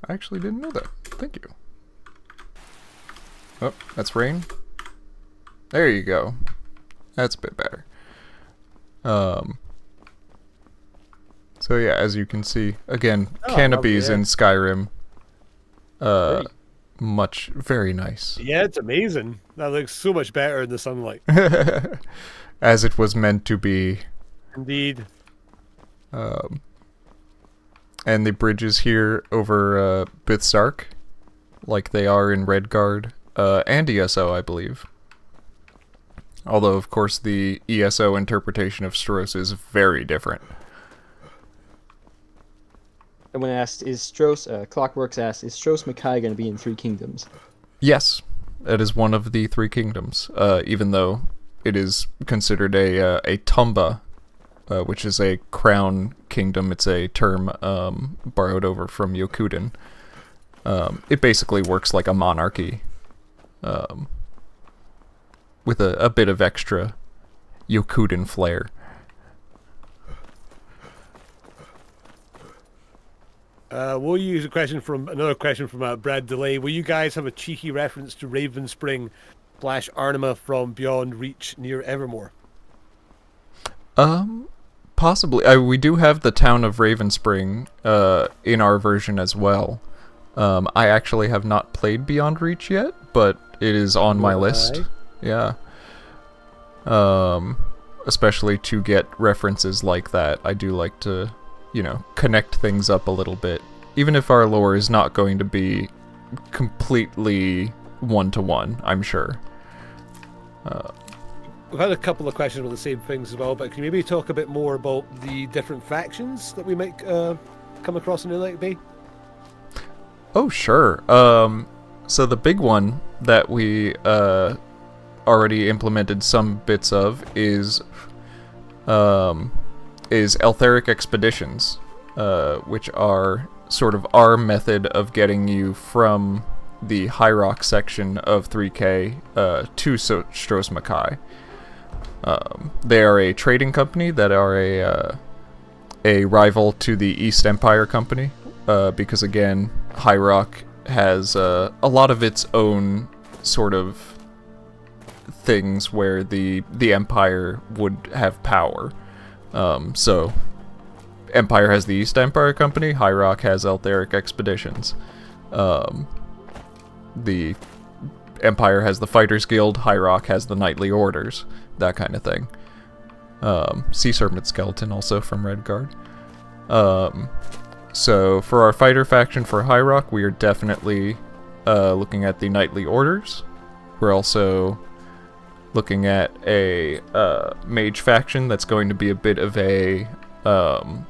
I actually didn't know that. Thank you. Oh, that's rain. There you go. That's a bit better. So yeah, as you can see, again, canopies in Skyrim. Very nice. Yeah, it's amazing. That looks so much better in the sunlight. As it was meant to be. Indeed. And the bridges here over Bithsark, like they are in Redguard, and ESO, I believe. Although, of course, the ESO interpretation of Stros is very different. Someone asked, "Is Stros?" Clockworks asked, "Is Stros Mackay going to be in Three Kingdoms?" Yes, it is one of the Three Kingdoms, even though it is considered a Tumba, which is a crown kingdom. It's a term borrowed over from Yokuden. It basically works like a monarchy, with a bit of extra Yokuden flair. We'll use another question from Brad Delay. Will you guys have a cheeky reference to Raven Spring / Arnima from Beyond Reach near Evermore? Possibly. We do have the town of Ravenspring in our version as well. I actually have not played Beyond Reach yet, but it is on my list. Yeah. Especially to get references like that. I do like to, connect things up a little bit. Even if our lore is not going to be completely one-to-one, I'm sure. We've had a couple of questions about the same things as well, but can you maybe talk a bit more about the different factions that we might come across in Elect Bay? Oh, sure. So the big one that we already implemented some bits of is Eltheric Expeditions, which are sort of our method of getting you from the High Rock section of 3K to Stros Mackay. They are a trading company that are a rival to the East Empire Company, because again, High Rock has a lot of its own sort of things where the Empire would have power. So Empire has the East Empire Company, High Rock has Eltharic Expeditions. The Empire has the Fighters Guild, High Rock has the Knightly Orders, that kind of thing. Sea Serpent Skeleton also from Redguard. So for our fighter faction for High Rock, we are definitely looking at the Knightly Orders. We're also looking at a mage faction that's going to be a bit of a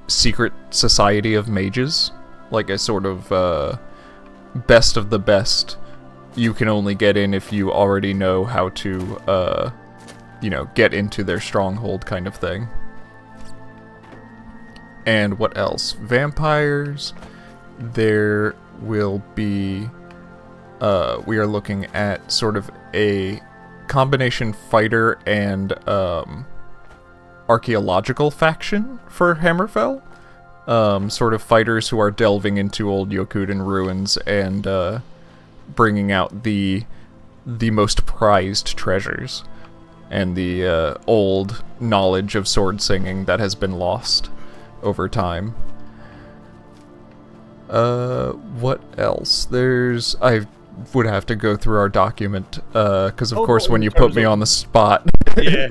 secret society of mages, like a sort of best of the best. You can only get in if you already know how to, get into their stronghold kind of thing. And what else? Vampires. There will be... we are looking at sort of a combination fighter and archaeological faction for Hammerfell. Sort of fighters who are delving into old Yokuden ruins and bringing out the most prized treasures and the old knowledge of sword singing that has been lost over time. What else? I would have to go through our document, because of course when you put me on the spot... Yeah.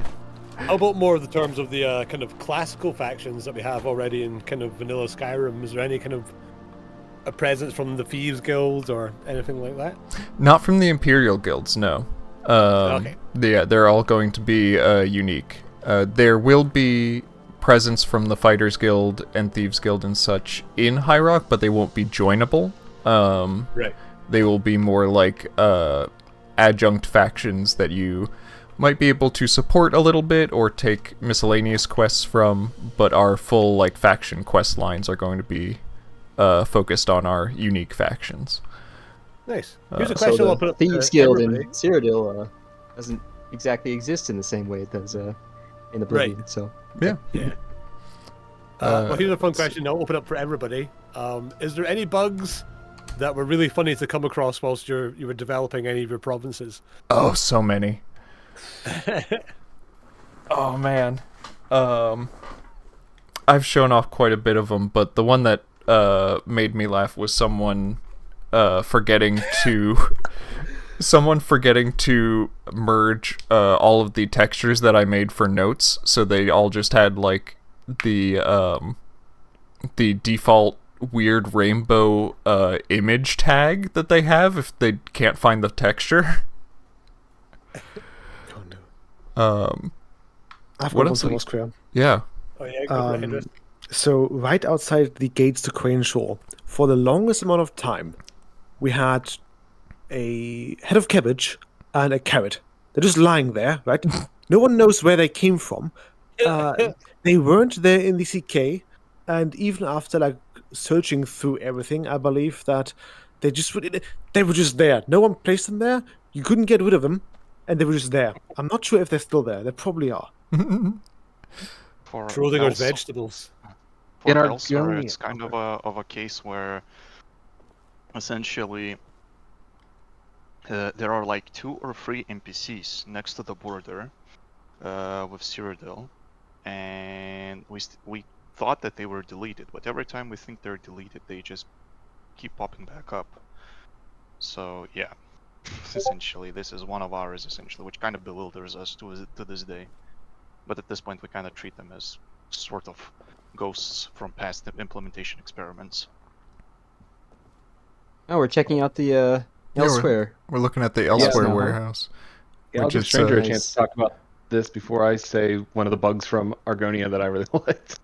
How about more of the terms of the kind of classical factions that we have already in kind of vanilla Skyrim? Is there any kind of a presence from the Thieves Guilds or anything like that? Not from the Imperial Guilds, no. Okay. Yeah, they're all going to be unique. There will be presence from the Fighters Guild and Thieves Guild and such in High Rock, but they won't be joinable. Right. They will be more like adjunct factions that you might be able to support a little bit or take miscellaneous quests from, but our full like faction quest lines are going to be focused on our unique factions. Nice. Here's a question so I'll put up Thieves Guild in Cyrodiil doesn't exactly exist in the same way it does in Oblivion. Right. So yeah. Well, here's a fun question I'll open up for everybody. Is there any bugs that were really funny to come across whilst you were developing any of your provinces? Oh, so many. Oh man. I've shown off quite a bit of them, but the one that made me laugh was someone forgetting to merge all of the textures that I made for notes, so they all just had like the default weird rainbow image tag that they have if they can't find the texture. I've what got else? one for Moscow. Yeah. Oh yeah, go for it. So right outside the gates to Crane Shore, for the longest amount of time, we had a head of cabbage and a carrot. They're just lying there, right? No one knows where they came from. They weren't there in the CK, and even after like searching through everything, I believe that they were just there. No one placed them there. You couldn't get rid of them, and they were just there. I'm not sure if they're still there. They probably are. For Schrodinger's vegetables. For In our Elsewhere, journey- it's kind of a case where essentially there are like 2 or 3 NPCs next to the border with Cyrodiil, and we thought that they were deleted, but every time we think they're deleted, they just keep popping back up. So yeah, essentially this is one of ours, essentially, which kind of bewilders us to this day. But at this point, we kind of treat them as sort of ghosts from past implementation experiments. oh, we're checking out the Elsewhere. We're looking at the Elsewhere now. warehouse. Yeah, I'll which give is, Stranger a nice. chance to talk about this before I say one of the bugs from Argonia that I really liked.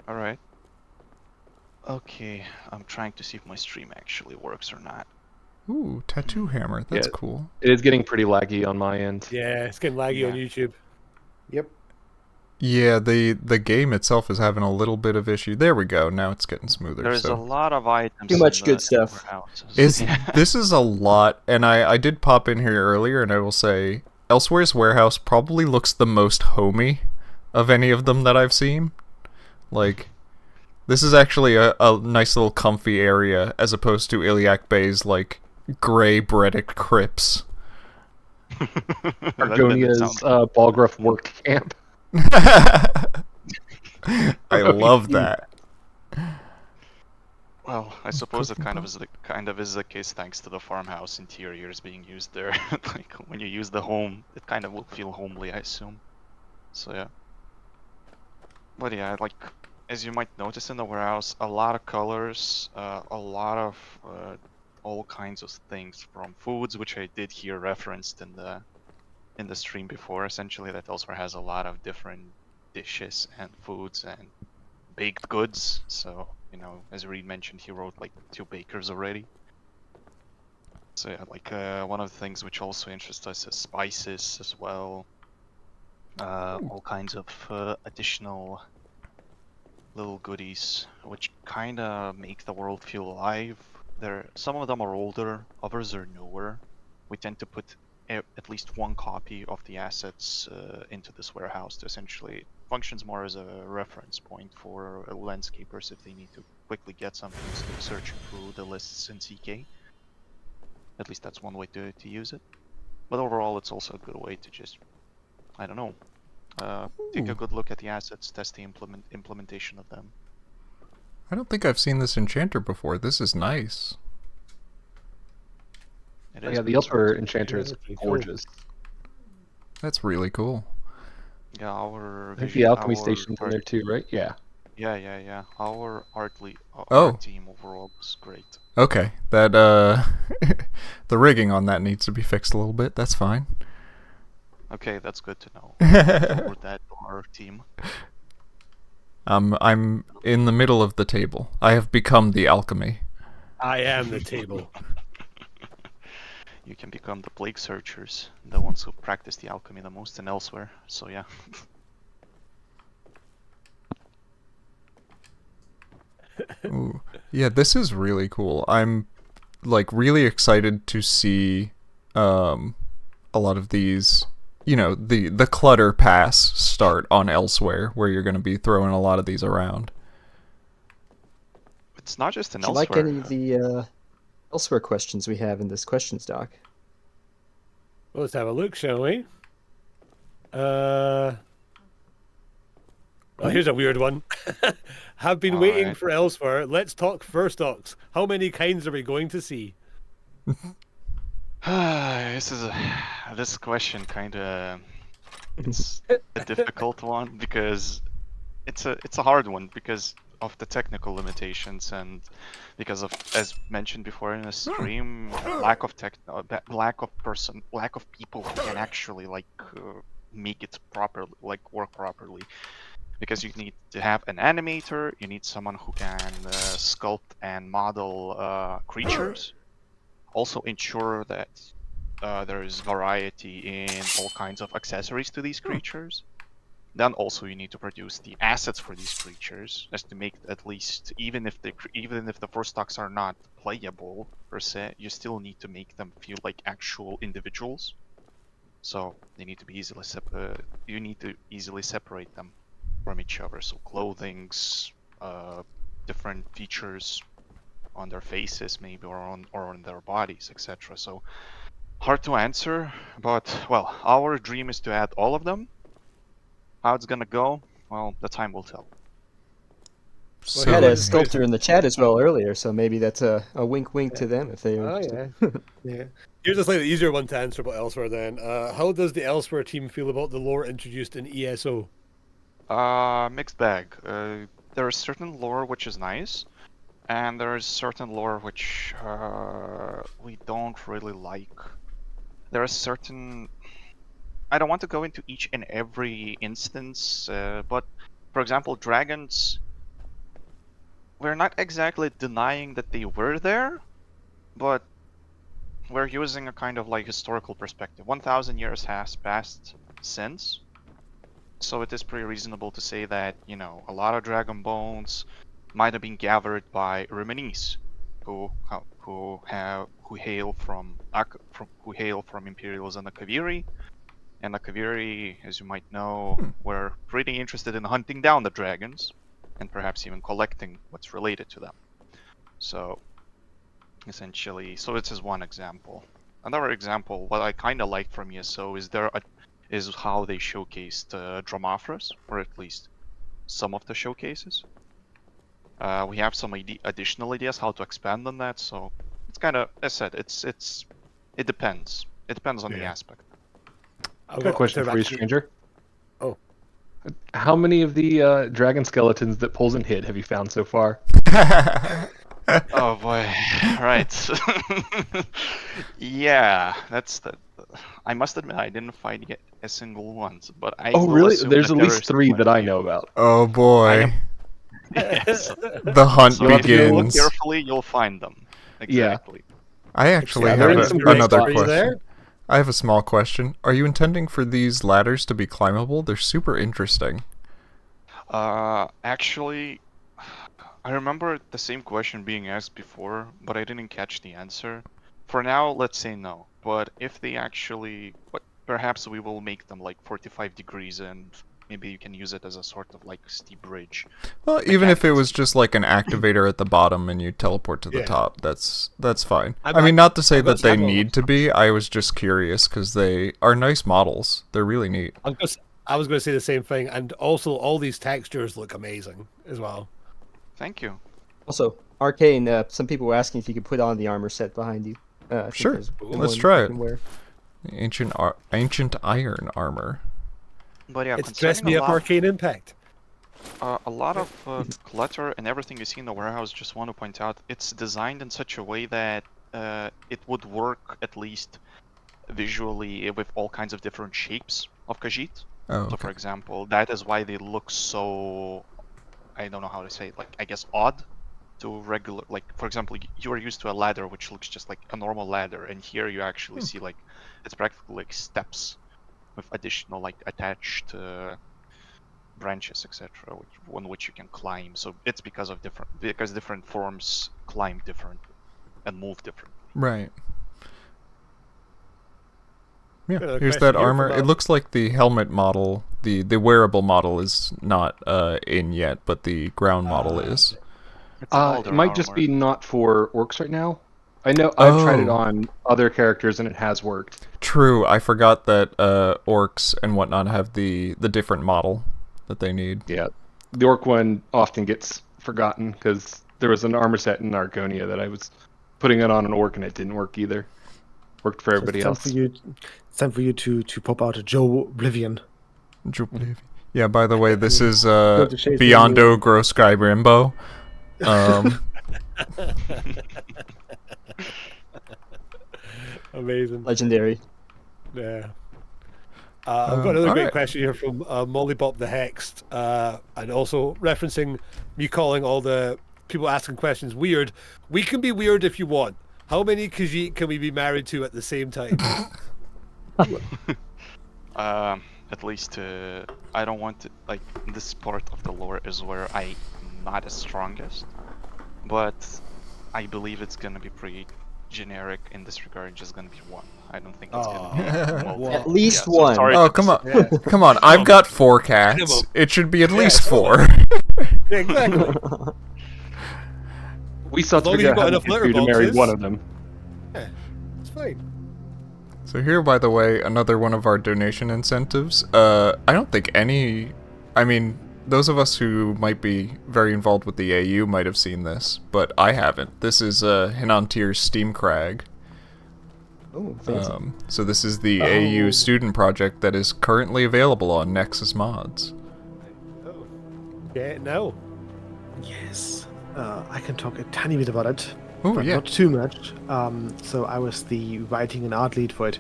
Alright. Okay, I'm trying to see if my stream actually works or not. Ooh, tattoo hammer. That's Yeah. cool. It is getting pretty laggy on my end. Yeah, it's getting laggy on YouTube. Yep. Yeah, the game itself is having a little bit of issue. There we go. Now it's getting smoother. There's so. a lot of items. Too much in good the stuff. warehouses. This is a lot, and I did pop in here earlier, and I will say, Elsewhere's warehouse probably looks the most homey of any of them that I've seen. Like, this is actually a nice little comfy area, as opposed to Iliac Bay's, like, gray breaded crypts. Argonia's Balgruff work camp. I love that. Well, I suppose it kind of is the case thanks to the farmhouse interiors being used there. Like when you use the home, it kind of will feel homely, I assume. So yeah. But yeah, like as you might notice in the warehouse, a lot of colors, a lot of all kinds of things from foods, which I did hear referenced in the stream before. Essentially, that Elsewhere has a lot of different dishes and foods and baked goods. So, you know, as Reed mentioned, he wrote like 2 bakers already. So yeah, like one of the things which also interests us is spices as well. All kinds of additional little goodies which kind of make the world feel alive. Some of them are older, others are newer. We tend to put at least one copy of the assets into this warehouse to essentially functions more as a reference point for landscapers if they need to quickly get something instead of searching through the lists in CK. At least that's one way to use it. But overall, it's also a good way to just, I don't know, take a good look at the assets, test the implementation of them. I don't think I've seen this enchanter before. This is nice. Yeah, the Elsewhere enchanter is gorgeous. That's really cool. Yeah, our I think the alchemy station's in there too, right? Yeah. Yeah. Our art team overall is great. Okay, that the rigging on that needs to be fixed a little bit. That's fine. Okay, that's good to know. Forward that to our team. I'm in the middle of the table. I have become the alchemy. I am the table. You can become the plague searchers, the ones who practice the alchemy the most and Elsewhere. So yeah. Ooh. Yeah, this is really cool. I'm like really excited to see a lot of these, you know, the clutter pass start on Elsewhere, where you're going to be throwing a lot of these around. It's not just an Do you Elsewhere. like any of the Elsewhere questions we have in this questions doc? Well, let's have a look, shall we? Oh, here's a weird one. Have been waiting Alright. for Elsewhere. Let's talk first ox. How many kinds are we going to see? This question kind of it's a difficult one because it's a hard one because of the technical limitations and because of, as mentioned before in the stream, lack of people who can actually like make it properly, like work properly. Because you need to have an animator, you need someone who can sculpt and model creatures. Also ensure that there is variety in all kinds of accessories to these creatures. Then also you need to produce the assets for these creatures, as to make at least, even if the first stocks are not playable per se, you still need to make them feel like actual individuals. So they need to be easily you need to easily separate them from each other. So clothings, different features on their faces maybe, or on their bodies, etc. So hard to answer, but well, our dream is to add all of them. How it's gonna go, well, the time will tell. We had a sculptor in the chat as well earlier, so maybe that's a wink to them if they. Oh yeah. Yeah. Here's a slightly easier one to answer about Elsewhere then. How does the Elsewhere team feel about the lore introduced in ESO? Mixed bag. There is certain lore which is nice, and there is certain lore which we don't really like. There is certain... I don't want to go into each and every instance, but for example, dragons, we're not exactly denying that they were there, but we're using a kind of like historical perspective. 1,000 years has passed since. so it is pretty reasonable to say that, you know, a lot of dragon bones might have been gathered by Rimini who hail from Imperials and Akaviri. And Akaviri, as you might know, were pretty interested in hunting down the dragons, and perhaps even collecting what's related to them. So, essentially, so this is one example. Another example, what I kind of like from ESO is how they showcased Dromophorus, or at least some of the showcases. We have some additional ideas how to expand on that, so it's kind of, as I said, it depends. It depends on the aspect. I've got a question for you, stranger. Oh. How many of the dragon skeletons that Polzen hit have you found so far? Oh boy, right. Yeah, that's the. I must admit, I didn't find yet a single one, but I. Oh will really? assume There's that at there least is 3 that I plenty. know about. Oh boy. Yes. The hunt So if you look begins. carefully, you'll find them. Exactly. I actually Yeah, have they're in some great another spots. question. There? I have a small question. Are you intending for these ladders to be climbable? They're super interesting. Actually, I remember the same question being asked before, but I didn't catch the answer. For now, let's say no. But if they actually, perhaps we will make them like 45 degrees, and maybe you can use it as a sort of like steep bridge. Well, even if it Mechanics. was just like an activator at the bottom and you teleport to the Yeah. top, that's fine. I've I mean, got- not to say I've got that they several. need to be. I was just curious because they are nice models. They're really neat. I was going to say the same thing, and also all these textures look amazing as well. Thank you. Also, Arcane, some people were asking if you could put on the armor set behind you. I think Sure. there's Let's one try you it. can wear. Ancient iron armor. But yeah, It's dressed me concerning up Arcane Impact. a lot of clutter and everything you see in the warehouse, just want to point out, it's designed in such a way that it would work at least visually with all kinds of different shapes of Khajiit. Oh, So, for okay. example, that is why they look so, I don't know how to say it, like, I guess odd to regular, like, for example, you are used to a ladder which looks just like a normal ladder, and here you actually see, like, it's practically like steps with additional, like, attached branches, etc., on which you can climb. So it's because different forms climb different and move different. Right. Yeah, Got a here's question that here armor. from, It looks like the helmet model, the wearable model is not in yet, but the ground model is. It's an older It might just armor. be not for orcs right now. I know I've tried it Oh. on other characters and it has worked. True, I forgot that orcs and whatnot have the different model that they need. Yeah, the orc one often gets forgotten because there was an armor set in Argonia that I was putting it on an orc and it didn't work either. Worked for everybody It's time for you to pop out a Joe Oblivion. Yeah, by the way, this is to chase the Biondo Grow Skyrim bow. Amazing. Legendary. Yeah. I've got another great alright. question here from Mollybop the Hexed, and also referencing me calling all the people asking questions weird. We can be weird if you want. How many Khajiit can we be married to at the same time? At least I don't want to, like, this part of the lore is where I'm not as strongest, but I believe it's gonna be pretty generic in this regard. Just gonna be one. I don't think it's gonna be multiple. At least Yeah, so one. sorry Oh, to come on. Yeah. Come on, I've got 4 cats. Minimum. It should be at Yeah, least totally. 4. Exactly. We still have to long as figure you've out got how to enough get litter you to marry boxes. one of them. It's fine. So here, by the way, another one of our donation incentives. I don't think any... I mean, those of us who might be very involved with the AU might have seen this, but I haven't. This is Hinantier's Steam Crag. Oh, fancy. So this is the AU student project that is currently available on Nexus Mods. Yeah, no. Yes. I can talk a tiny bit about it, Oh, but yeah. not too much. So I was the writing and art lead for it.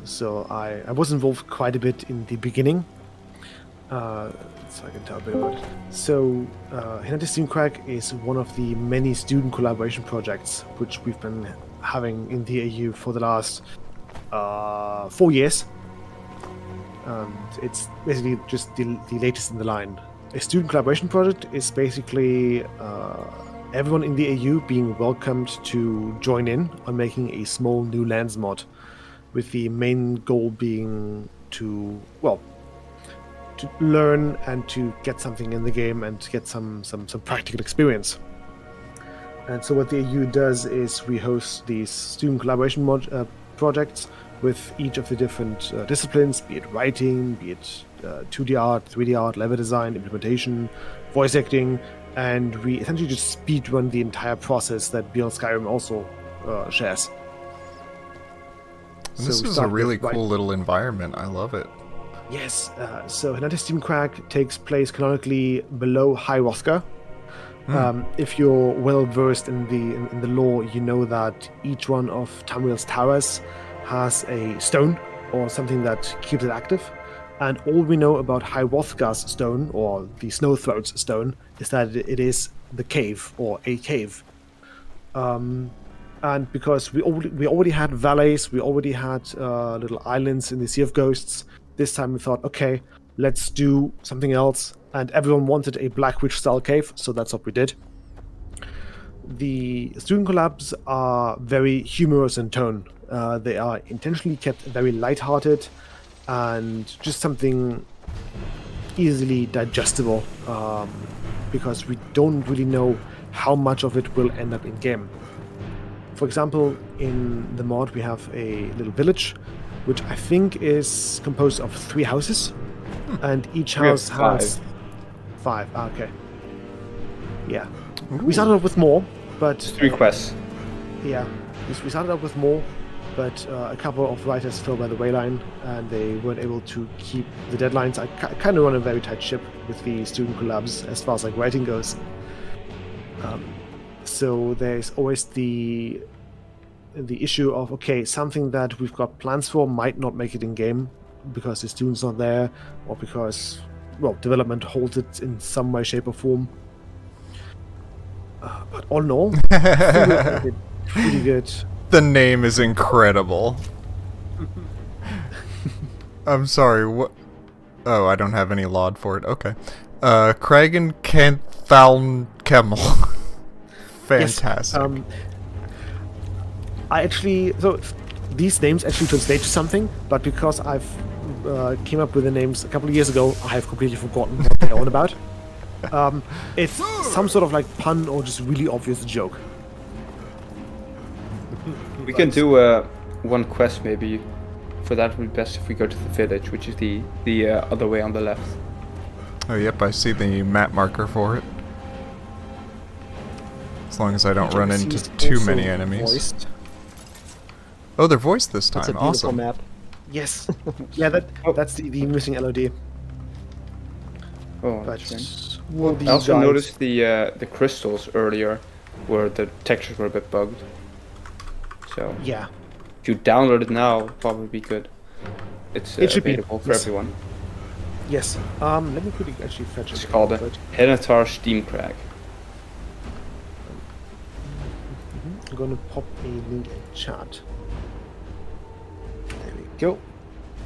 So I was involved quite a bit in the beginning. So I can tell a bit about it. So Hinante Steam Crack is one of the many student collaboration projects which we've been having in the AU for the last 4 years. and it's basically just the latest in the line. A student collaboration project is basically everyone in the AU being welcomed to join in on making a small new lands mod, with the main goal being to learn and to get something in the game and to get some practical experience. And so what the AU does is we host these student collaboration projects with each of the different disciplines, be it writing, be it 2D art, 3D art, level design, implementation, voice acting, and we essentially just speed run the entire process that Beyond Skyrim also shares. And this is a really cool little environment. I love it. Yes, so Atlantis Steam Crack takes place canonically below High Rothgar. If you're well versed in the lore, you know that each one of Tamriel's towers has a stone or something that keeps it active. And all we know about High Rothgar's stone, or the Snowthroat's stone, is that it is the cave, or a cave. And because we already had valleys, we already had little islands in the Sea of Ghosts, this time we thought, okay, let's do something else. And everyone wanted a Black Witch style cave, so that's what we did. The student collabs are very humorous in tone. They are intentionally kept very lighthearted and just something easily digestible, because we don't really know how much of it will end up in game. For example, in the mod we have a little village, which I think is composed of 3 houses, and each house has 5. Okay. Yeah. Ooh. We started off with more, but 3 quests. yeah, we started off with more, but a couple of writers fell by the wayline, and they weren't able to keep the deadlines. I kind of run a very tight ship with the student collabs as far as like writing goes. So there's always the issue of, okay, something that we've got plans for might not make it in game because the student's not there, or because, well, development holds it in some way, shape, or form. But all in all, pretty good. The name is incredible. I'm sorry, what? Oh, I don't have any laud for it. Okay. Kragan Kenthalm Kemmel. Fantastic. Yes, I actually, so these names actually translate to something, but because I've came up with the names a couple of years ago, I have completely forgotten what they're on about. It's some sort of like pun or just really obvious joke. We can do one quest maybe. For that would be best if we go to the village, which is the other way on the left. Oh, yep, I see the map marker for it. As long as I don't run into too many enemies. Voiced. Oh, they're voiced this time. It's a beautiful Awesome. map. Yes. Yeah, that's the missing LOD. Oh, But that's well, I also noticed the crystals earlier, where the textures were a bit bugged. So yeah. if you download it now, it'll probably be good. It's It should be, available for yes. everyone. Yes. Let me quickly actually fetch It's it. called a But Henatar Steam Crack. I'm gonna pop a link in chat. There we go.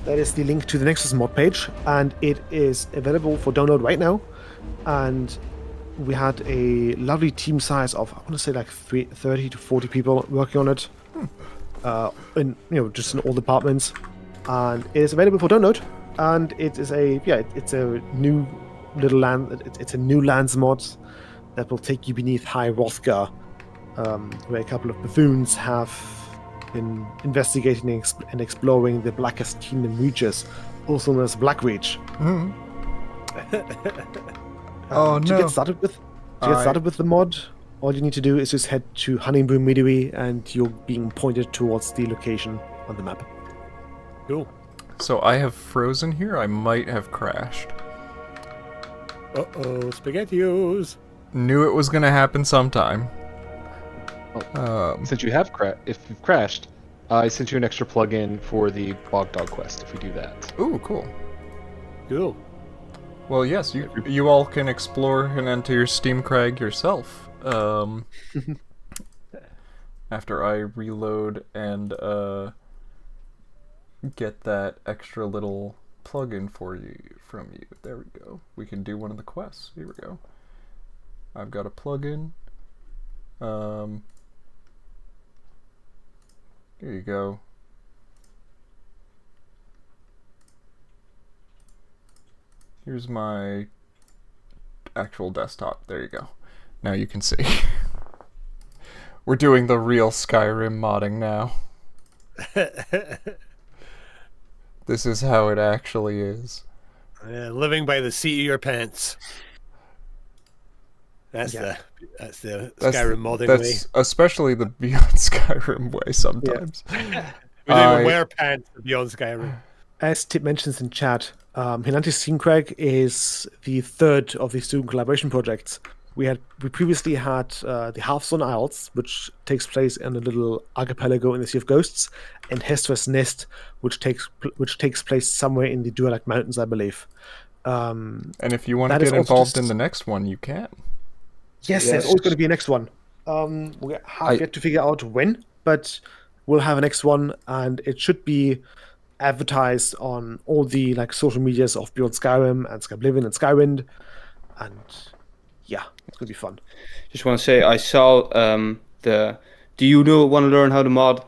That is the link to the Nexus mod page, and it is available for download right now. And we had a lovely team size of, I want to say like 30 to 40 people working on it, in just in all departments, and it is available for download. And it is it's a new little land. It's a new lands mod that will take you beneath High Rothgar, where a couple of buffoons have been investigating and exploring the Blackest Kingdom reaches, also known as Black Reach. Oh, To no. get started with the mod, all you need to do is just head to Honeyboom Meadery, and you're being pointed towards the location on the map. Cool. So I have frozen here. I might have crashed. Uh-oh, SpaghettiOs. Knew it was gonna happen sometime. Since you have if you've crashed, I sent you an extra plugin for the Bog Dog quest if we do that. Ooh, cool. Cool. Well, yes, you all can explore and enter your Steam Crag yourself. After I reload and get that extra little plug-in for you from you. There we go. We can do one of the quests. Here we go. I've got a plug-in. Here you go. Here's my actual desktop. There you go. Now you can see. We're doing the real Skyrim modding now. This is how it actually is. Yeah, living by the seat of your pants. That's the Skyrim modding way. That's especially the Beyond Skyrim way sometimes. Yeah. We don't even wear pants beyond Skyrim. As Tip mentions in chat, Hinanti's Steam Craig is the third of these two collaboration projects. We previously had the Halfstone Isles, which takes place in a little archipelago in the Sea of Ghosts, and Hestra's Nest, which takes place somewhere in the Dualak Mountains, I believe. And if you want to get involved in the next one, you can. Yes, there's always going to be a next one. We have yet to figure out when, but we'll have a next one, and it should be advertised on all the social medias of Beyond Skyrim and Skyblivion and Skywind, and yeah, it's gonna be fun. Just want to say, I saw the "Do you want to learn how to mod?"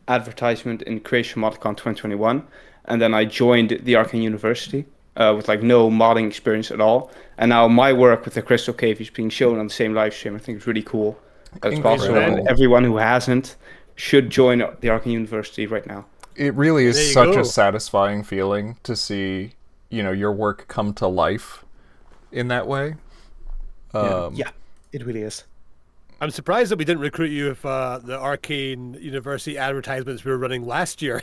advertisement in Creation MODCON 2021, and then I joined the Arcane University with no modding experience at all, and now my work with the Crystal Cave is being shown on the same live stream. I think it's really cool as possible, and everyone who hasn't should join the Arcane University right now. It really is such a satisfying feeling to see, your work come to life in that way. Yeah, it really is. I'm surprised that we didn't recruit you if the Arcane University advertisements we were running last year.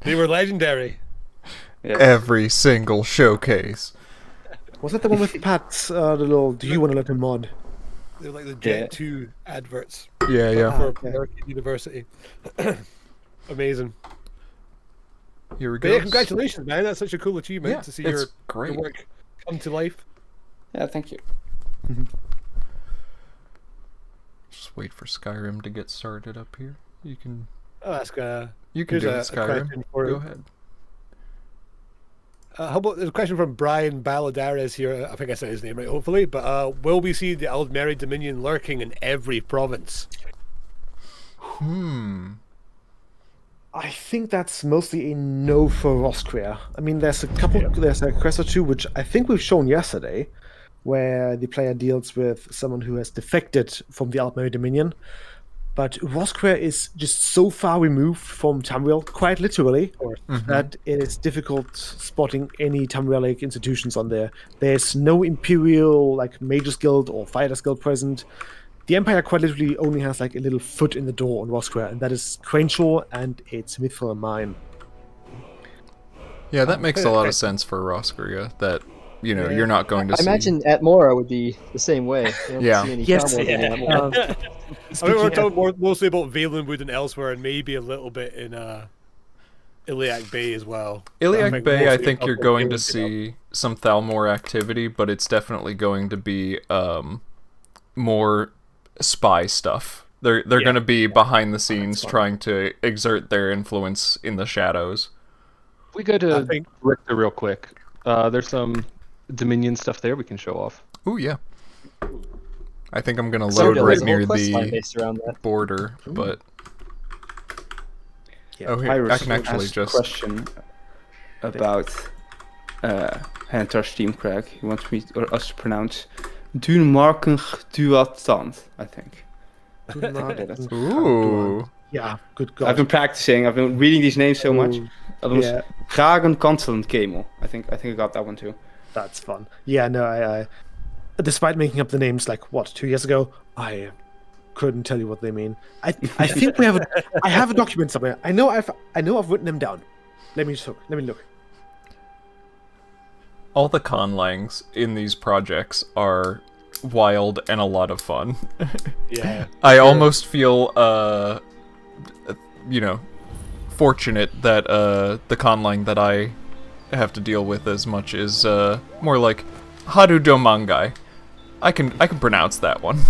They were legendary. Yeah. Every single showcase. Was that the one with Pat's little "Do you want to let him mod"? They were like the Jet 2 adverts. Yeah. For Arcane University. Amazing. Here we But go. yeah, congratulations, man. That's such a cool achievement to see your great work come to life. Yeah, thank you. Just wait for Skyrim to get started up here. You can. I'll ask. You can do it, Skyrim. Go ahead. How about there's a question from Brian Baladares here? I think I said his name right, hopefully. But will we see the Aldmeri Dominion lurking in every province? I think that's mostly a no for Roscrea. I mean, there's a quest or two which I think we've shown yesterday, where the player deals with someone who has defected from the Aldmeri Dominion. But Roscrea is just so far removed from Tamriel, quite literally, that it is difficult spotting any Tamrielic institutions on there. There's no Imperial, Mages Guild or Fighters Guild present. The Empire quite literally only has a little foot in the door on Roscrea, and that is Craneshaw and its Mithril Mine. Yeah, that makes a lot of sense for Roscrea, that, you're not going to see... I imagine Atmora would be the same way. You don't Yeah. see any Yes. Tamriel in Atmora. I mean, we're talking mostly about Valenwood and elsewhere, and maybe a little bit in Iliac Bay as well. Iliac Bay, I think you're mostly going to Valenwood see some Thalmor activity, but it's definitely going to be more spy stuff. They're going to be behind the scenes trying to exert their influence in the shadows. If we go to Richter real quick, there's some Dominion stuff there we can show off. Ooh, yeah. I think I'm going to load right near the based around that. border, but... Yeah. Oh, here, I can actually just... a question about Hunter Steam Craig. He wants me or us to pronounce Dunmarken Duatant, I think. Ooh. Yeah, good God. I've been practicing. I've been reading these names so much. Yeah. Gragen Kanselen Kemel. I think I got that one too. That's fun. Yeah, no, I despite making up the names 2 years ago, I couldn't tell you what they mean. I think I have a document somewhere. I know I've written them down. Let me look. All the conlangs in these projects are wild and a lot of fun. Yeah. I almost feel fortunate that the conlang that I have to deal with as much is more like Haru Domangai. I can pronounce that one.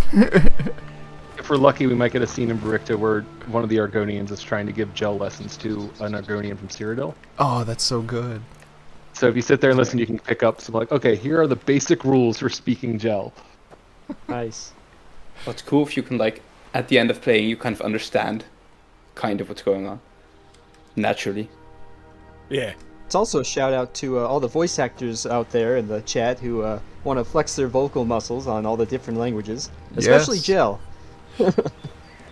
If we're lucky, we might get a scene in Baricta where one of the Argonians is trying to give Gel lessons to an Argonian from Cyrodiil. Oh, that's so good. So if you sit there and listen, you can pick up some like, okay, here are the basic rules for speaking Gel. Nice. What's cool if you can like at the end of playing, you kind of understand kind of what's going on naturally. Yeah. It's also a shout out to all the voice actors out there in the chat who want to flex their vocal muscles on all the different languages, especially Yes. Gel.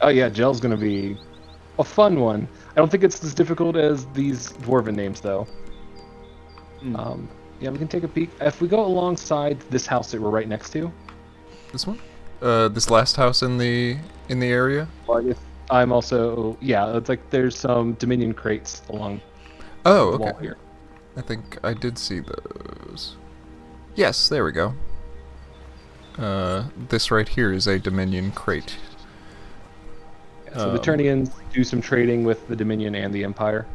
Oh yeah, Gel's gonna be a fun one. I don't think it's as difficult as these dwarven names though. Yeah, we can take a peek. If we go alongside this house that we're right next to, This one? This last house in the area? well, I guess I'm also it's like there's some Dominion crates along Oh, the okay. wall here. I think I did see those. Yes, there we go. This right here is a Dominion crate. So the Turnians do some trading with the Dominion and the Empire.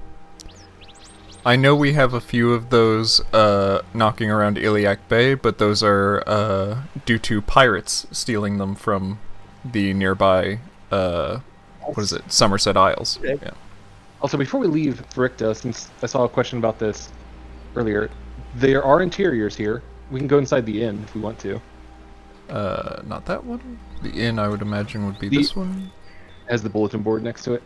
I know we have a few of those knocking around Iliac Bay, but those are due to pirates stealing them from the nearby, what is it, Somerset Isles. Okay. Yeah. Also, before we leave Baricta, since I saw a question about this earlier, there are interiors here. We can go inside the inn if we want to. Not that one? The inn, I would imagine, would be The- this one? Has the bulletin board next to it.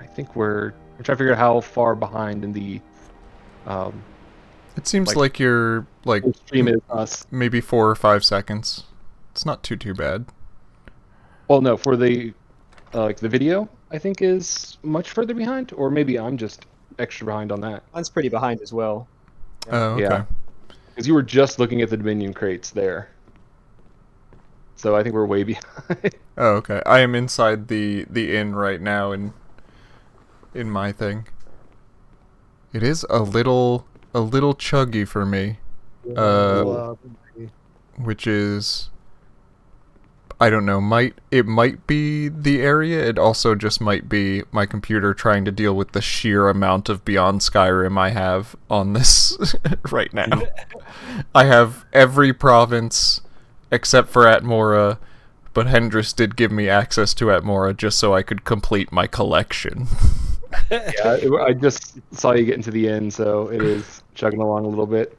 I think we're trying to figure out how far behind in the It seems like- like you're, like, stream is us. maybe 4 or 5 seconds. It's not too bad. Well, no, for the like the video, I think is much further behind, or maybe I'm just extra behind on that. Mine's pretty behind as well. Oh, okay. Yeah. Because you were just looking at the Dominion crates there. So I think we're way behind. Oh, okay. I am inside the inn right now in my thing. It is a little chuggy for me. Which is, I don't know, it might be the area. It also just might be my computer trying to deal with the sheer amount of Beyond Skyrim I have on this right now. I have every province except for Atmora, but Hendris did give me access to Atmora just so I could complete my collection. Yeah, I just saw you get into the inn, so it is chugging along a little bit.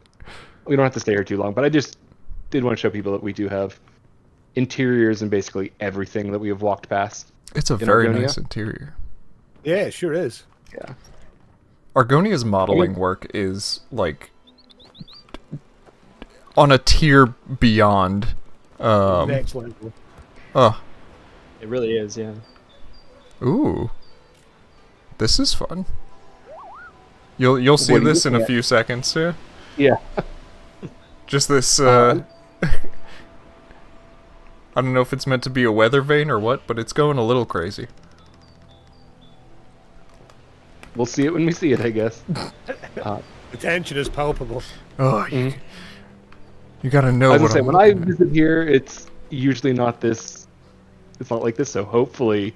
We don't have to stay here too long, but I just did want to show people that we do have interiors and basically everything that we have walked past. It's a in very Argonia. nice interior. Yeah, it sure is. Yeah. Argonia's modeling work is, like, on a tier beyond. Next level. Oh, It really is, yeah. ooh. This is fun. You'll see What are you this in a looking at? few seconds, yeah? Yeah. Just this, I don't know if it's meant to be a weather vane or what, but it's going a little crazy. We'll see it when we see it, I guess. The tension is palpable. Oh, you gotta know I was what gonna say, I'm when I looking at. visit here, it's usually not this. It's not like this, so hopefully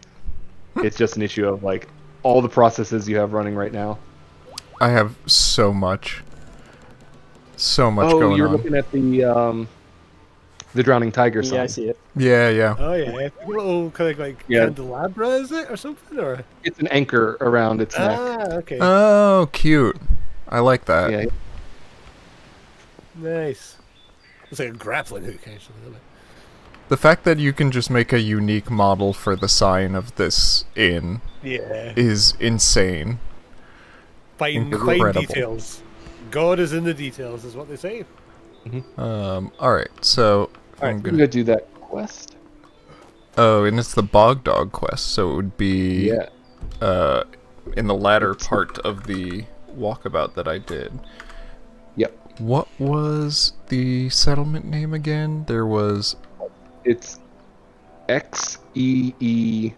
it's just an issue of, like, all the processes you have running right now. I have so much. So much Oh, going you're on. looking at the Drowning Tiger sign. Yeah, I see it. Yeah, yeah. Oh yeah, I think a little kind of like Yeah. candelabra, is it, or something, or? It's an anchor around its neck. Ah, okay, Oh, cute. I like that. Yeah, nice. It's like a grappling hook, actually. Isn't it? The fact that you can just make a unique model for the sign of this inn Yeah, is insane. fine Incredible. details. God is in the details, is what they say. Alright, so Alright, I'm I'm gonna... gonna do that quest. Oh, and it's the Bog Dog quest, so it would be Yeah. in the latter part of the walkabout that I did. Yep. What was the settlement name again? There was... It's Xeertsil.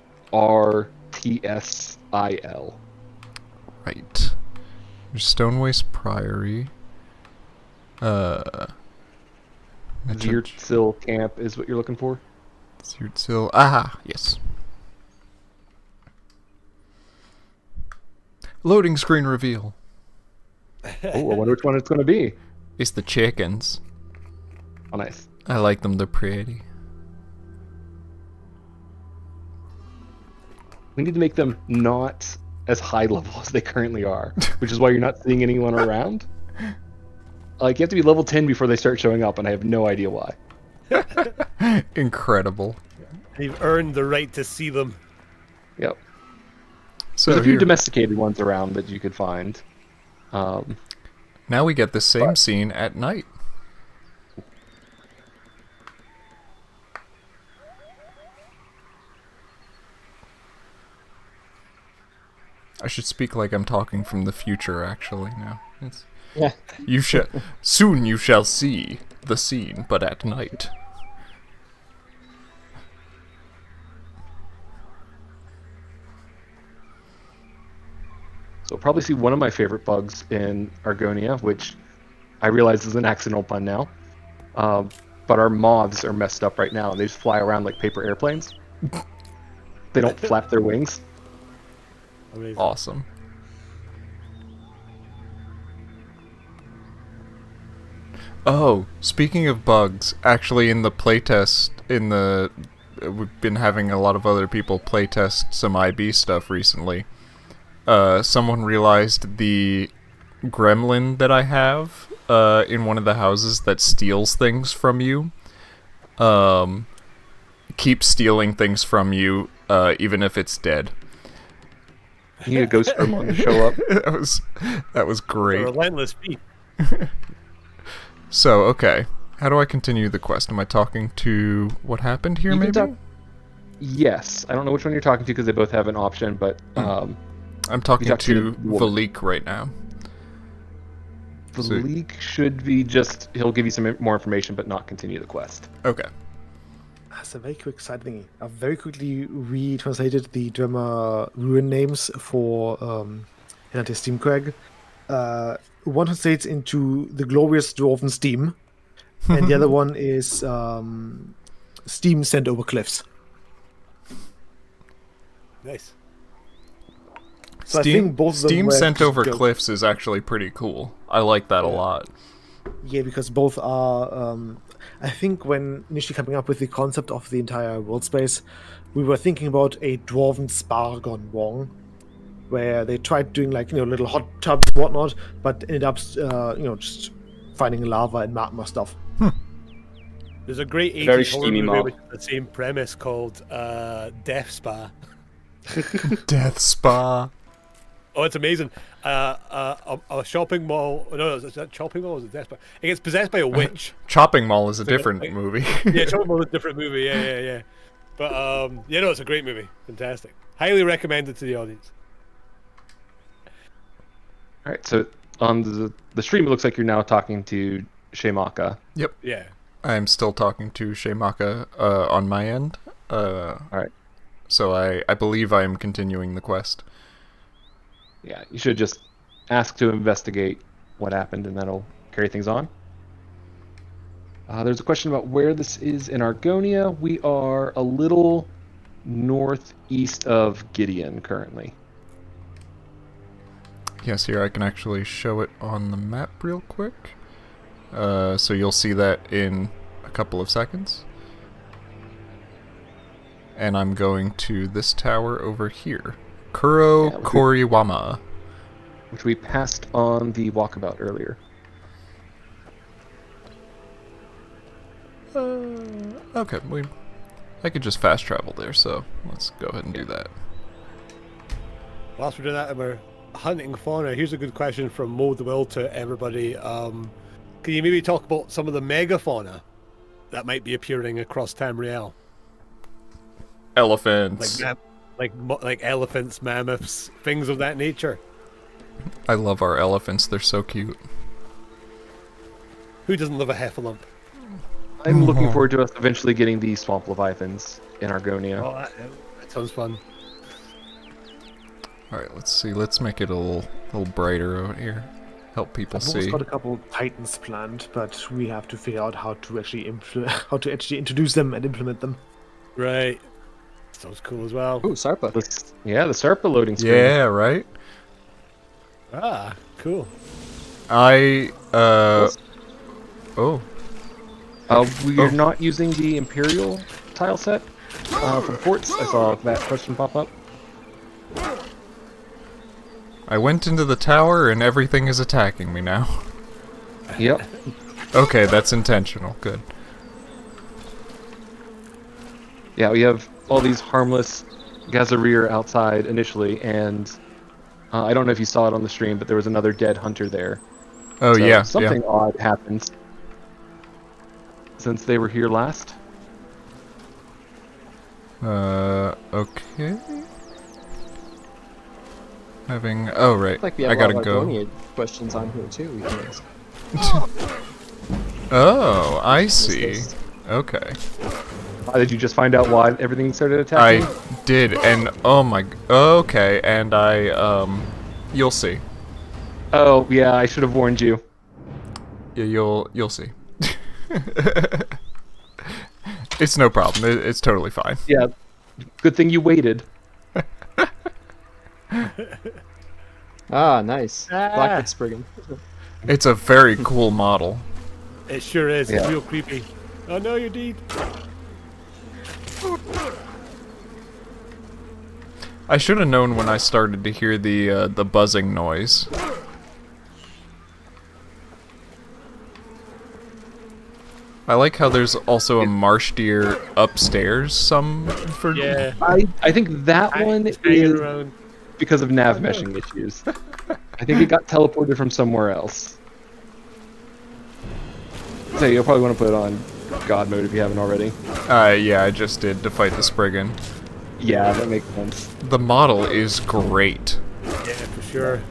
Right. There's Stonewaste Priory. Ziertsil Camp is what you're looking for. Ziertsil. Ah, yes. Loading screen reveal. Oh, I wonder which one it's gonna be. It's the chickens. Oh, nice. I like them, they're pretty. We need to make them not as high level as they currently are, which is why you're not seeing anyone around. Like, you have to be level 10 before they start showing up, and I have no idea why. Incredible. You've earned the right to see them. Yep. So There's a few here- domesticated ones around that you could find. now we get the same scene at night. I should speak like I'm talking from the future, actually, now. Yeah. Soon you shall see the scene, but at night. So probably see one of my favorite bugs in Argonia, which I realize is an accidental pun now. But our moths are messed up right now, and they just fly around like paper airplanes. They don't flap their wings. Amazing. Awesome. Oh, speaking of bugs, actually in the playtest, we've been having a lot of other people playtest some IB stuff recently. Someone realized the gremlin that I have in one of the houses that steals things from you, keeps stealing things from you even if it's dead. You need a ghost gremlin to show up. that was A great. relentless beat. So, okay. How do I continue the quest? Am I talking to what happened here, You can maybe? talk- Yes. I don't know which one you're talking to because they both have an option, but I'm talking talk to to the woman. Valik right now. the So- leak should be just he'll give you some more information, but not continue the quest. Okay. That's a very quick side thingy. I've very quickly retranslated the Drummer ruin names for Hinate Steamcrag. One translates into the glorious dwarven steam, and the other one is steam sent over cliffs. Nice. So I think both of them Steam were sent just over jokes. cliffs is actually pretty cool. I like that a lot. Yeah, because both are. I think when initially coming up with the concept of the entire world space, we were thinking about a dwarven spa gone wrong, where they tried doing little hot tubs and whatnot, but ended up just finding lava and magma stuff. There's a great 80s Very horror steamy movie mob. with the same premise called Death Spa. Death Spa. Oh, it's amazing. A shopping mall. No, is that shopping mall? Or is it Death Spa? It gets possessed by a witch. Chopping Mall is a like a- different like- movie. Yeah, shopping mall is a different movie. Yeah. But it's a great movie. Fantastic. Highly recommended to the audience. All right, so on the stream, it looks like you're now talking to Shaymaka. Yep. Yeah. I'm still talking to Shaymaka on my end. All right. So I believe I am continuing the quest. Yeah, you should just ask to investigate what happened, and that'll carry things on. There's a question about where this is in Argonia. We are a little northeast of Gideon currently. Yes, here I can actually show it on the map real quick. So you'll see that in a couple of seconds. And I'm going to this tower over here. Kuro Yeah, Koriwama. Which we passed on the walkabout earlier. Okay, I could just fast travel there, so let's go ahead and do that. Whilst we're doing that, and we're hunting fauna, here's a good question from Mo the Will to everybody. Can you maybe talk about some of the megafauna that might be appearing across Tamriel? Elephants. Like elephants, mammoths, things of that nature. I love our elephants, they're so cute. Who doesn't love a heffalump? I'm looking forward to us eventually getting the swamp leviathans in Argonia. Oh, that sounds fun. Alright, let's see. Let's make it a little brighter out here. Help people I've almost see. got a couple titans planned, but we have to figure out how to actually introduce them and implement them. Right. Sounds cool as well. Ooh, Sarpa. The Sarpa loading screen. Yeah, right? Ah, cool. I Oh. We're not using the Imperial tile set for ports. I saw that question pop up. I went into the tower and everything is attacking me now. Yep. Okay, that's intentional. Good. Yeah, we have all these harmless Gazarir outside initially, and I don't know if you saw it on the stream, but there was another dead hunter there. Oh, So yeah. something odd happened since they were here last. Okay. Oh, right. Like we have I a lot gotta of go. Argonian questions on here too. We can ask. Oh, I see. list. Okay. Did you just find out why everything started attacking? I did, and oh my. Okay, and you'll see. Oh, yeah, I should have warned you. Yeah, you'll see. It's no problem. It's totally fine. Yeah, good thing you waited. Ah, nice. Blackwood Spriggan. It's a very cool model. It sure is. Yeah. It's real creepy. Oh no, you're dead. I should have known when I started to hear the buzzing noise. I like how there's also a marsh deer upstairs. Yeah. I think that one It's hanging is around. because of nav meshing issues. I think it got teleported from somewhere else. So you'll probably want to put it on God mode if you haven't already. Yeah, I just did to fight the Spriggan. Yeah, that makes sense. The model is great. Yeah, for sure.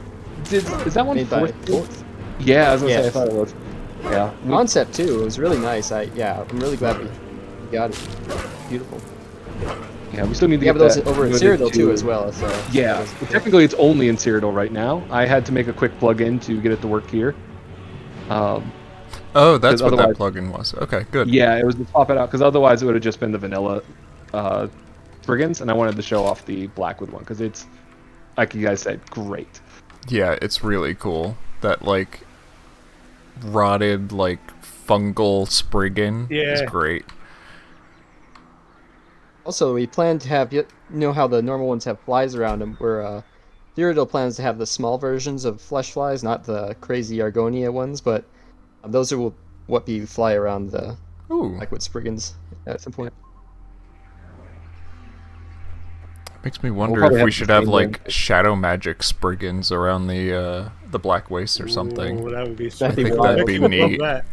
Is that one Made by fourth? Yeah, I was gonna say, I Yes. thought it was. Yeah. Concept too. It was really nice. I'm really glad we got it. Beautiful. Yeah, we still need to Yeah, get but those that over in loaded Cyrodiil too as well. So Yeah, that was cool. technically it's only in Cyrodiil right now. I had to make a quick plug-in to get it to work here. Oh, that's what that otherwise- plugin was. Okay, good. Yeah, it was to pop it out, because otherwise it would have just been the vanilla Brigands, and I wanted to show off the Blackwood one, because it's, like you guys said, great. Yeah, it's really cool. That, like, rotted, like, fungal Spriggan is Yeah. great. Also, we plan to have you know how the normal ones have flies around them. Where Cyrodiil plans to have the small versions of flesh flies, not the crazy Argonia ones, but those are what be fly around the Ooh, Blackwood Spriggans at some point. makes me wonder probably if have we the should have, same like, shadow magic Spriggans around the Black Waste or something. Ooh, that would be That'd be sweet. wild. That'd be Mickey would love neat. that.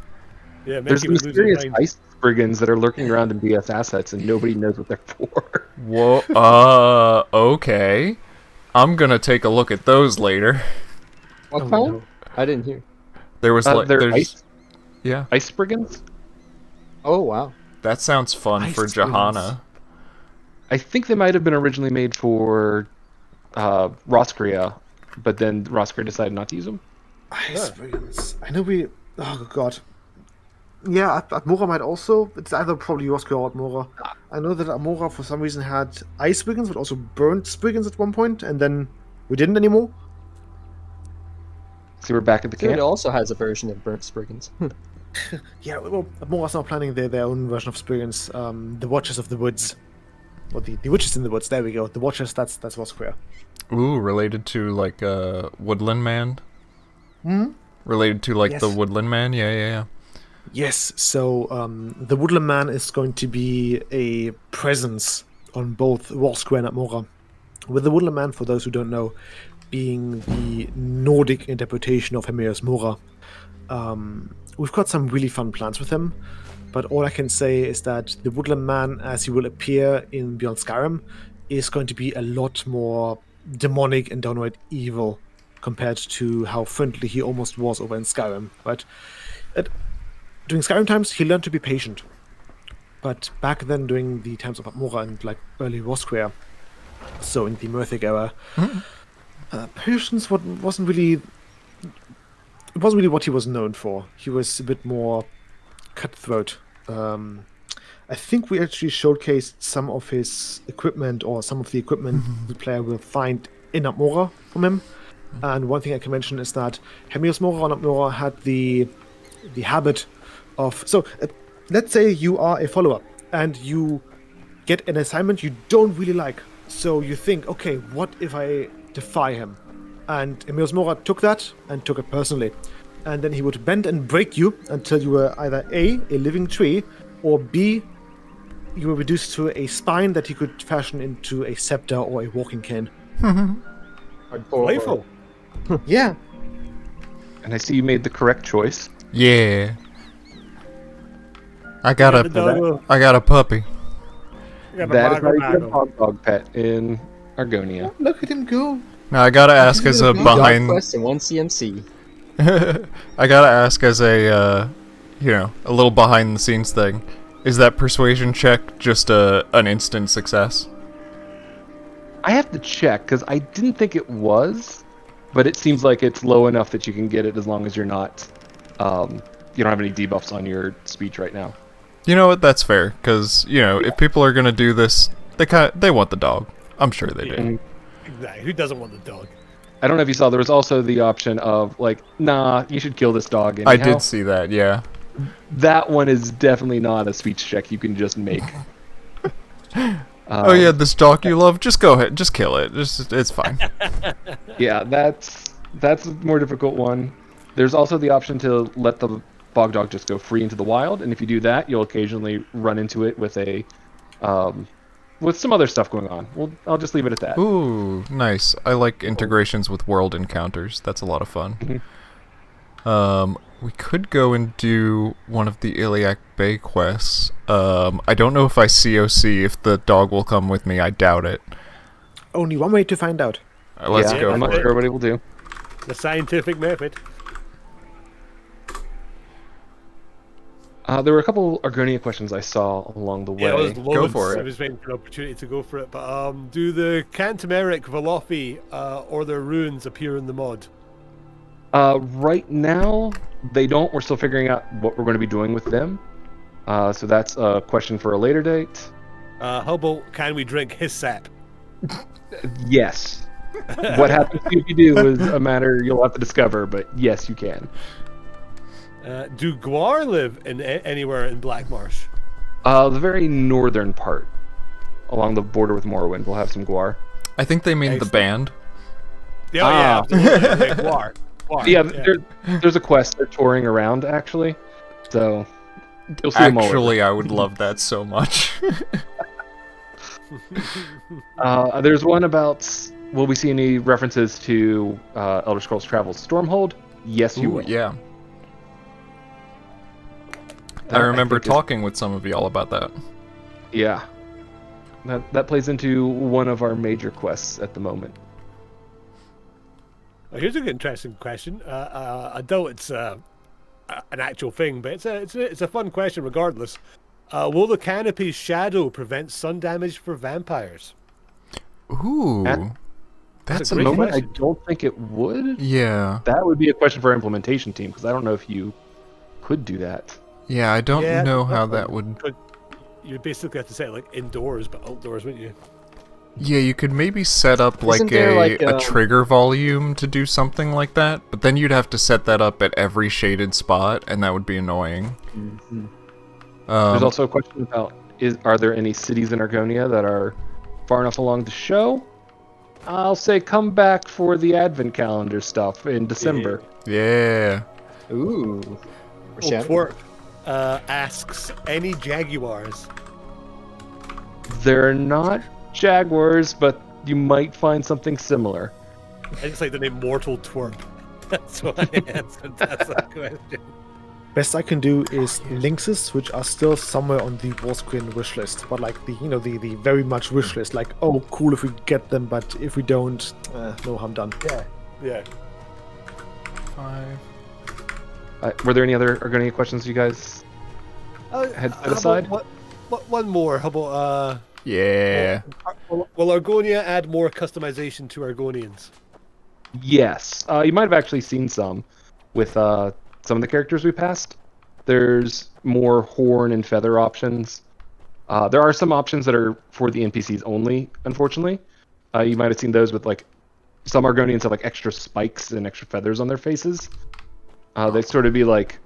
Yeah, There's Mickey would lose his mysterious mind. ice Brigands that are lurking around in BS assets, and nobody knows what they're for. Whoa, okay. I'm gonna take a look at those later. What Oh, kind? no. I didn't hear. There was like, They're there's, yeah, ice Brigands? Oh wow. that sounds fun Ice for Springs. Johanna. I think they might have been originally made for Roskria, but then Roskria decided not to use them. Ice Brigands. I know we. Oh god. Yeah, Atmora might also. It's either probably Yoska or Atmora. I know that Atmora for some reason had ice Brigands, but also burnt Spriggans at one point, and then we didn't anymore. So we're back at the Cyrodiil camp. also has a version of burnt Spriggans. Yeah, well, Atmora's now planning their own version of Spriggans. The Watchers of the Woods. Or the Witches in the Woods, there we go. The Watchers, that's Woskria. Ooh, related to like Woodland Man. Hmm? Related to like the Yes. Woodland Man, yeah. Yes, so the Woodland Man is going to be a presence on both Woskria and Atmora. With the Woodland Man, for those who don't know, being the Nordic interpretation of Hemios Mora. We've got some really fun plans with him, but all I can say is that the Woodland Man, as he will appear in Beyond Skyrim, is going to be a lot more demonic and downright evil compared to how friendly he almost was over in Skyrim. But during Skyrim times, he learned to be patient. But back then, during the times of Atmora and like early Woskria, so in the Murthic era, patience wasn't really what he was known for. He was a bit more cutthroat. I think we actually showcased some of his equipment, or some of the equipment the player will find in Atmora from him. And one thing I can mention is that Hemios Mora on Atmora had the habit of. So let's say you are a follower and you get an assignment you don't really like. So you think, okay, what if I defy him? And Emil Mora took that and took it personally. And then he would bend and break you until you were either A, a living tree, or B, you were reduced to a spine that he could fashion into a scepter or a walking cane. Playful. Yeah. And I see you made the correct choice. Yeah. I got Yeah, the doggo. a puppy. Yeah, the That is how you Mago get a Mago. hog dog pet in Argonia. Look at him go. Now I gotta ask as a Dog behind. quest and 1 CMC. I gotta ask as a a little behind the scenes thing. Is that persuasion check just an instant success? I have to check because I didn't think it was, but it seems like it's low enough that you can get it as long as you're not, you don't have any debuffs on your speech right now. You know what? That's fair, because if people are gonna do this, they want the dog. I'm sure they do. And Exactly. Who doesn't want the dog? I don't know if you saw, there was also the option of like, nah, you should kill this dog. Anyhow. I did see that. Yeah. That one is definitely not a speech check you can just make. Oh yeah, this dog you love. Just go ahead. Just kill it. It's fine. Yeah, that's a more difficult one. There's also the option to let the bog dog just go free into the wild, and if you do that, you'll occasionally run into it with a, with some other stuff going on. I'll just leave it at that. Ooh, nice. I like integrations with world encounters. That's a lot of fun. We could go and do one of the Iliac Bay quests. I don't know if I COC if the dog will come with me. I doubt it. Only one way to find out. Let's Yeah, go I'm not for sure it. what it will do. The scientific method. There were a couple Argonia questions I saw along the way. Yeah, it was loads. for it. I was waiting for an opportunity to go for it. But do the Cantameric, Velofi, or their runes appear in the mod? Right now, they don't. We're still figuring out what we're going to be doing with them. So that's a question for a later date. How about can we drink his sap? Yes. What happens if you do is a matter you'll have to discover, but yes, you can. Do Guar live in anywhere in Blackmarsh? The very northern part, along the border with Morrowind, will have some Guar. I think they mean the band. Yeah, Ah. yeah, Guar. Guar. Yeah, there's a quest they're touring around, actually. So, you'll see them all over. Actually, I would love that so much. There's one about, will we see any references to Elder Scrolls Travel's Stormhold? Yes, you Ooh, will. yeah. That, I remember think, is- talking with some of y'all about that. Yeah. That plays into one of our major quests at the moment. Well, here's an interesting question. I doubt it's an actual thing, but it's a fun question regardless. Will the canopy's shadow prevent sun damage for vampires? Ooh. That's At the a moment, I question. don't think it would. Yeah. That would be a question for our implementation team, because I don't know if you could do that. Yeah, I don't Yeah, know that's how fine. that would... But you basically have to say it like indoors, but outdoors, wouldn't you? Yeah, you could maybe set up like Isn't there, like, a trigger volume to do something like that, but then you'd have to set that up at every shaded spot, and that would be annoying. There's also a question about, are there any cities in Argonia that are far enough along to show? I'll say come back for the advent calendar stuff in December. Yeah. Ooh. Well, Twerp asks, any Jaguars? They're not jaguars, but you might find something similar. I just like the name Mortal Twerp. That's why I answered that question. Best I can do is lynxes, which are still somewhere on the Warscreen wish list, but like the very much wish list. Like, oh, cool if we get them, but if we don't, no harm done. Yeah. 5. Were there any other Argonia questions you guys had set aside? One more. How about Yeah. will Argonia add more customization to Argonians? Yes. You might have actually seen some with some of the characters we passed. There's more horn and feather options. There are some options that are for the NPCs only, unfortunately. You might have seen those with, like, some Argonians have, like, extra spikes and extra feathers on their faces. They sort of be, like,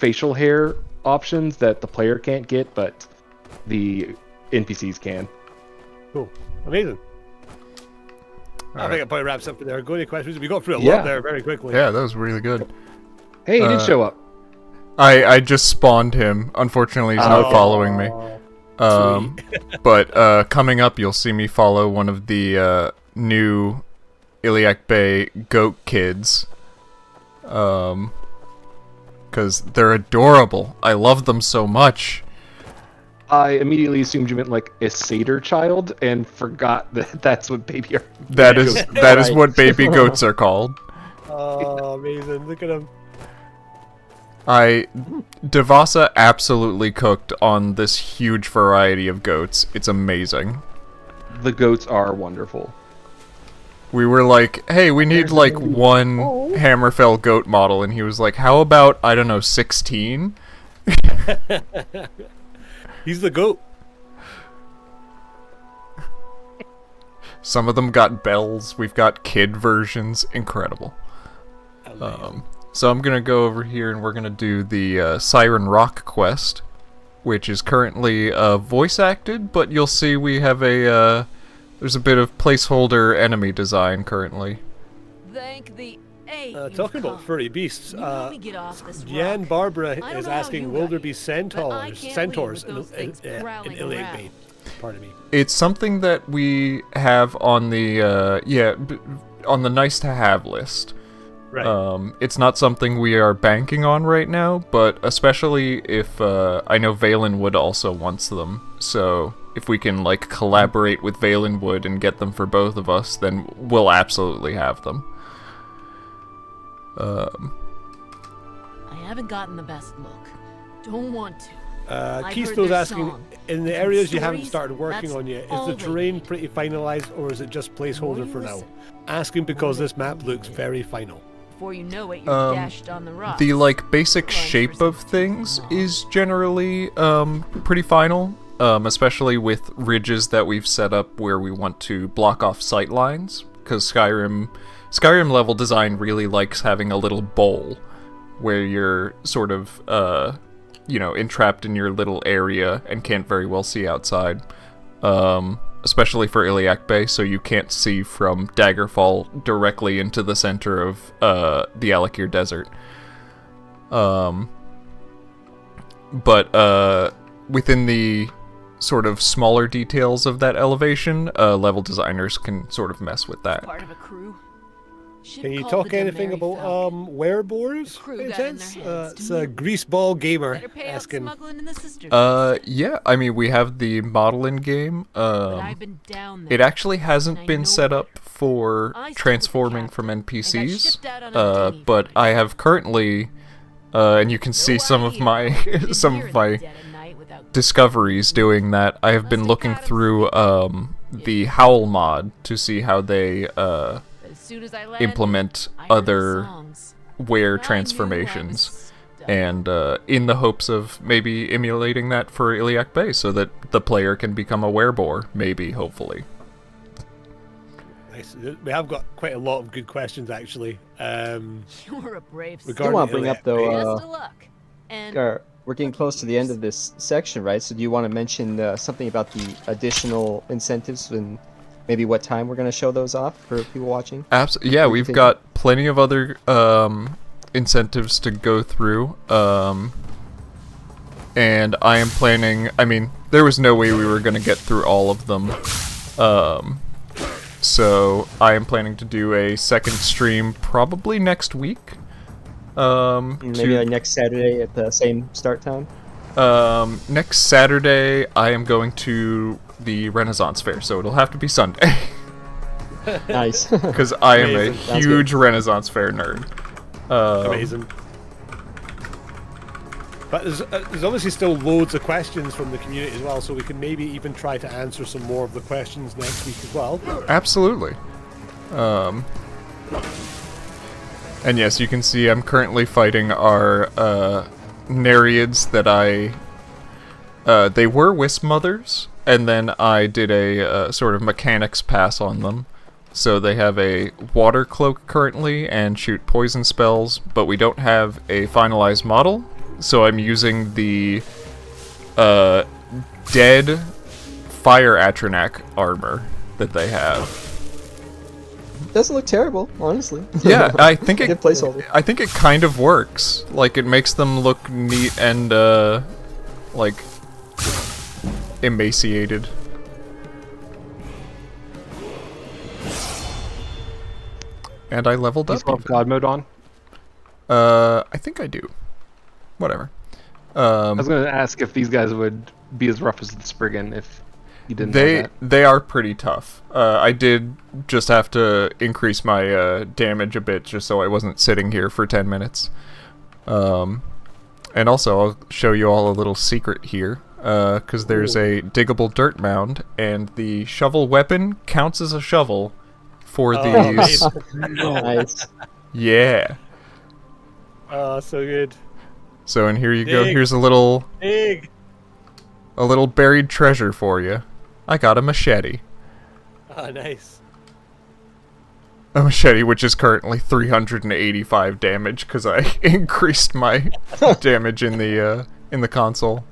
facial hair options that the player can't get, but the NPCs can. Cool. Amazing. I right. think it probably wraps up there. Go any questions? We got through a Yeah. lot there very quickly. Yeah, that was really good. Hey, he did show up. I just spawned him. Unfortunately, he's not Oh. following me. But coming up, you'll see me follow one of the new Iliac Bay goat kids. Because they're adorable. I love them so much. I immediately assumed you meant like a satyr child and forgot that that's what baby are. That is Right. what baby goats are called. Oh, amazing. Look at him. Devasa absolutely cooked on this huge variety of goats. It's amazing. The goats are wonderful. We were like, hey, we need like one Hammerfell goat model, and he was like, how about, I don't know, 16? He's the goat. Some of them got bells, we've got kid versions, incredible. So I'm gonna go over here and we're gonna do the Siren Rock quest, which is currently voice acted, but you'll see we have a, there's a bit of placeholder enemy design currently. Thank the Talking about furry beasts, me get off this Jan rock. Barbara I don't is know how asking, you will got there be here, centaurs can't leave with in those things in prowling Iliac around. Bay? Pardon me. It's something that we have on the, on the nice to have list. Right. It's not something we are banking on right now, but especially if, I know Valenwood also wants them, so if we can, like, collaborate with Valenwood and get them for both of us, then we'll absolutely have them. I haven't gotten the best look. Don't want to. I've Keystone's heard their asking, song. in the And areas you haven't stories, started working that's on yet, is all the they terrain need. pretty finalized, or is it just placeholder for now? Asking because this map looks very final. Before you know it, you're dashed on the rocks. The, like, basic Crunch shape for of some things long. is generally, pretty final, especially with ridges that we've set up where we want to block off sight lines, because Skyrim level design really likes having a little bowl where you're sort of, entrapped in your little area and can't very well see outside. Especially for Iliac Bay, so you can't see from Daggerfall directly into the center of the Alakir Desert. But within the sort of smaller details of that elevation, level designers can sort of mess with that. Part of a crew. Ship Can you called talk the anything Demary about Falcon. werebores? The crew Any got in sense? their heads to It's a move. greaseball gamer Better pay out asking. smuggling in the sisters. Yeah, I mean, we have the model in game. But I've been down there. It actually and hasn't I been know set it. up for I stuck with the transforming captain from and got NPCs, shipped out on a dinghy but for I a have currently, and you can see some of my discoveries doing that. I have been looking through the Howl mod to see how they implement other wear transformations, and in the hopes of maybe emulating that for Iliac Bay so that the player can become a werebore, maybe, hopefully. Nice. We have got quite a lot of good questions actually. You're a brave I do Regarding want to bring up Iliac though. Bay. Best of luck. And We're getting close to the end of this section, right? So do you want to mention something about the additional incentives and maybe what time we're going to show those off for people watching? Yeah, we've think? got plenty of other incentives to go through, and I am planning. I mean, there was no way we were going to get through all of them, so I am planning to do a second stream probably next week. Maybe like next Saturday at the same start time? Next Saturday I am going to the Renaissance Fair, so it'll have to be Sunday. Nice. Because I am a Amazing. Sounds huge Renaissance Fair nerd. Amazing. But there's obviously still loads of questions from the community as well, so we can maybe even try to answer some more of the questions next week as well. Absolutely. And yes, you can see I'm currently fighting our Nereids that they were Wisp Mothers, and then I did a sort of mechanics pass on them. So they have a water cloak currently and shoot poison spells, but we don't have a finalized model, so I'm using the dead Fire Atronak armor that they have. Doesn't look terrible, honestly. Yeah, I think Good placeholder. I think it kind of works. Like, it makes them look neat and like emaciated. And I leveled You up. still have God mode on? I think I do. Whatever. I was going to ask if these guys would be as rough as the Spriggan if you didn't have that. They are pretty tough. I did just have to increase my damage a bit just so I wasn't sitting here for 10 minutes. And also, I'll show you all a little secret here, because there's a diggable dirt mound, and the shovel weapon counts as a shovel for these. Nice. Yeah. Oh, so good. So, and here you go. Dig. Here's a little buried treasure for you. I got a machete. Ah, nice. A machete which is currently 385 damage because I increased my damage in the console.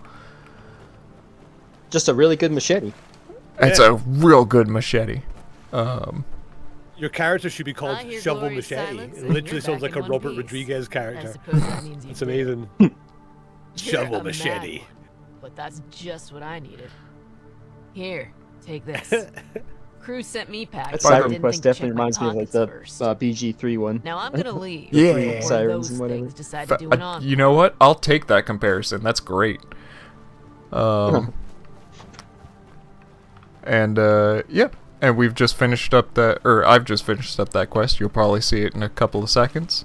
Just a really good machete. It's a real good machete. Your character should be called I hear Shovel glorious Machete. silence, It and literally you're sounds back like a in one Robert piece. Rodriguez I character. suppose that means you It's did. amazing. You're Shovel a Machete. mad one, but that's just what I needed. Here, take this. Crew sent me packs. That but I Skyrim didn't quest think to check definitely my reminds me of like pockets the first. BG3 one. Now I'm gonna leave. Yeah. before one of Sirens those and whatever. things decide to do an on. You know what? I'll take that comparison. That's great. And yeah. And we've just finished up that, or I've just finished up that quest. You'll probably see it in a couple of seconds.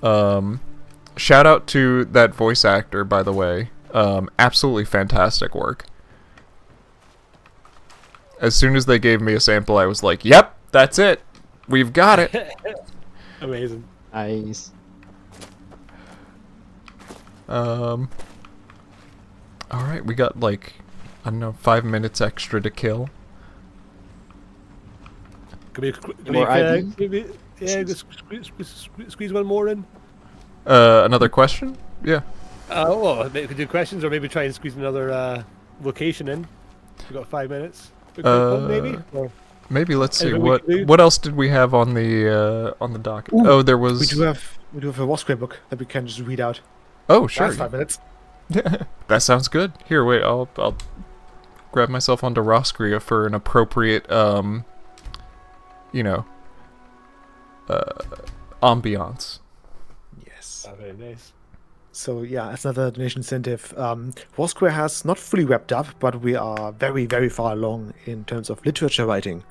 Shout out to that voice actor, by the way. Absolutely fantastic work. As soon as they gave me a sample, I was like, yep, that's it. We've got it. Amazing. Nice. Alright, we got like, I don't know, 5 minutes extra to kill. More ID? Just squeeze one more in. Another question? Yeah. Well, we could do questions or maybe try and squeeze another location in. We've got 5 minutes. A quick one, maybe? Or Maybe let's see Anything we what can do? what else did we have on the docket? Ooh, Oh, there was. We do have a Wasquare book that we can just read out. Oh, sure. That's 5 minutes. That sounds good. Here, wait. I'll grab myself onto Roscria for an appropriate you know, ambiance. Yes. very nice. So yeah, as another donation incentive, Wasquare has not fully wrapped up, but we are very, very far along in terms of literature writing.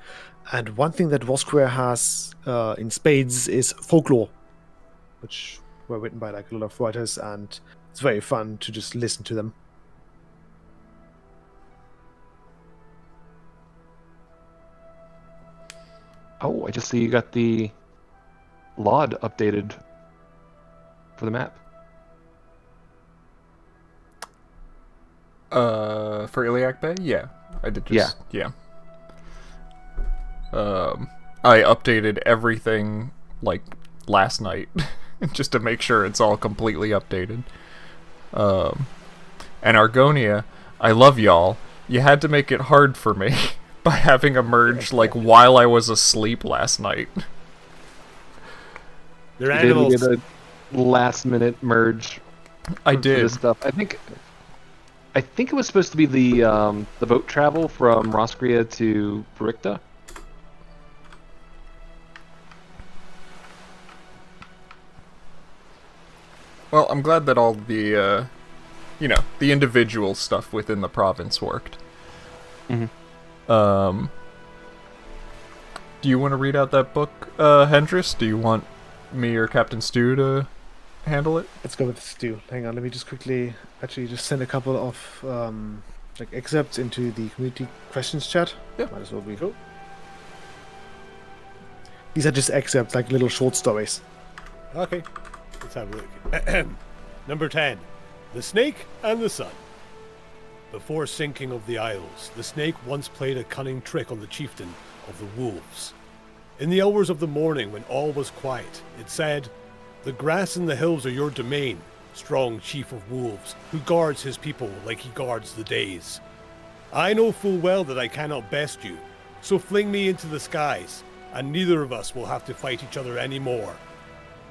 And one thing that Wasquare has in spades is folklore, which were written by like a lot of writers, and it's very fun to just listen to them. Oh, I just see you got the LOD updated for the map. For Iliac Bay? Yeah. I did just... Yeah. I updated everything, like, last night, just to make sure it's all completely updated. And Argonia, I love y'all. You had to make it hard for me by having a merge, like, while I was asleep last night. They're You did animals. get a last-minute merge. I for did. this stuff. I think it was supposed to be the boat travel from Roscria to Pericta. Well, I'm glad that all the, you know, the individual stuff within the province worked. Mhm. Do you want to read out that book, Hendris? Do you want me or Captain Stu to handle it? Let's go with Stu. Hang on, let me just quickly actually just send a couple of like excerpts into the community questions chat. Yeah. Might as well be. These are just excerpts, like little short stories. Okay, let's have a look. Number 10. The Snake and the Sun. Before sinking of the Isles, the Snake once played a cunning trick on the chieftain of the Wolves. In the hours of the morning when all was quiet, it said, "The grass and the hills are your domain. strong chief of wolves, who guards his people like he guards the days. I know full well that I cannot best you, so fling me into the skies, and neither of us will have to fight each other anymore.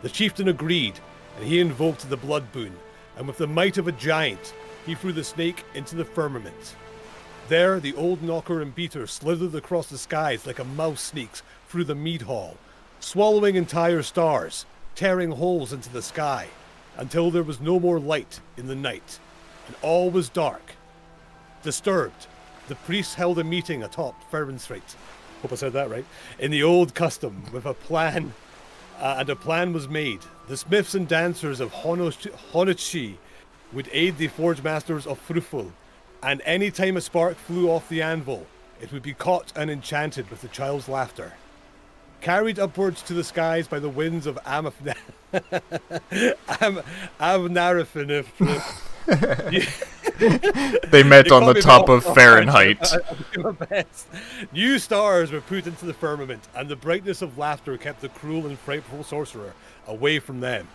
The chieftain agreed, and he invoked the blood boon, and with the might of a giant, he threw the snake into the firmament. There, the old knocker and beater slithered across the skies like a mouse sneaks through the mead hall, swallowing entire stars, tearing holes into the sky, until there was no more light in the night, and all was dark. Disturbed, the priests held a meeting atop Fervenstrait, hope I said that right, in the old custom, with a plan, and a plan was made. The smiths and dancers of Honichi would aid the forge masters of Fruful, and any time a spark flew off the anvil, it would be caught and enchanted with the child's laughter. Carried upwards to the skies by the winds of Amnarafin. They met on the top of Fahrenheit. New stars were put into the firmament, and the brightness of laughter kept the cruel and frightful sorcerer away from them.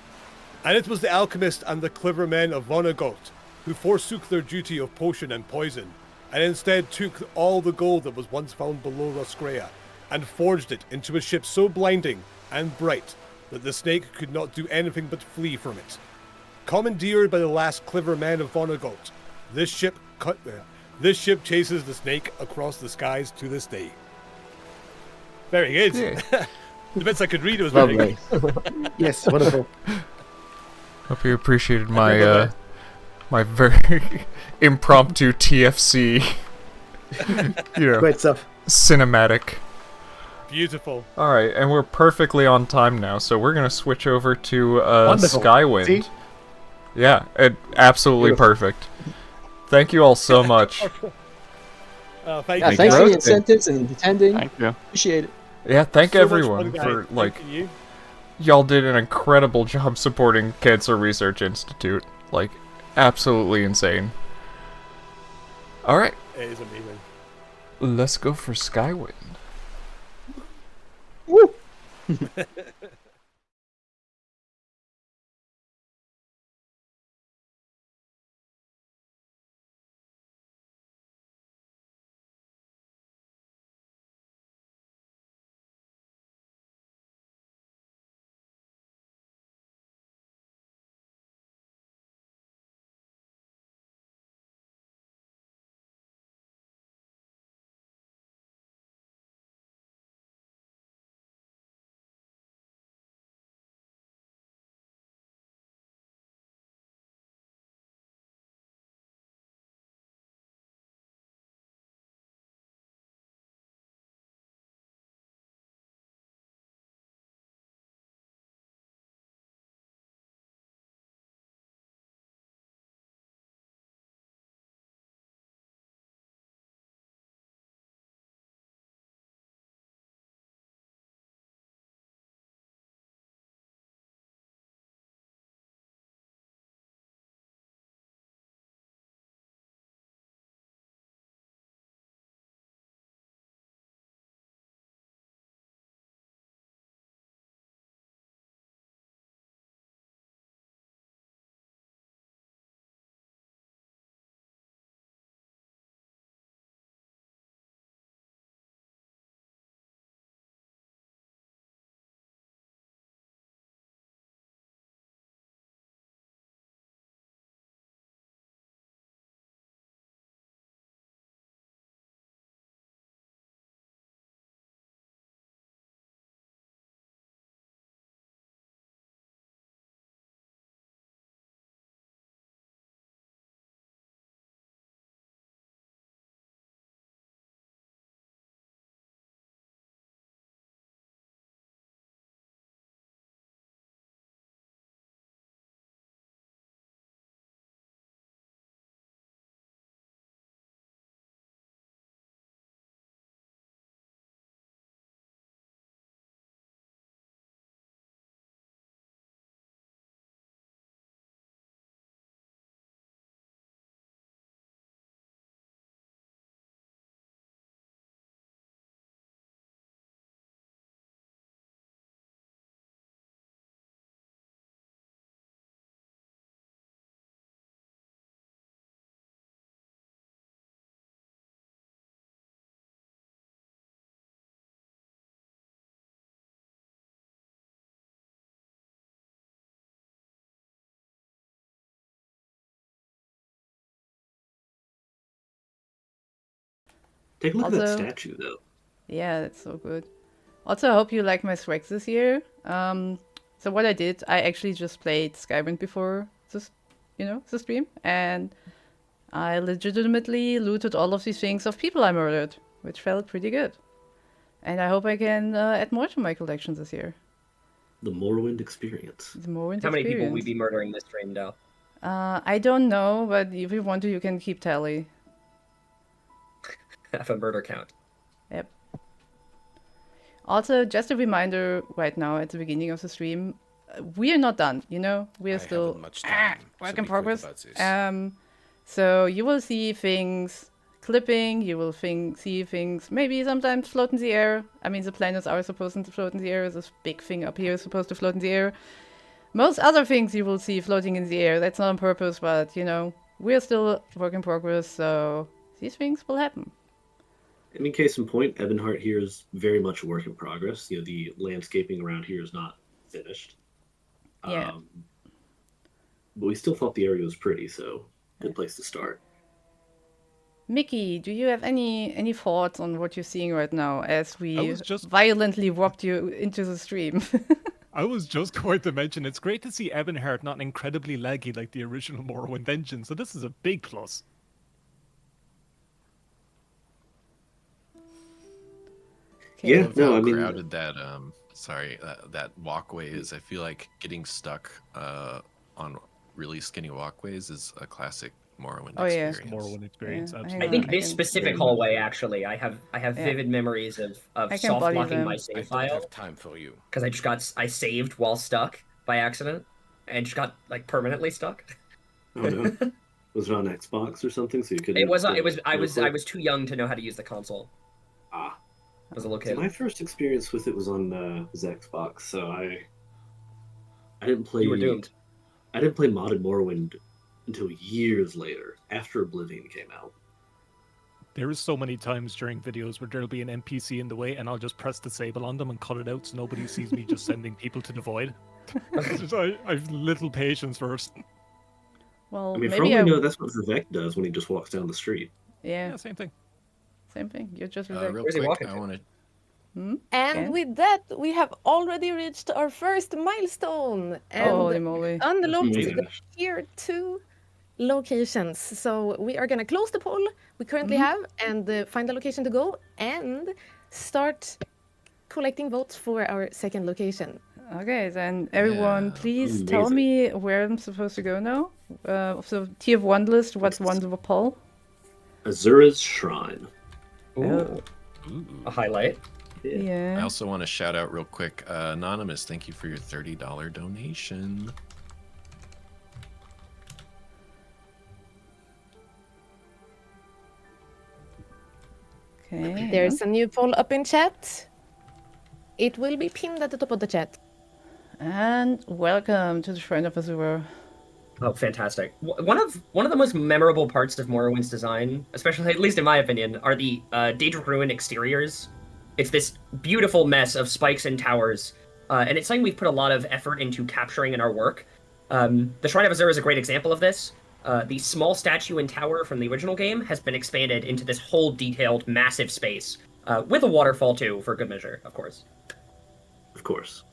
And it was the alchemist and the clever men of Vonnegut who forsook their duty of potion and poison, and instead took all the gold that was once found below Roscrea, and forged it into a ship so blinding and bright that the snake could not do anything but flee from it. Commandeered by the last clever men of Vonnegut, this ship chases the snake across the skies to this day. Very good. Yeah. The bits I could read was very Lovely. good. Yes, wonderful. Hope you appreciated my my very impromptu TFC, Great stuff. cinematic. Beautiful. All right, and we're perfectly on time now, so we're gonna switch over to Wonderful. Skywind. See? Yeah, absolutely perfect. Thank you all so much. Thank Yeah, you. thanks for the Roasted. incentives and attending. Thank you. Appreciate it. Yeah, thank So much everyone fun, guys. for Thank you. y'all did an incredible job supporting Cancer Research Institute. Like, absolutely insane. All right, It is amazing. let's go for Skywind. Woo! Take a look at that Also- statue, though. Yeah, that's so good. Also, I hope you like my swags this year. So what I did, I actually just played Skywind before this, the stream, and I legitimately looted all of these things of people I murdered, which felt pretty good. And I hope I can add more to my collection this year. The Morrowind experience. The Morrowind How many people will we experience. be murdering this stream, Dell? I don't know, but if you want to, you can keep tally. Have a murder count. Yep. Also, just a reminder right now at the beginning of the stream, we are not done, We are still much time, work so in be quick progress. about this. So you will see things clipping, you will see things maybe sometimes float in the air. I mean, the planets are supposed to float in the air. This big thing up here is supposed to float in the air. Most other things you will see floating in the air. That's not on purpose, but, we're still work in progress, so these things will happen. I mean, case in point, Ebonheart here is very much a work in progress. The landscaping around here is not finished. Yeah. But we still thought the area was pretty, so good place to start. Mickey, do you have any thoughts on what you're seeing right now as I we was just- violently warped you into the stream? I was just going to mention it's great to see Ebonheart not incredibly laggy like the original Morrowind engine, so this is a big plus. Yeah, love no, how I mean, crowded that that walkway is. I feel like getting stuck on really skinny walkways is a classic Morrowind Oh, yeah. experience. Morrowind experience. Yeah, I absolutely. I think I this can- specific very hallway, actually, I have Yeah. vivid memories of I can soft body locking them. my I save don't file have time for you. because I saved while stuck by accident and just got like permanently stuck. oh no. Was it on Xbox or something? So you couldn't. I was play? too young to know how to use the console Ah. as a little So kid. my first experience with it was on was Xbox, so I didn't play. You were doomed. I didn't play modded Morrowind until years later, after Oblivion came out. There is so many times during videos where there'll be an NPC in the way and I'll just press disable on them and cut it out so nobody sees me just sending people to the void. I've little patience for it. Well, I mean, for all maybe we I... know, that's what Vivek does when he just walks down the street. Yeah, Yeah, same thing. same thing. You're just Real like... Where's he quick, walking I to? want to. And Okay. with that, we have already reached our first milestone and Holy moly. unlocked Oh my the gosh. tier 2 locations. So we are gonna close the poll we currently have and find a location to go and start collecting votes for our second location. Okay, then everyone, Yeah, please tell amazing. me where I'm supposed to go now. Of the tier 1 list, what's one to the poll? Azura's Shrine. Ooh, Ooh. a highlight. I Yeah. also want to shout out real quick, Anonymous. Thank you for your $30 donation. Okay. There's a new poll up in chat. It will be pinned at the top of the chat. And welcome to the Shrine of Azura. Oh, fantastic! One of the most memorable parts of Morrowind's design, especially at least in my opinion, are the Daedric Ruin exteriors. It's this beautiful mess of spikes and towers, and it's something we've put a lot of effort into capturing in our work. The Shrine of Azura is a great example of this. The small statue and tower from the original game has been expanded into this whole detailed, massive space, with a waterfall too, for good measure, of course. Of course.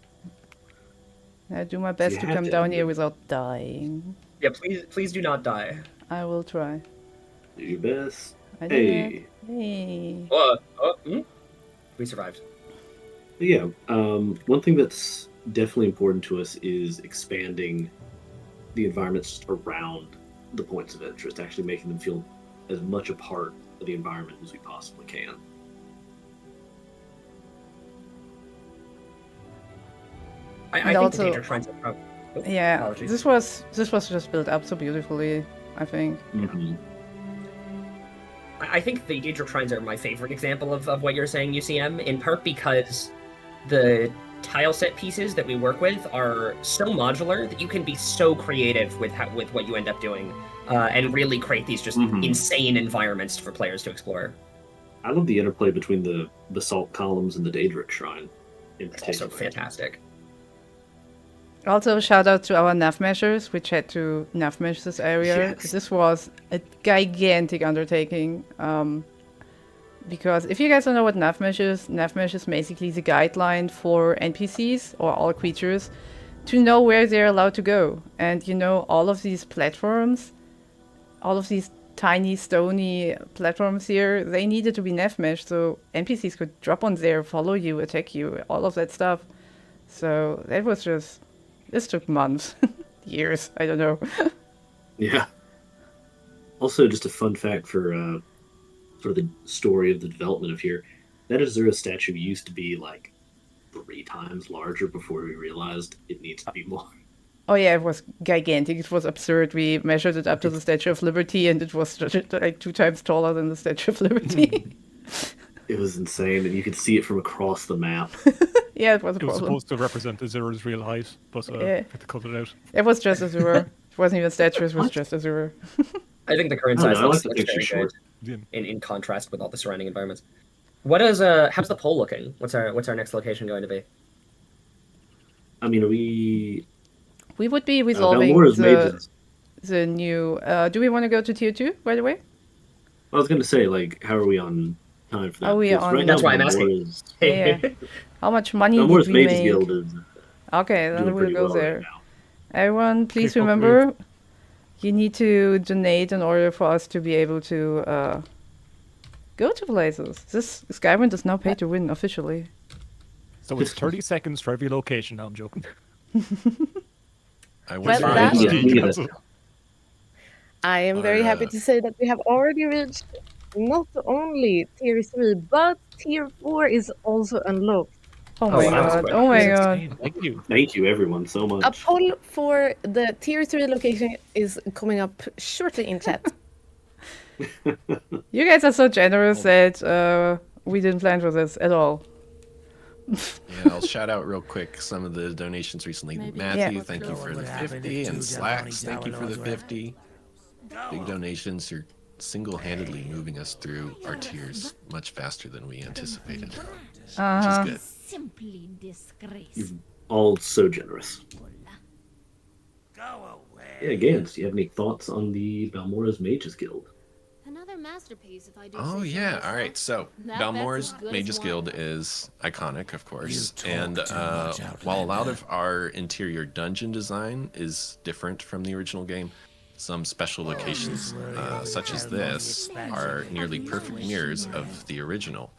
I do my best You to have come to down end here it. without dying. Yeah, please do not die. I will try. Do your best. I did Hey. it. Hey. We survived. But yeah, one thing that's definitely important to us is expanding the environments around the points of interest, actually making them feel as much a part of the environment as we possibly can. I And think also- the Daedric Shrines are Yeah, apologies. this was just built up so beautifully, I think. Mm-hmm. I think the Daedric Shrines are my favorite example of what you're saying, UCM, in part because the tile set pieces that we work with are so modular that you can be so creative with what you end up doing, and really create these just Mhm. insane environments for players to explore. I love the interplay between the basalt columns and the Daedric Shrine in It's also particular. fantastic. Also, shout out to our nav measures, which had to nav mesh this area. Yes. This was a gigantic undertaking. because if you guys don't know what NavMesh is basically the guideline for NPCs or all creatures to know where they're allowed to go. And you know, all of these platforms, all of these tiny stony platforms here, they needed to be NavMesh so NPCs could drop on there, follow you, attack you, all of that stuff. So that was just, this took months, years, I don't know. Yeah. Also, just a fun fact for sort of the story of the development of here, that Azura statue used to be like 3 times larger before we realized it needs to be more. Oh yeah, it was gigantic. It was absurd. We measured it up to the Statue of Liberty, and it was like 2 times taller than the Statue of Liberty. It was insane, and you could see it from across the map. Yeah, it was a It was problem. supposed to represent Azura's real height, but Yeah. they had to cut it out. It was just Azura. It wasn't even statues, it was just Azura. I think the current I don't size know, I looks, like the looks very picture good in contrast with all the surrounding environments. What is how's the poll looking? What's our next location going to be? I mean, we We would be resolving Balmora's mages. the new... do we want to go to tier 2, by the way? I was going to say, like, how are we on time for that? Are we Because on- right That's now, why I'm asking. Balmora's- Yeah. How much money Balmora's did we Mages make? Guild is Okay, then doing we'll pretty go well right there. now. Everyone, please Okay, remember, you need to donate in order for us to be able to go to places. This Skywind is now pay to win officially. So it's 30 seconds for every location. No, I'm joking. I Well, wonder that- if I am very happy to say that we have already reached not only tier 3, but tier 4 is also unlocked. Oh my god, oh my god. Thank you. Thank you, everyone, so much. A poll for the tier 3 location is coming up shortly in chat. You guys are so generous that we didn't plan for this at all. Yeah, I'll shout out real quick some of the donations recently. Matthew, thank you for the 50, and Slacks, thank you for the 50. Big donations. You're single-handedly moving us through our tiers much faster than we anticipated, which is good. Simply disgrace. You're all so generous. Yeah, Gans, do you have any thoughts on the Balmora's Mages Guild? Another masterpiece, if I do Oh say so yeah, myself. all right. So That Balmora's bet's as good Mages as Guild one. is iconic, of course, and while a lot of our interior dungeon design is different from the original game, some special locations, such as this, are nearly perfect mirrors of the original.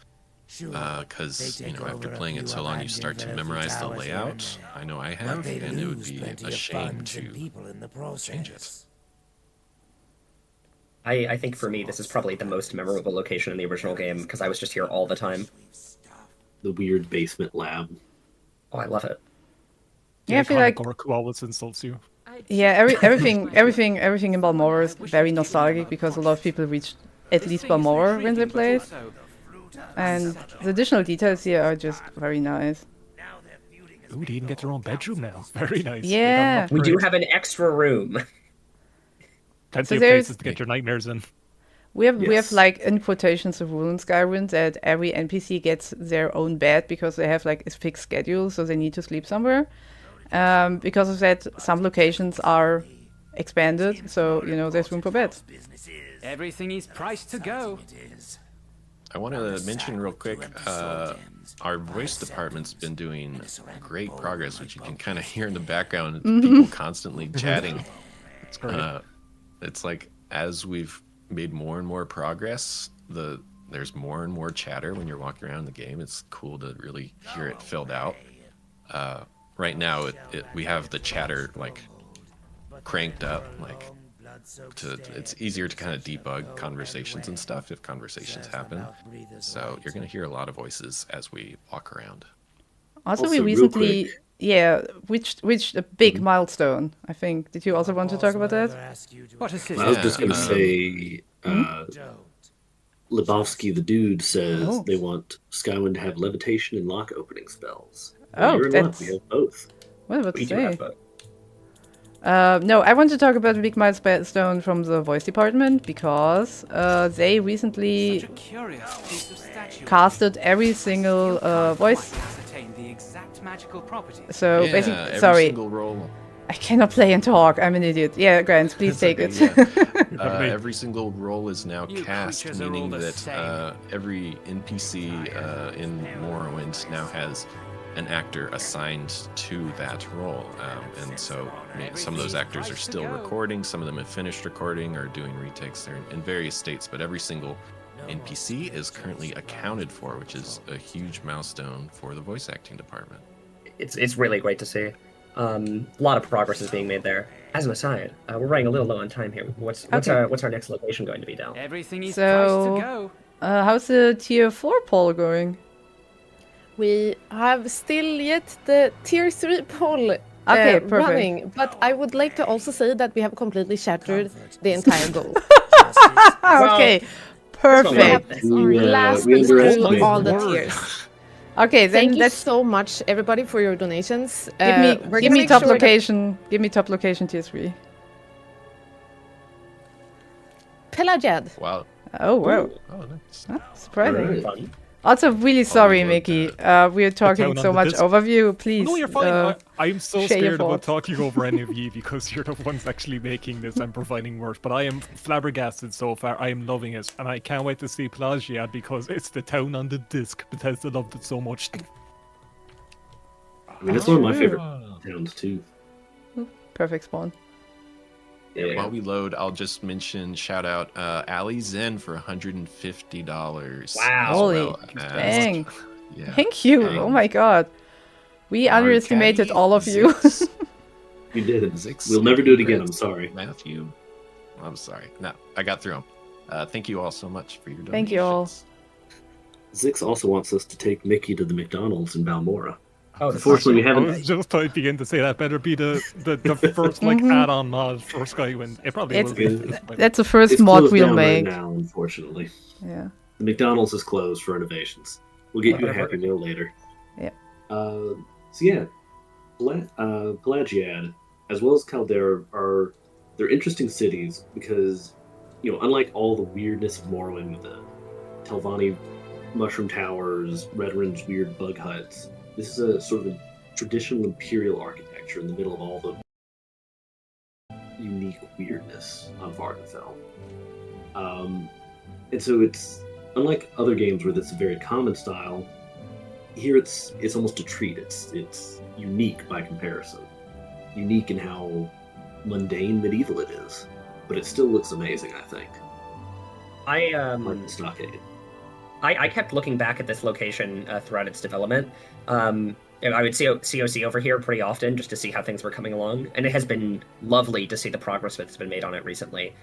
Because you know, after playing it so long, you start to memorize the layout. I know I have, and it would be a shame to change it. I think for me, this is probably the most memorable location in the original game because I was just here all the time. The weird basement lab. Oh, I love it. Yeah, I feel like Gorku always insults you. yeah, everything in Balmora is very nostalgic because a lot of people reached at least Balmora when they played, and the additional details here are just very nice. Ooh, they even get their own bedroom now. Very nice. They got Yeah. an We do upgrade. have an extra room. Plenty So of there's- places to get your nightmares in. We have Yes. like in quotations a rule in Skyrim that every NPC gets their own bed because they have like a fixed schedule, so they need to sleep somewhere. Because of that, some locations are expanded, so you know there's room for beds. Everything is priced to go. I want to mention real quick, our voice department's been doing great progress, which you can kind of hear in the background. People constantly chatting. It's great. It's like as we've made more and more progress, there's more and more chatter when you're walking around the game. It's cool to really hear it filled out. Right now, we have the chatter like cranked up, like it's easier to kind of debug conversations and stuff if conversations happen. So you're gonna hear a lot of voices as we walk around. Also, Also, we real recently quick- reached a big milestone. I think. Did you also want to talk about that? What is this? I was just going to Yeah, say, Lebowski the dude says Oh. they want Skywind to have levitation and lock opening spells. Oh, You're in luck, that's- we have both. What about to We do say? have both. No, I want to talk about a big milestone from the voice department because they recently Such a curious piece of statuary. casted every single voice. Ascertain the exact magical properties. So Yeah, basically, every sorry, single roll. I cannot play and talk. I'm an idiot. Yeah, Grant, please take It's it. okay, yeah. Every single role is now cast, meaning that every NPC in Morrowind now has an actor assigned to that role. And so some of those actors are still recording, some of them have finished recording or doing retakes. They're in various states, but every single NPC is currently accounted for, which is a huge milestone for the voice acting department. It's really great to see. A lot of progress is being made there. As an aside, we're running a little low on time here. What's our next location going to be, Dal? Everything is priced to So, go. how's the tier 4 poll going? We have still yet the tier 3 poll Okay, perfect. running, but I would like to also say that we have completely shattered the entire goal. Okay, perfect. Last we through underestimated all the the word. tiers. Okay, then Thank you let's so much, everybody, for your donations. give We're me gonna make top sure that- location. Give me top location tier 3. Pelaged. Wow. Oh wow. Oh, nice. Surprising. Fun. Also, really sorry, Mickey. We're talking town so on the much disc. over you. Please. No, you're fine. I'm so share your scared about thoughts. talking over any of you because you're the ones actually making this and providing work. But I am flabbergasted so far. I am loving it. And I can't wait to see Pelagiad because it's the town on the disc. Bethesda loved it so much. I mean, it's one of my True. favorite towns too. Perfect spawn. Yeah. While we load, I'll just mention shout out Ali Zen for $150. Wow. Holy as- dang. Yeah. Thank you. Dang. Oh my god. We Hard underestimated caddy, all of you. Zix, You did. Zix, We'll never do it again. Chris, I'm sorry. Matthew. I'm sorry. No, I got through them. Thank you all so much for your donations. Thank you all. Zix also wants us to take Mickey to the McDonald's in Balmora. Oh, Unfortunately, we I haven't. was just typing in to say that better be the first like Mhm. add-on mod for Skywind. It probably It's- will be at this point. That's the first It's mod closed we'll down make. right now, unfortunately. Yeah. The McDonald's is closed for renovations. We'll get you a Okay. Happy Meal later. Yeah. So yeah, Pelagiad, as well as Caldera, they're interesting cities because, unlike all the weirdness of Morrowind with the Telvanni mushroom towers, Red Orange weird bug huts, this is a sort of a traditional imperial architecture in the middle of all the unique weirdness of Vardenfell. And so it's unlike other games where that's a very common style. Here it's almost a treat. It's unique by comparison. Unique in how mundane medieval it is, but it still looks amazing. I think. Like the stockade. I kept looking back at this location throughout its development. And I would see COC over here pretty often just to see how things were coming along, and it has been lovely to see the progress that's been made on it recently.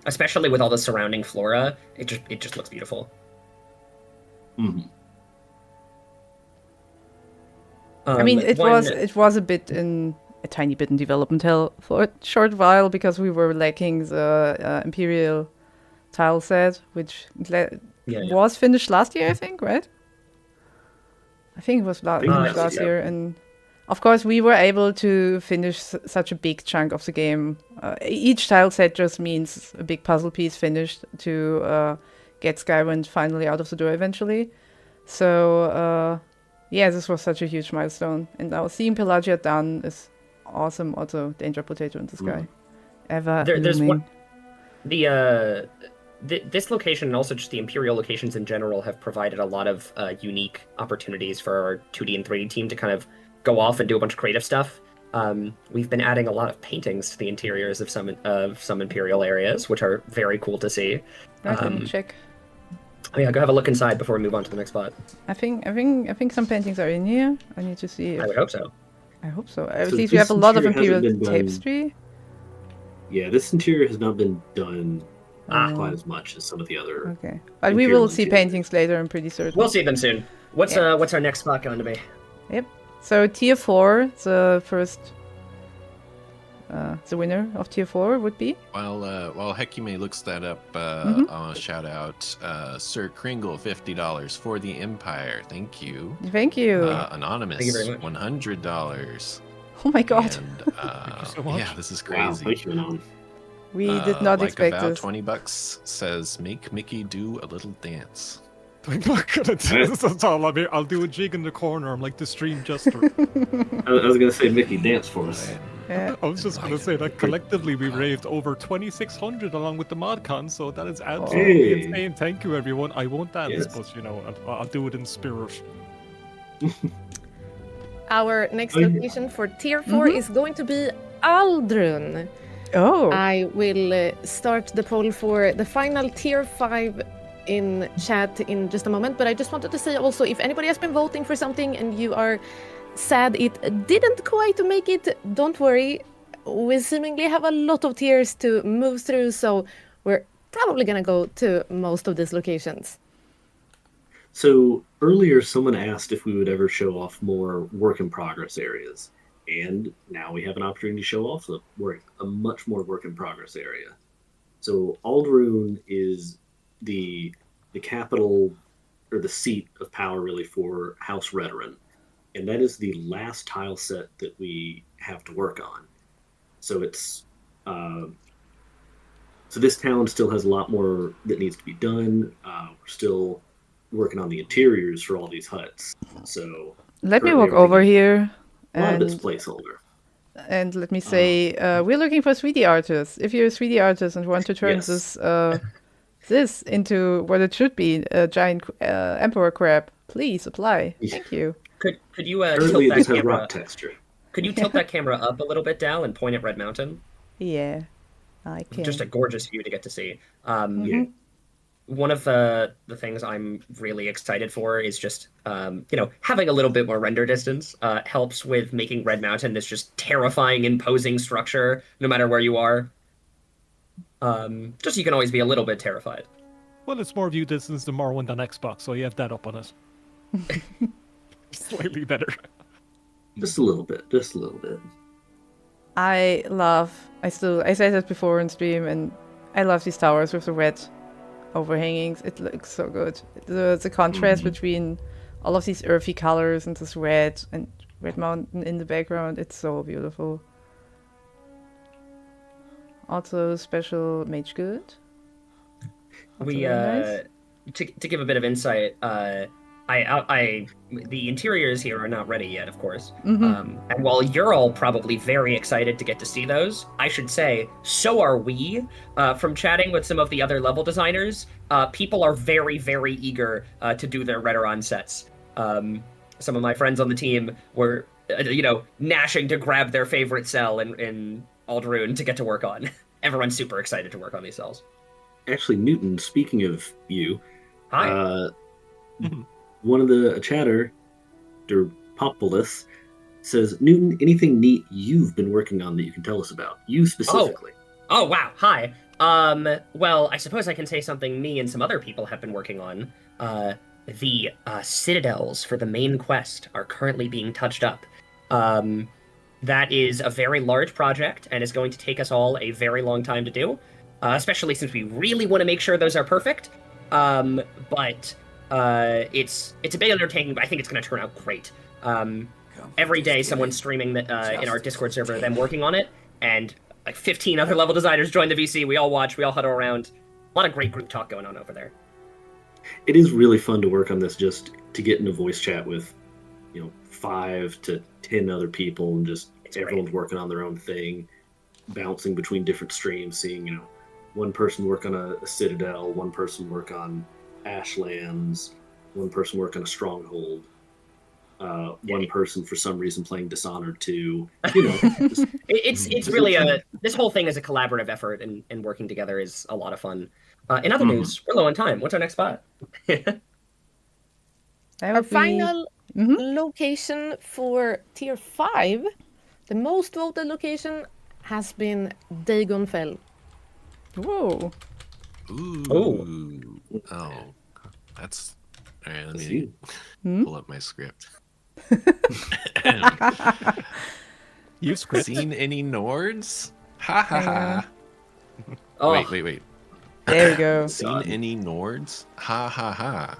Especially with all the surrounding flora, it just looks beautiful. Mm-hmm. I mean, it was a tiny bit in development hell for a short while because we were lacking the Imperial tile set, which was finished last year, I think, right? I think it was finished last year, and of course we were able to finish such a big chunk of the game. Each tile set just means a big puzzle piece finished to get Skywind finally out of the door eventually. So yeah, this was such a huge milestone, and now seeing Pelagia done is awesome. Also, Danger Potato in the Sky, There's one. This location and also just the Imperial locations in general have provided a lot of unique opportunities for our 2D and 3D team to kind of go off and do a bunch of creative stuff. We've been adding a lot of paintings to the interiors of some Imperial areas, which are very cool to see. Check. Yeah, go have a look inside before we move on to the next spot. I think some paintings are in here. I need to see. I would hope so. I hope so. At So least we this have a lot of interior Imperial hasn't been done- tapestry. Yeah, this interior has not been done quite as much as some of the other. Okay, but we will see paintings later. I'm pretty certain. We'll see them soon. What's our next spot going to be? Yep. So tier 4, the first, the winner of tier 4 would be. While Hekime looks that up, I'll shout out Sir Kringle, $50 for the Empire. Thank you. Thank you. Anonymous, Thank you very much. $100. Oh my god. And, yeah, this is crazy. Wow, thank you, Anon. We did not like expect about this. $20 says make Mickey do a little dance. I'm not gonna do this at all. I'll do a jig in the corner. I'm like the stream jester. I was gonna say, Mickey, dance for us. Yeah. I was just gonna say that collectively we raised over 2,600 along with the MODCON, so that is absolutely Hey. insane. Thank you, everyone. I won't dance, Yes. but you know, I'll do it in spirit. Our next Oh, yeah. location for tier 4 is going to be Aldrun. Oh. I will start the poll for the final tier 5 in chat in just a moment, but I just wanted to say also, if anybody has been voting for something and you are sad it didn't quite make it, don't worry. We seemingly have a lot of tiers to move through, so we're probably gonna go to most of these locations. So earlier, someone asked if we would ever show off more work in progress areas, and now we have an opportunity to show off a much more work in progress area. So Aldrun is the capital or the seat of power, really, for House Redoran, and that is the last tile set that we have to work on. So it's so this town still has a lot more that needs to be done. We're still working on the interiors for all these huts. So Let me currently walk over everything- here. A lot of it's And, placeholder. and let me say, we're looking for 3D artists. If you're a 3D artist and want to turn Yes. this into what it should be, a giant emperor crab, please apply. Thank you. Could you Currently, tilt it that just has camera? rock texture. Could you tilt that camera up a little bit, Dal, and point at Red Mountain? Yeah, I can. Just a gorgeous view to get to see. Mhm. One of the things I'm really excited for is just having a little bit more render distance helps with making Red Mountain this just terrifying, imposing structure no matter where you are. Just so you can always be a little bit terrified. Well, it's more view distance than Morrowind on Xbox, so you have that up on it. Slightly better. Just a little bit. Just a little bit. I said that before on stream, and I love these towers with the red overhangings. It looks so good. The contrast between all of these earthy colors and this red and Red Mountain in the background, it's so beautiful. Also special mage good. Also We very nice. to give a bit of insight, the interiors here are not ready yet, of course. Mhm. And while you're all probably very excited to get to see those, I should say, so are we. From chatting with some of the other level designers, people are very, very eager to do their Redoran sets. Some of my friends on the team were, gnashing to grab their favorite cell in Aldrun to get to work on. Everyone's super excited to work on these cells. Actually, Newton, speaking of you, Hi. One of the chatter, Derpopolis, says, Newton, anything neat you've been working on that you can tell us about? You specifically. Oh, wow. Hi. Well, I suppose I can say something me and some other people have been working on. The citadels for the main quest are currently being touched up. That is a very large project and is going to take us all a very long time to do, especially since we really want to make sure those are perfect. But it's a big undertaking, but I think it's going to turn out great. Every day someone's streaming in our Discord server them working on it, and like 15 other level designers join the VC. We all watch, we all huddle around. A lot of great group talk going on over there. It is really fun to work on this, just to get in a voice chat with, 5 to 10 other people, and just everyone's working on their own thing, bouncing between different streams, seeing, one person work on a citadel, one person work on Ashlands, one person work on a stronghold, one person for some reason playing Dishonored 2. It's really this whole thing is a collaborative effort, and working together is a lot of fun. In other news, we're low on time. What's our next spot? Our final location for tier 5, the most voted location, has been Dagonfell. Whoa. Ooh. Oh. That's... All right, let me pull up my script. You script? Seen any Nords? Ha ha ha. Oh. Wait. There we go. Seen any Nords? Ha ha ha.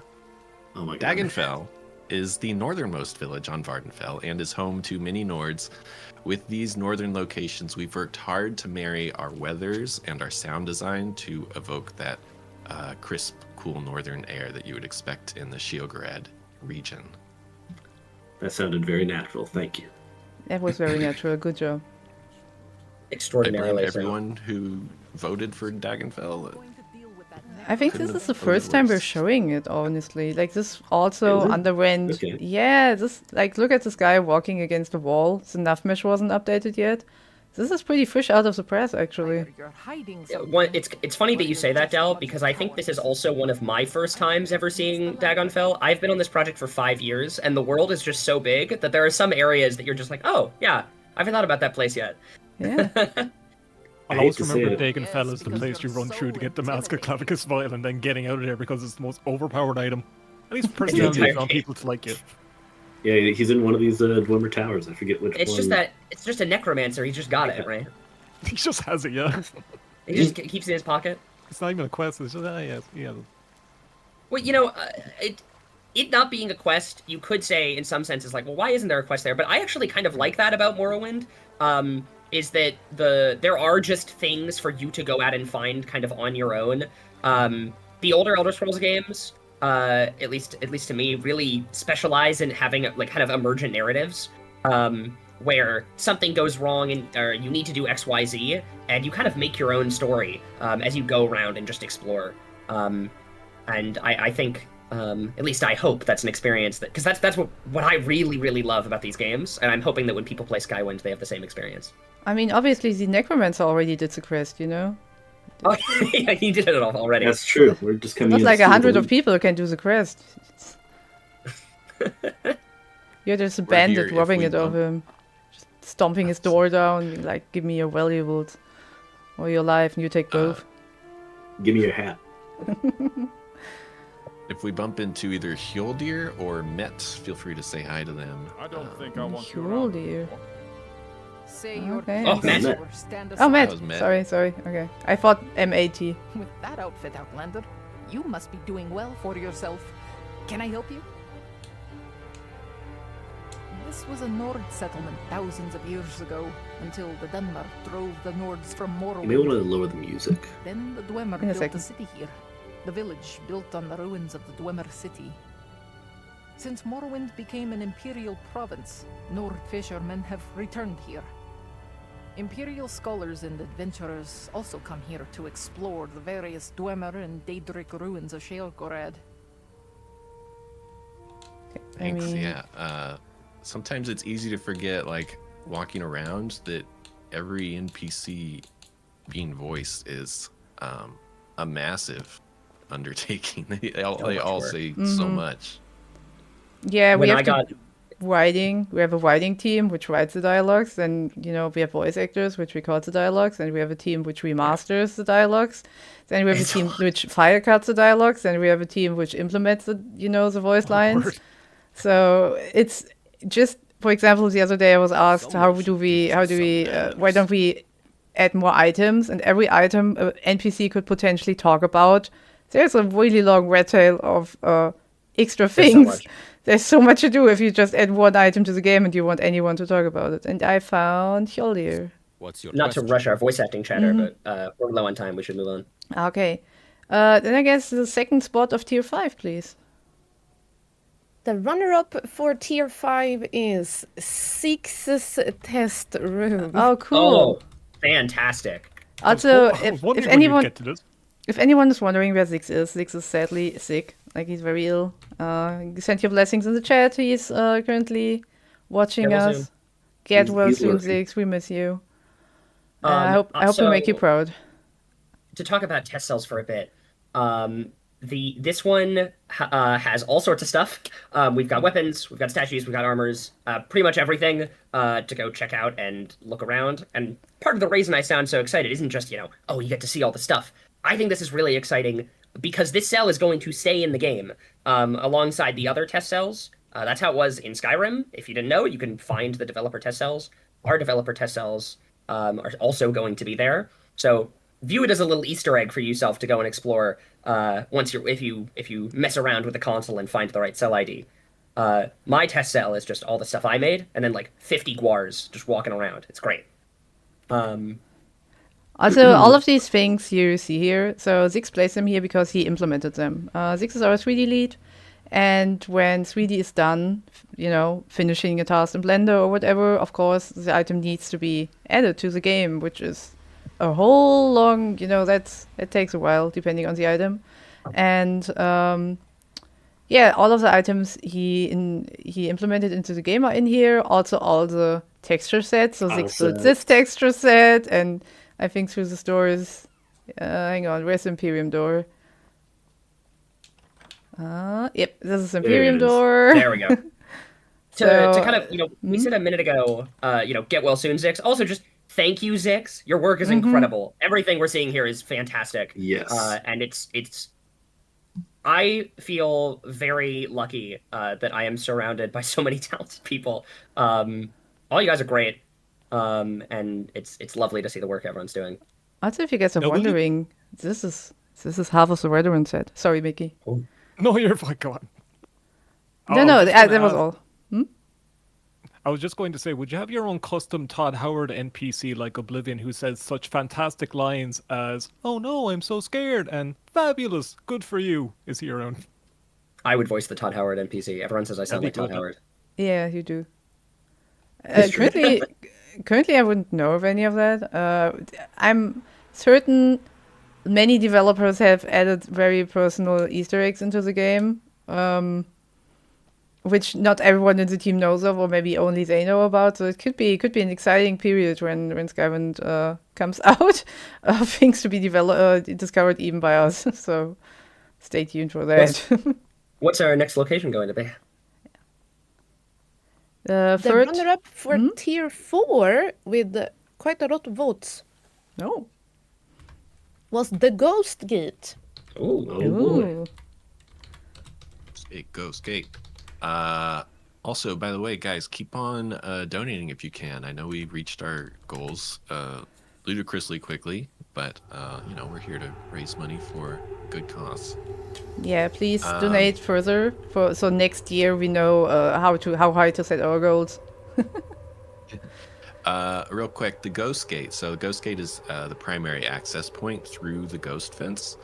Oh my god. Dagonfell is the northernmost village on Vardenfell and is home to many Nords. With these northern locations, we've worked hard to marry our weathers and our sound design to evoke that crisp, cool northern air that you would expect in the Sheograd region. That sounded very natural. Thank you. That was very natural. Good job. I blame Extraordinarily so. everyone who voted for Dagenfell. I think this Couldn't is the have voted first time we're worse. showing it, honestly. Like, this also Is it? underwent... Okay. Yeah, this... Like, look at this guy walking against the wall. The nav mesh wasn't updated yet. This is pretty fresh out of the press, actually. It's funny that you say that, Del, because I think this is also one of my first times ever seeing Dagonfell. I've been on this project for 5 years, and the world is just so big that there are some areas that you're just like, oh, yeah, I haven't thought about that place yet. Yeah. I'll always remember Dagenfell as the place you run through to get the Mask of Clavicus Vial and then getting out of there because it's the most overpowered item. At least personality entire found people to like it. Yeah, he's in one of these Dwemer towers. I forget which It's one. just that it's just a necromancer. He just got it, right? He just has it, yeah. He just keeps it in his pocket. It's not even a quest, it's just, yeah. Well, you know, it not being a quest, you could say in some senses like, well, why isn't there a quest there? But I actually kind of like that about Morrowind. Is that there are just things for you to go out and find kind of on your own. The older Elder Scrolls games, at least to me, really specialize in having like kind of emergent narratives, where something goes wrong and or you need to do X, Y, Z, and you kind of make your own story as you go around and just explore. And I think, at least I hope that's an experience that, because that's what I really, really love about these games, and I'm hoping that when people play Skywind, they have the same experience. I mean, obviously, the Necromancer already did the quest, you know? Oh, yeah, he did it already. That's true. We're just coming Not in like to see 100 the- of people who can do the quest. You're just a bandit here if robbing we it off him. Just stomping his door down, being like, give me your valuables. Or your life, and you take both. Give me your hat. If we bump into either Hjoldir or Met, feel free to say hi to them. I don't think I want you Cool, dear. Say your Okay. Oh, Matt. or stand Oh, aside. Matt. That was Matt. Sorry. Okay. I thought MAT. With that outfit, Outlander, you must be doing well for yourself. Can I help you? This was a Nord settlement thousands of years ago, until the Dunmer drove the Nords from You may want to Morrowind. lower the music. Then the Dwemer In a built second. a city here, the village built on the ruins of the Dwemer city. Since Morrowind became an imperial province, Nord fishermen have returned here. Imperial scholars and adventurers also come here to explore the various Dwemer and Daedric ruins of Sheolgorad. Thanks, mean- yeah. Sometimes it's easy to forget, like, walking around, that every NPC being voiced is a massive undertaking. They all work. say so Mhm. much. Yeah, we When have I got writing. We have a writing team which writes the dialogues, then we have voice actors which record the dialogues, and we have a team which remasters the dialogues. Then we have a It's team which fire cuts the dialogues, and we have a team which implements the voice lines. word. So it's just, for example, the other day I was asked why don't we add more items, and every item a NPC could potentially talk about. There's a really long red tail of extra There's so things. much. There's so much to do if you just add one item to the game and you want anyone to talk about it. And I found Hjoldir. What's your not to rush our voice acting chatter, Mhm. but we're low on time. We should move on. Okay. Then I guess the second spot of tier 5, please. The runner-up for tier 5 is Six's test room. Oh, cool. Oh, fantastic! Also, I was if wondering when you'd anyone get to this. if anyone is wondering where Six is sadly sick. Like, he's very ill. Send your blessings in the chat. He's currently watching Get well us. soon. Get He's well soon, working. Six. We miss you. I hope we also- make you proud. To talk about test cells for a bit, this one has all sorts of stuff. We've got weapons, we've got statues, we've got armors, pretty much everything to go check out and look around. And part of the reason I sound so excited isn't just, oh, you get to see all the stuff. I think this is really exciting because this cell is going to stay in the game alongside the other test cells. That's how it was in Skyrim. If you didn't know, you can find the developer test cells. Our developer test cells are also going to be there. So view it as a little Easter egg for yourself to go and explore if you mess around with the console and find the right cell ID. My test cell is just all the stuff I made, and then like 50 guars just walking around. It's great. Also, all of these things you see here, so Zix placed them here because he implemented them. Zix is our 3D lead, and when 3D is done, finishing a task in Blender or whatever, of course, the item needs to be added to the game, which is a whole long, it takes a while, depending on the item. And, all of the items he implemented into the game are in here, also all the texture sets, so Zix built this texture set, and I think through the stores. Hang on, where's the Imperium door? Yep, this is Imperium door. There we go. To kind of, we said a minute ago, get well soon, Zix. Also, just thank you, Zix. Your work is incredible. Everything we're seeing here is fantastic. Yes. And it's. I feel very lucky that I am surrounded by so many talented people. All you guys are great. And it's lovely to see the work everyone's doing. Also, if you guys are wondering, this is half of the veteran set. Sorry, Mickey. Oh. No, you're fine. Go on. No, that was all. I was just going to say, would you have your own custom Todd Howard NPC like Oblivion who says such fantastic lines as, "Oh no, I'm so scared," and "Fabulous, good for you"? Is he your own? I would voice the Todd Howard NPC. Everyone says I sound like Todd Howard. Yeah, you do. Currently, I wouldn't know of any of that. I'm certain many developers have added very personal Easter eggs into the game, which not everyone in the team knows of, or maybe only they know about. So it could be an exciting period when Skywind comes out, things to be discovered even by us. So stay tuned for that. What's our next location going to be? The runner-up for tier 4 with quite a lot of votes. Oh. Was the Ghost Gate. Boy. Ghost Gate. Also, by the way, guys, keep on donating if you can. I know we reached our goals ludicrously quickly, but we're here to raise money for good cause. Yeah, please donate further so next year we know how high to set our goals. Real quick, the Ghost Gate. So the Ghost Gate is the primary access point through the Ghost Fence,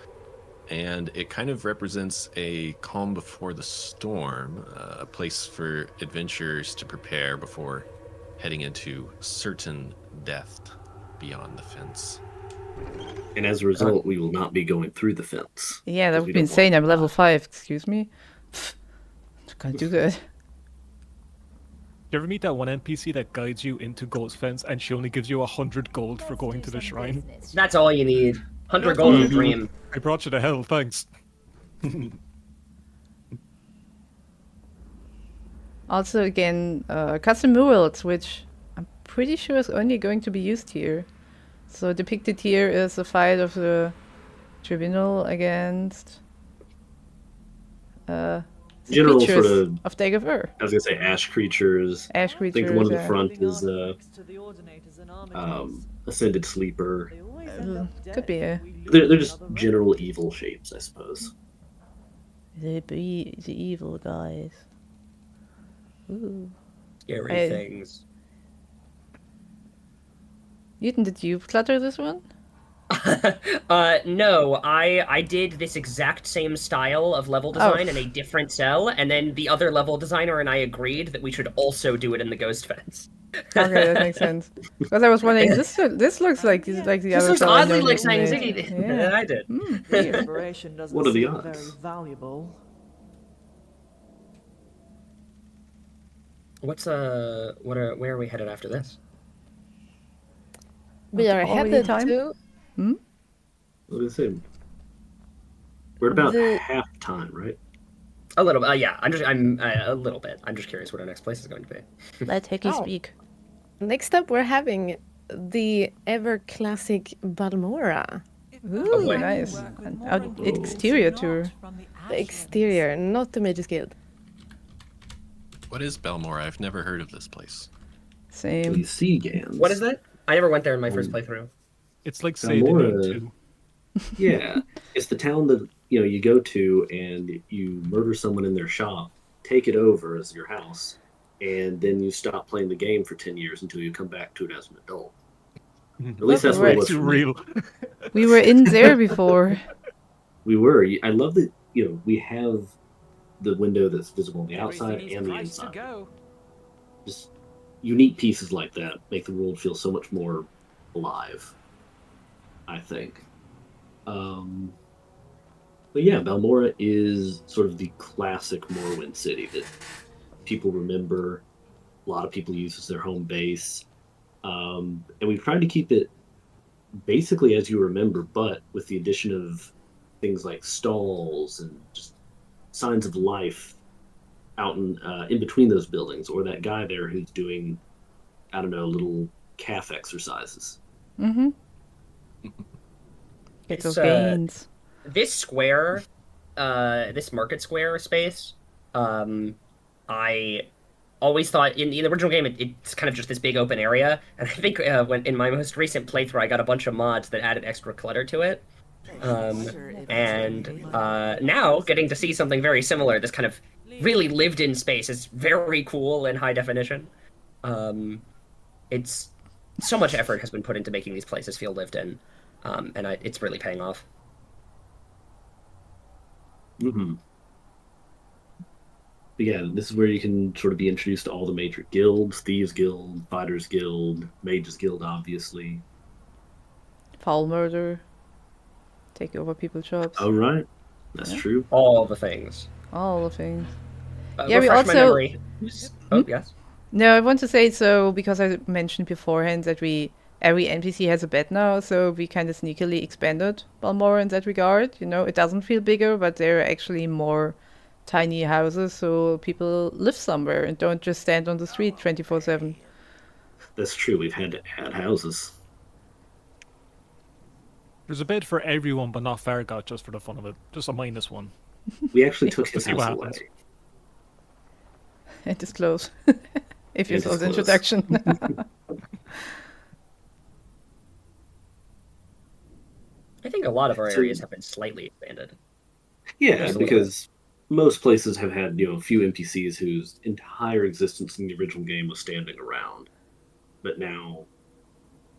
and it kind of represents a calm before the storm, a place for adventurers to prepare before heading into certain death beyond the fence. And as a result, we will not be going through the fence. Yeah, that would be insane. I'm level 5, excuse me. Can't do that. You ever meet that one NPC that guides you into Ghost Fence and she only gives you 100 gold for going to the shrine? That's all you need. 100 gold is a dream. I brought you to hell, thanks. Also, again, custom murals, which I'm pretty sure is only going to be used here. So depicted here is the fight of the tribunal against General creatures sort of Dagobah. I was gonna say ash creatures. Ash creatures. I think the one in the front is Ascended Sleeper. Could be. They're just general evil shapes, I suppose. The evil guys. Ooh. Scary things. Newton, did you clutter this one? No, I did this exact same style of level design in a different cell, and then the other level designer and I agreed that we should also do it in the Ghost Fence. Okay, that makes sense. Because I was wondering, this looks like the other. This looks oddly like something Ziggy did. Yeah. I did. What are the odds? Where are we headed after this? We are headed to. What did I say? We're at about half time, right? A little bit. Yeah. I'm a little bit. I'm just curious what our next place is going to be. Let Hickey speak. Next up, we're having the ever classic Balmora. Ooh, nice. Exterior tour. The exterior, not the Mage's Guild. What is Belmore? I've never heard of this place. Same. The Sea Gans. What is that? I never went there in my first playthrough. It's like Belmora, too. Yeah, it's the town that you go to and you murder someone in their shop, take it over as your house, and then you stop playing the game for 10 years until you come back to it as an adult. At least that's what it was too for me. real. We were in there before. We were. I love that, we have the window that's visible on the outside and the inside. Just unique pieces like that make the world feel so much more alive, I think. But yeah, Balmora is sort of the classic Morrowind city that people remember. A lot of people use as their home base. And we've tried to keep it basically as you remember, but with the addition of things like stalls and just signs of life out in between those buildings, or that guy there who's doing, I don't know, little calf exercises. Mm-hmm. Get those It's, gains. This square, this market square space, I always thought in the original game it's kind of just this big open area, and I think when in my most recent playthrough I got a bunch of mods that added extra clutter to it, and now getting to see something very similar, this kind of really lived-in space, is very cool in high definition. It's so much effort has been put into making these places feel lived in, and it's really paying off. Mm-hmm. But yeah, this is where you can sort of be introduced to all the major guilds: Thieves Guild, Fighters Guild, Mages Guild, obviously. Foul murder. Take over people's jobs. Oh, right. That's true. All the things. All the things. Yeah, we also... memory. Oh, yes. No, I want to say so because I mentioned beforehand that every NPC has a bed now, so we kind of sneakily expanded Balmora in that regard. It doesn't feel bigger, but there are actually more tiny houses, so people live somewhere and don't just stand on the street 24/7. That's true. We've had to add houses. There's a bed for everyone, but not Farragut, just for the fun of it. Just a -1. We actually took his see what house happens. away. It is close. If you It saw is the close. introduction. I think a lot of our areas have been slightly expanded. Yeah, Just a little because most places have had, a few NPCs whose entire existence in the original game was standing around. But now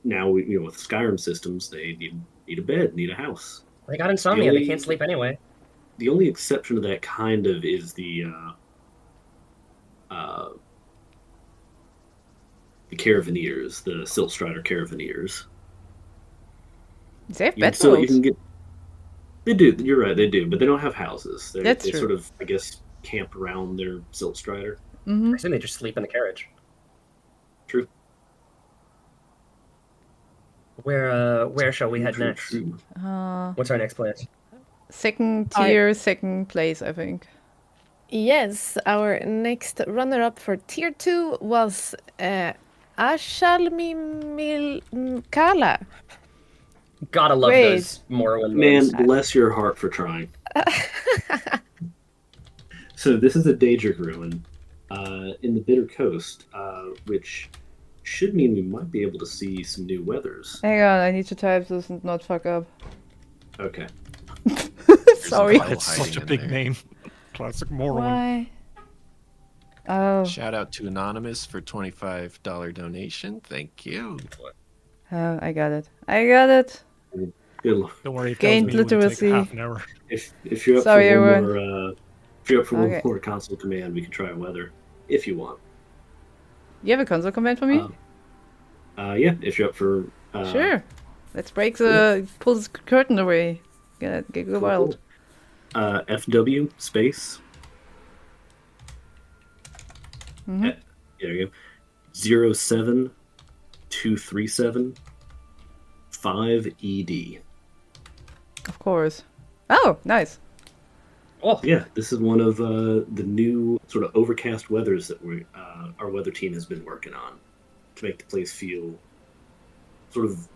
with Skyrim systems, they need a bed, need a house. They got insomnia. They can't sleep anyway. The only exception to that kind of is the Caravaneers, the Siltstrider Caravaneers. They have You can still- you bedrolls. can get. They do. You're right. They do, but they don't have houses. That's they true. sort of, I guess, camp around their Siltstrider. Mm-hmm. I assume they just sleep in the carriage. True. Where shall we head True, next? true. What's our next place? Second tier, second place, I think. Yes, our next runner-up for tier 2 was Ashalmimilkala. Gotta love Wait. those Morrowind Man, names. bless your heart for trying. So this is a Daedric ruin in the Bitter Coast, which should mean we might be able to see some new weathers. Hang on, I need to type this and not fuck up. Okay. Sorry. It's such a big name. Classic Morrowind. Why? Oh. Shout out to Anonymous for $25 donation. Thank you. Oh, I got it. I got it. Good luck. Don't worry, if Gained that was me, it would take literacy. half an hour. If you're up Sorry, for one everyone. more, if you're up for Okay. one more console command, we can try weather if you want. You have a console command for me? Yeah, if you're up for. Sure. Let's break the pull the curtain away. Get go wild. FW space. Mhm. There you go. 07237 5ED. Of course. Oh, nice. Oh yeah, this is one of the new sort of overcast weathers that our weather team has been working on to make the place feel sort of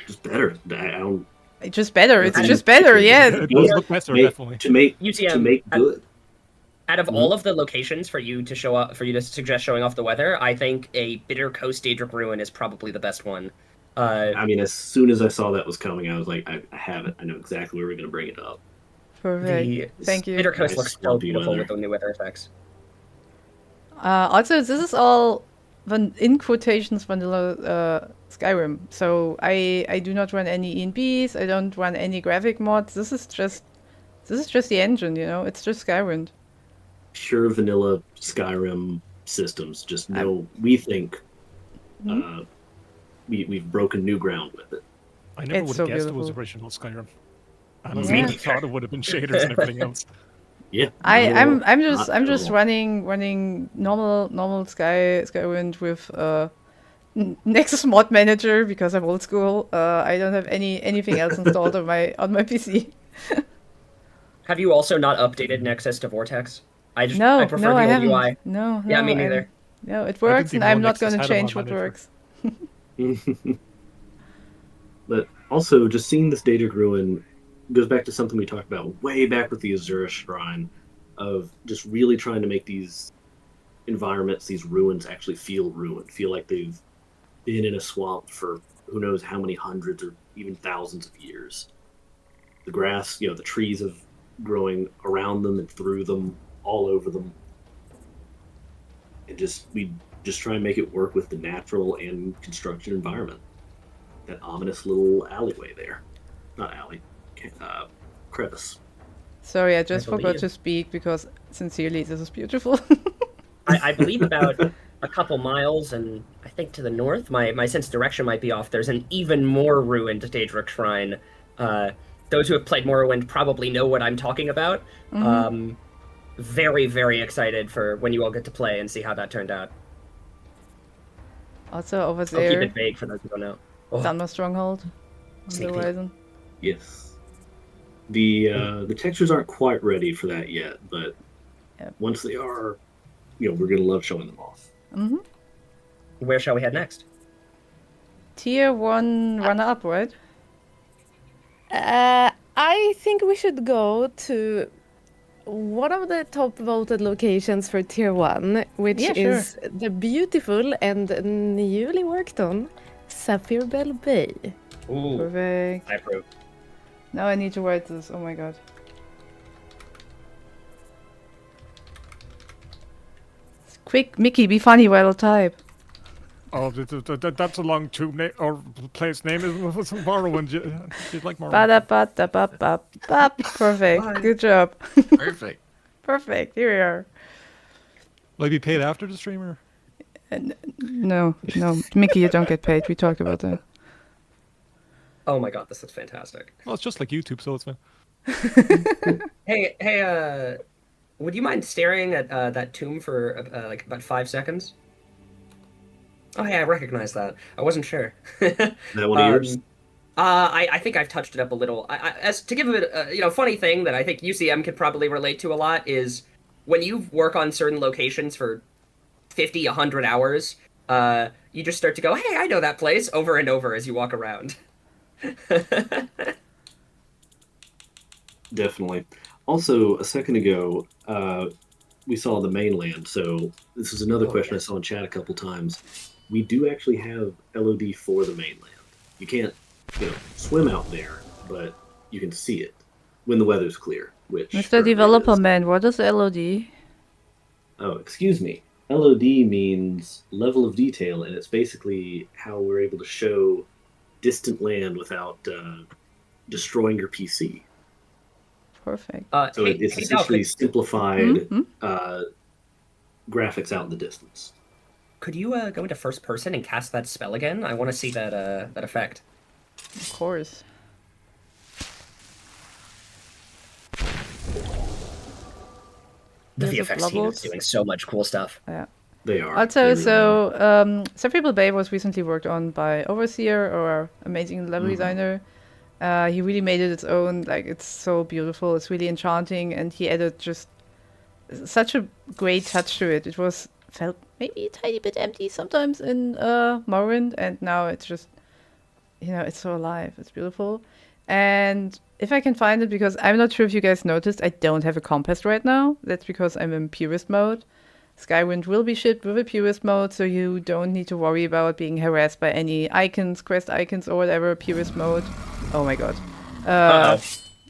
just better. I don't. It's just better. It's just better. Yeah. It does look better, definitely. To make UTM, good. Out of all of the locations for you to suggest showing off the weather, I think a Bitter Coast Daedric Ruin is probably the best one. I mean, as soon as I saw that was coming, I was like, I have it. I know exactly where we're going to bring it up. Perfect. Thank you. Bitter Coast Nice, looks so swampy beautiful weather. with the new weather effects. Also, this is all in quotations vanilla Skyrim. So I do not run any ENBs. I don't run any graphic mods. This is just the engine, you know. It's just Skywind. Pure vanilla Skyrim systems. Just no, we think we've broken new ground with it. I never would have guessed it was original Skyrim. And I really thought it would have been shaders and everything else. Yeah. I'm just running normal Skywind with Nexus Mod Manager because I'm old school. I don't have anything else installed on my PC. Have you also not updated Nexus to Vortex? I prefer the I old haven't. UI. No, Yeah, me neither. No, it works, and I'm not going to change what works. But also, just seeing this Daedric Ruin goes back to something we talked about way back with the Azura Shrine, of just really trying to make these environments, these ruins, actually feel ruined, feel like they've been in a swamp for who knows how many hundreds or even thousands of years. The grass, the trees have growing around them and through them, all over them. And we just try and make it work with the natural and construction environment. That ominous little alleyway there. Not alley. Crevice. Sorry, I just forgot to speak because sincerely, this is beautiful. I believe about a couple miles, and I think to the north, my sense of direction might be off, there's an even more ruined Daedric Shrine. Those who have played Morrowind probably know what I'm talking about. Mm-hmm. Very, very excited for when you all get to play and see how that turned out. Also over I'll there, keep it vague for those who don't know. Dunmer Stronghold on the horizon. Yes. The textures aren't quite ready for that yet, but once they are, we're gonna love showing them off. Mm-hmm. Where shall we head next? Tier 1 runner-up, right? I think we should go to one of the top voted locations for Tier 1, which is the beautiful and newly worked on Sapphire Bell Bay. Ooh, perfect. I approve. Now I need to write this. Oh my god. Quick, Mickey, be funny while I type. Oh, that's a long or place name. Is Morrowind? You'd like Morrowind? Ba-da-ba-da-ba-ba-ba. Perfect. Good job. Perfect. Perfect. Here we are. Will I be paid after the streamer? No, Mickey, you don't get paid. We talked about that. Oh my god, this is fantastic. Well, it's just like YouTube, so it's fine. Hey, would you mind staring at that tomb for like about 5 seconds? Oh yeah, I recognize that. I wasn't sure. That one of yours? I think I've touched it up a little. As to give it a funny thing that I think UCM could probably relate to a lot is when you work on certain locations for 50, 100 hours, you just start to go, hey, I know that place, over and over as you walk around. Definitely. Also, a second ago, we saw the mainland, so this is another question I saw in chat a couple times. We do actually have LOD for the mainland. You can't, swim out there, but you can see it when the weather's clear. Which Mr. Developer Man, what is LOD? Oh, excuse me. LOD means level of detail, and it's basically how we're able to show distant land without destroying your PC. Perfect. So it's essentially simplified graphics out in the distance. Could you go into first person and cast that spell again? I want to see that that effect. Of course. The There's a VFX team is doing so much cool stuff. Yeah. They are. Also, so Sapphire Bay was recently worked on by Overseer, or amazing level designer. He really made it its own. Like, it's so beautiful. It's really enchanting, and he added just such a great touch to it. It felt maybe a tiny bit empty sometimes in Morrowind, and now it's just, it's so alive. It's beautiful. And if I can find it, because I'm not sure if you guys noticed, I don't have a compass right now. That's because I'm in purist mode. Skywind will be shipped with a purist mode, so you don't need to worry about being harassed by any icons, quest icons, or whatever. Purist mode. Oh my god.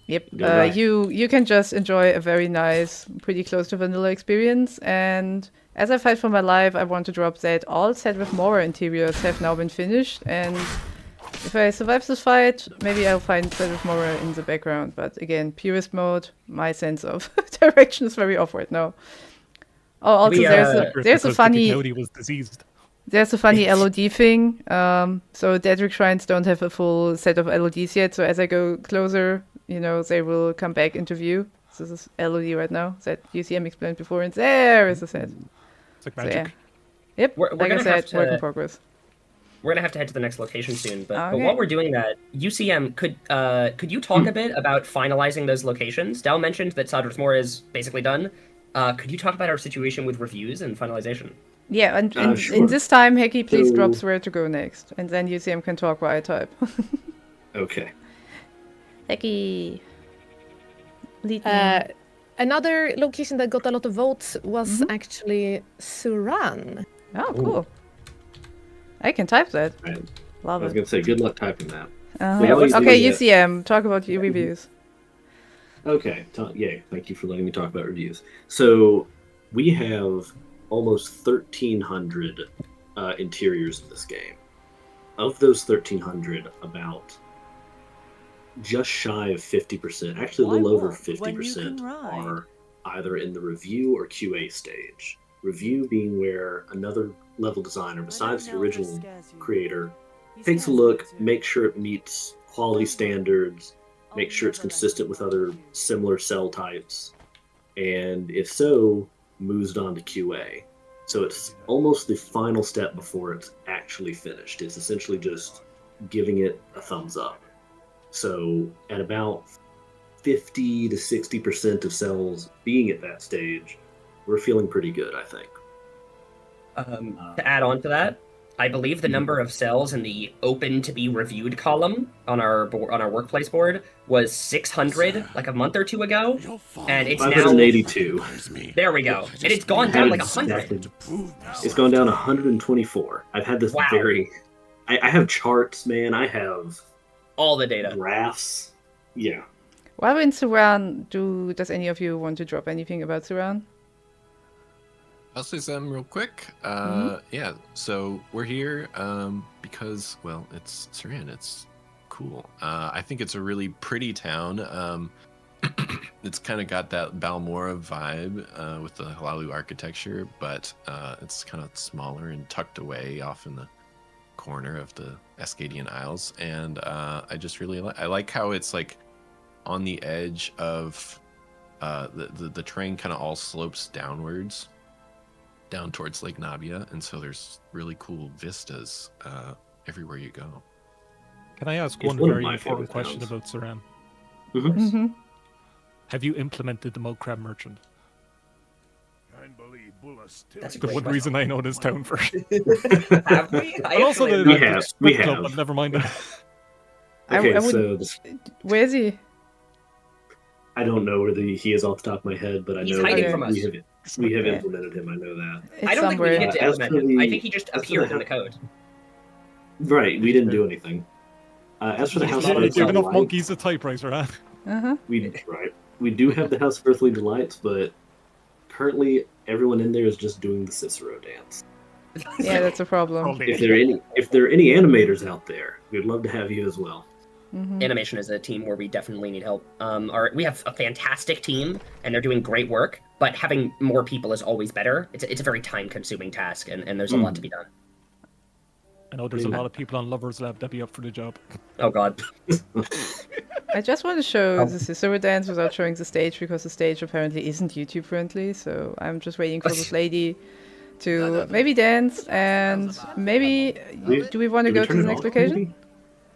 Yep. You can just enjoy a very nice, pretty close to vanilla experience, and as I fight for my life, I want to drop that all set with Mora interiors have now been finished, and if I survive this fight, maybe I'll find set with Mora in the background. But again, purist mode, my sense of direction is very off right now. Oh, also there's a funny was diseased. There's a funny LOD thing. So Daedric Shrines don't have a full set of LODs yet, so as I go closer, they will come back into view. So this is LOD right now, that UCM explained before, and there is a set. It's like magic. So, yeah. Yep, We're like I gonna said, have to- work in progress. We're gonna have to head to the next location soon, but Okay. while we're doing that, UCM, could you talk a bit about finalizing those locations? Dal mentioned that Sadr's Moor is basically done. Could you talk about our situation with reviews and finalization? Yeah, and Sure. in this time, Heki, please So- drops where to go next, and then UCM can talk while I type. Okay. Heki, lead me. Another location that got a lot of votes was actually Suran. Oh, cool. I can type that. I Love was it. going to say, good luck typing that. Okay, UCM, talk about your reviews. Okay, yay. Thank you for letting me talk about reviews. So, we have almost 1,300 interiors in this game. Of those 1,300, about just shy of 50%, actually a little over 50%, are either in the review or QA stage. Review being where another level designer, besides the original creator, takes a look, makes sure it meets quality standards, make sure it's consistent with other similar cell types, and if so, moves it on to QA. So it's almost the final step before it's actually finished. It's essentially just giving it a thumbs up. So at about 50 to 60% of cells being at that stage, we're feeling pretty good, I think. To add on to that, I believe the number of cells in the open to be reviewed column on our workplace board was 600 like a month or two ago, and it's now 582. There we go, and it's gone down like 100. It's gone down 124. I've had this I have charts, man. I have all the data, graphs. Yeah. While we're in Suran, does any of you want to drop anything about Suran? I'll say something real quick. Yeah, so we're here because, well, it's Saran. It's cool. I think it's a really pretty town. It's kind of got that Balmora vibe with the Halalu architecture, but it's kind of smaller and tucked away off in the corner of the Ascadian Isles. And I just really I like how it's like on the edge of the terrain kind of all slopes downwards down towards Lake Nabia, and so there's really cool vistas everywhere you go. Can I ask It's one one of very my important favorite question towns. about Saran? Mm-hmm. Have you implemented the mud crab merchant? That's a the great one question. reason I know this town for. Have we? And also the We have, we strip club, have. but never mind. Okay, I so would... Where is he? I don't know where he is off the top of my head, but I He's know hiding that from us. we have Okay. implemented him. I know that. I don't think we needed to As for implement him. I the- think he just as for appeared the- in the code. Right, we didn't do anything. As for the House of We Earthly have enough Delights, monkeys a typewriter, huh? Uh-huh. we do have the House of Earthly Delights, but currently everyone in there is just doing the Cicero dance. Yeah, that's a problem. If there are any animators out there, we'd love to have you as well. Mm-hmm. Animation is a team where we definitely need help. We have a fantastic team, and they're doing great work. But having more people is always better. It's a very time-consuming task, and there's a lot to be done. I know there's a lot of people on Lovers Lab that'd be up for the job. Oh God. I just want to show the Cicero dance without showing the stage, because the stage apparently isn't YouTube friendly, so I'm just waiting for this lady to maybe dance, and maybe... Do we want to go to the next location?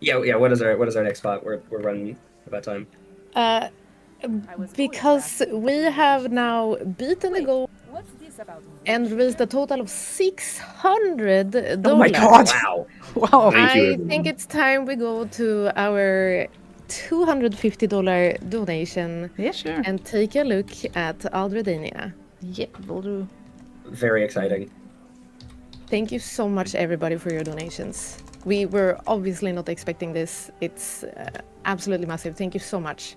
Yeah. What is our next spot? We're running about time. Because we have now beaten the goal and raised a total of $600. Oh my God! Wow. Wow. I think it's time we go to our $250 donation. Yeah, sure. And take a look at Aldredania. Yep, will do. Very exciting. Thank you so much, everybody, for your donations. We were obviously not expecting this. It's absolutely massive. Thank you so much.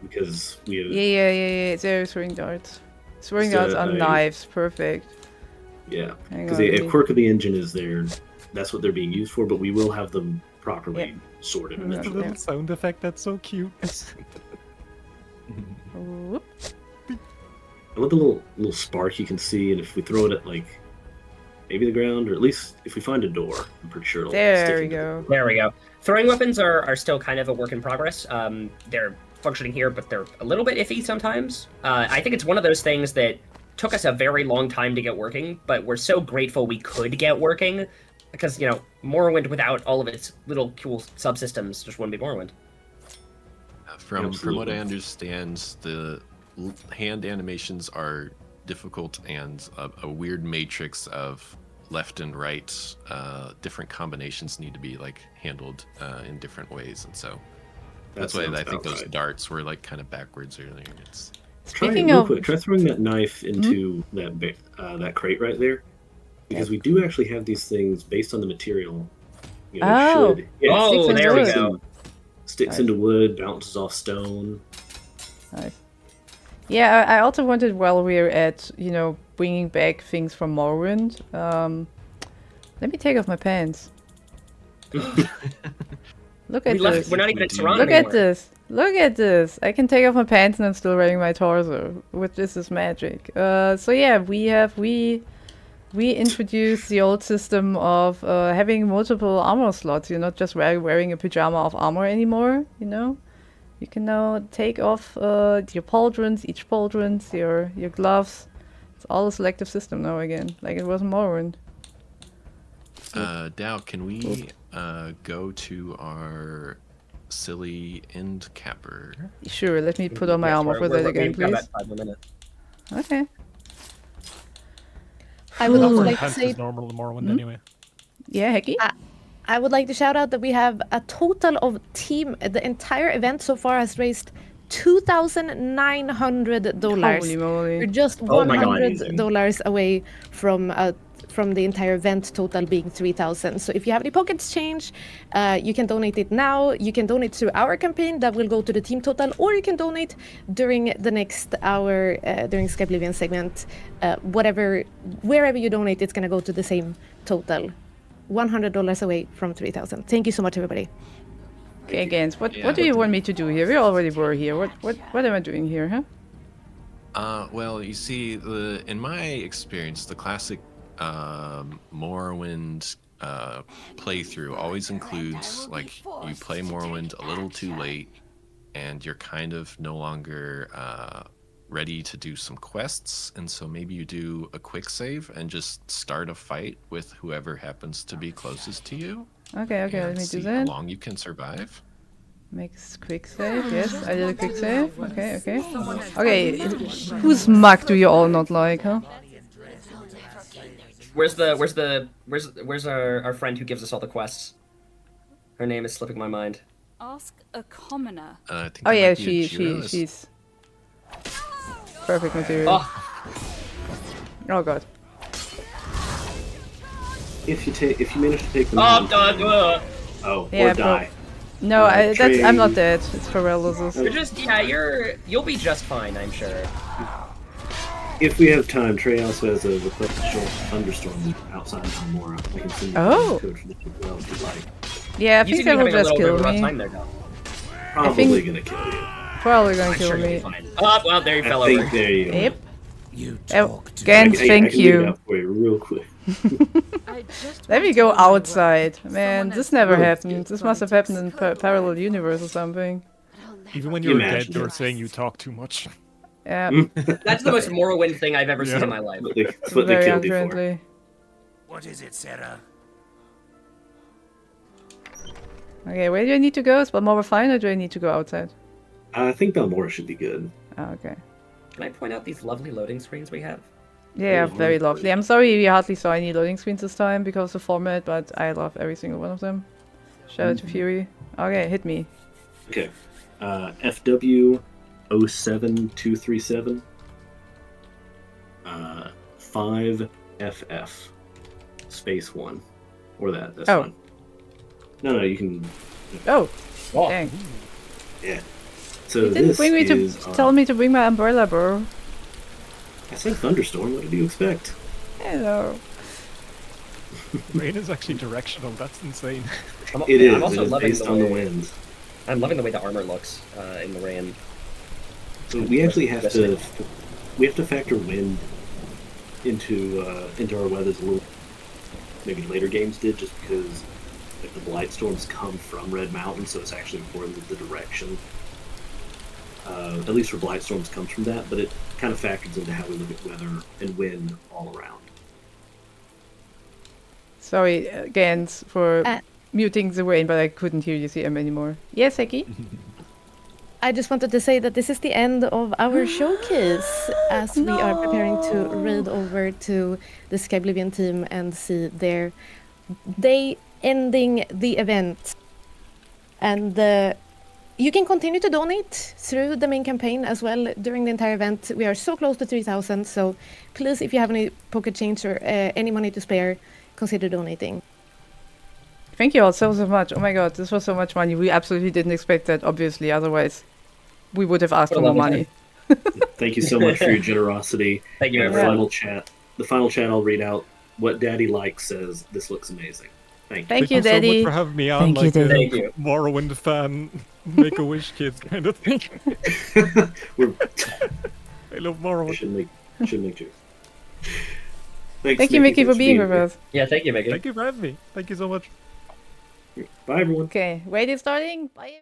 because we have. Yeah. They're throwing darts. Throwing Just, darts on knives. Perfect. Yeah, Hang because on, a let me- quirk of the engine is there. That's what they're being used for, but we will have them properly sorted Mm, eventually. Little sound effect, that's so cute. Whoop. I love the little spark you can see, and if we throw it at like maybe the ground, or at least if we find a door, I'm pretty sure it'll There stick we into go. There we go. Throwing weapons are still kind of a work in progress. They're functioning here, but they're a little bit iffy sometimes. I think it's one of those things that took us a very long time to get working, but we're so grateful we could get working because, you know, Morrowind without all of its little cool subsystems just wouldn't be Morrowind. From what I understand, the hand animations are difficult and a weird matrix of left and right. Different combinations need to be like handled in different ways, and so that's why I think those darts were like kind of backwards earlier. It's Try throwing that knife into that crate right there, because we do actually have these things based on the material. You know, There we go. Sticks into wood, bounces off stone. Nice. Yeah, I also wanted while we're at, you know, bringing back things from Morrowind. Let me take off my pants. Look at this. We're not even in Toronto Look anymore. at this. Look at this. I can take off my pants and I'm still wearing my torso, which is magic. So yeah, we introduced the old system of having multiple armor slots. You're not just wearing a pajama of armor anymore, you know? You can now take off your pauldrons, each pauldrons, your gloves. It's all a selective system now again, like it was in Morrowind. Dow, can we go to our silly end capper? Sure, let me put on my armor for that again, please. Okay. I would also like to Pants say, is normal in Morrowind anyway. Yeah, Hecky? I would like to shout out that we have a total of the entire event so far has raised $2,900. Holy moly. We're just Oh my God. $100 away from the entire event total being 3,000. So if you have any pockets change, you can donate it now. You can donate through our campaign that will go to the team total, or you can donate during the next hour during Skyblivion segment. Wherever you donate, it's gonna go to the same total. $100 away from 3,000. Thank you so much, everybody. Okay, Gans, what do you want me to do here? We already were here. What am I doing here, huh? Well, you see, in my experience, the classic Morrowind playthrough always includes, like, you play Morrowind a little too late, and you're kind of no longer ready to do some quests, and so maybe you do a quick save and just start a fight with whoever happens to be closest to you. Okay, and let me see do how that. long you can survive. Makes quick save, yes, I did a quick save. Okay. Okay, whose mug do you all not like, huh? Where's our friend who gives us all the quests? Her name is slipping my mind. Ask a commoner. I think Oh that yeah, might be a Jiro. she's perfect material. Oh god. If you manage to take them Oh, out, done. or Yeah, die. No, Trey- I'm not dead. It's paralysis. You'll be just fine, I'm sure. If we have time, Trey also has a request to show thunderstorm outside of Mora. I can send you Oh. the code for that as well if you'd like. Yeah, I You think seem that to be will having a just little bit kill of a rough me. time there, though. Probably gonna kill you. Probably gonna I'm kill sure you'll me. be fine. Oh, well, there you fell I think over. there you go. Yep. You Gans, thank I can you. Leave it out for you real quick. Let me go outside. Man, this never happened. This must have happened in parallel universe or something. Even when you were dead, Imagine they were it. saying you talk too much. Yeah. That's the most Morrowind thing I've ever seen in my life. That's what they Very killed you for. unfriendly. What is it, Sarah? Okay, where do I need to go? Is Balmora fine, or do I need to go outside? I think Balmora should be good. Oh, okay. Can I point out these lovely loading screens we have? Yeah, very lovely. I'm sorry we hardly saw any loading screens this time because of the format, but I love every single one of them. Shout out to Fury. Okay, hit me. Okay. FW 07237. 5FF. Space 1. Or that. That's Oh. fine. No, you can. Oh, dang. Yeah. So You didn't this bring me is to tell me to bring my umbrella, bro. I said thunderstorm. What did you expect? Hello. Rain is actually directional. That's insane. It is. I'm also It is loving based the on the way- wind. I'm loving the way the armor looks in the rain. So we actually have to factor wind into our weathers a little. Maybe later games did, just because like the blight storms come from Red Mountain, so it's actually important that the direction, at least for blight storms, comes from that. But it kind of factors into how we look at weather and wind all around. Sorry again for muting the rain, but I couldn't hear you, CM, anymore. Yes, Eki? I just wanted to say that this is the end of our showcase as we are preparing to raid over to the Skyblivion team and see their day ending the event. And you can continue to donate through the main campaign as well during the entire event. We are so close to 3,000, so please, if you have any pocket change or any money to spare, consider donating. Thank you all so much. Oh my god, this was so much money. We absolutely didn't expect that, obviously. Otherwise, we would have asked for more money. Thank you so much for your generosity. Thank you, And everyone. the final chat I'll read out. What Daddy Likes says, this looks amazing. Thank you. Thank you, so much Daddy. for having me on. Thank you, like Daddy. a Thank you. Morrowind fan, Make-A-Wish kids kind of thing. I love Morrowind. Should make jokes. Thanks, Thank you, Mickey, for being with us. Yeah, thank you, Mickey. Thank you for having me. Thank you so much. Bye, everyone. Okay, raid is starting. Bye.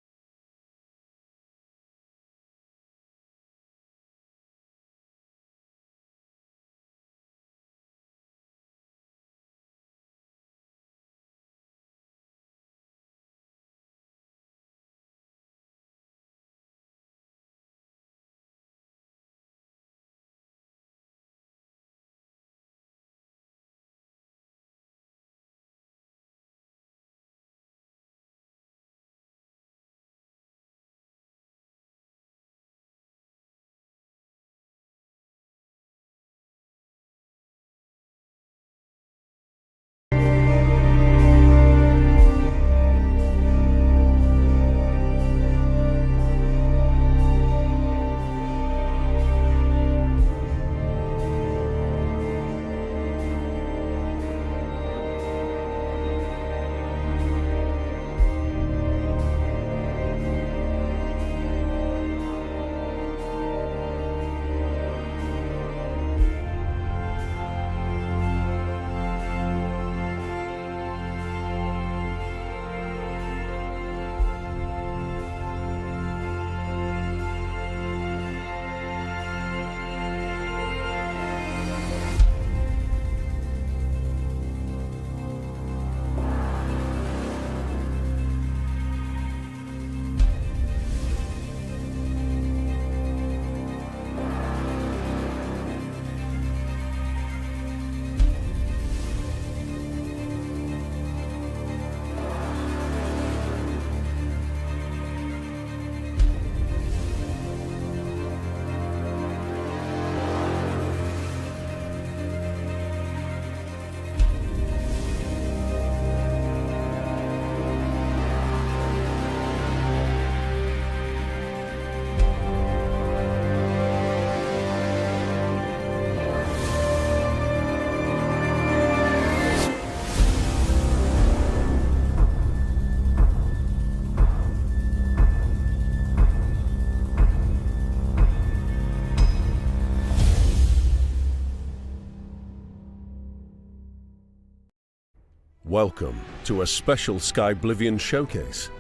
Welcome to a special Skyblivion showcase.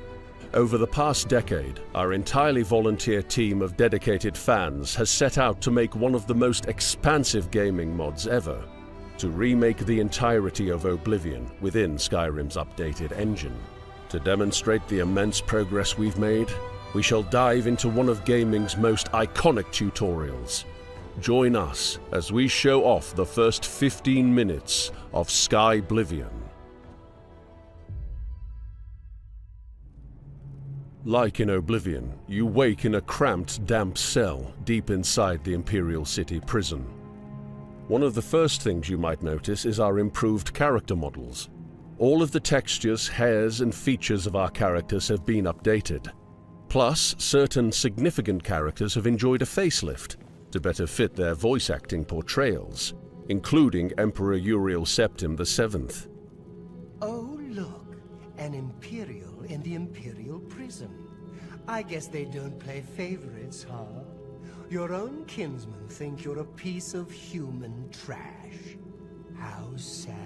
Over the past decade, our entirely volunteer team of dedicated fans has set out to make one of the most expansive gaming mods ever, to remake the entirety of Oblivion within Skyrim's updated engine. To demonstrate the immense progress we've made, we shall dive into one of gaming's most iconic tutorials. Join us as we show off the first 15 minutes of Skyblivion. Like in Oblivion, you wake in a cramped, damp cell deep inside the Imperial City prison. One of the first things you might notice is our improved character models. All of the textures, hairs, and features of our characters have been updated. Plus, certain significant characters have enjoyed a facelift to better fit their voice acting portrayals, including Emperor Uriel Septim VII. Oh, look, an Imperial in the Imperial prison. I guess they don't play favorites, huh? Your own kinsmen think you're a piece of human trash. How sad.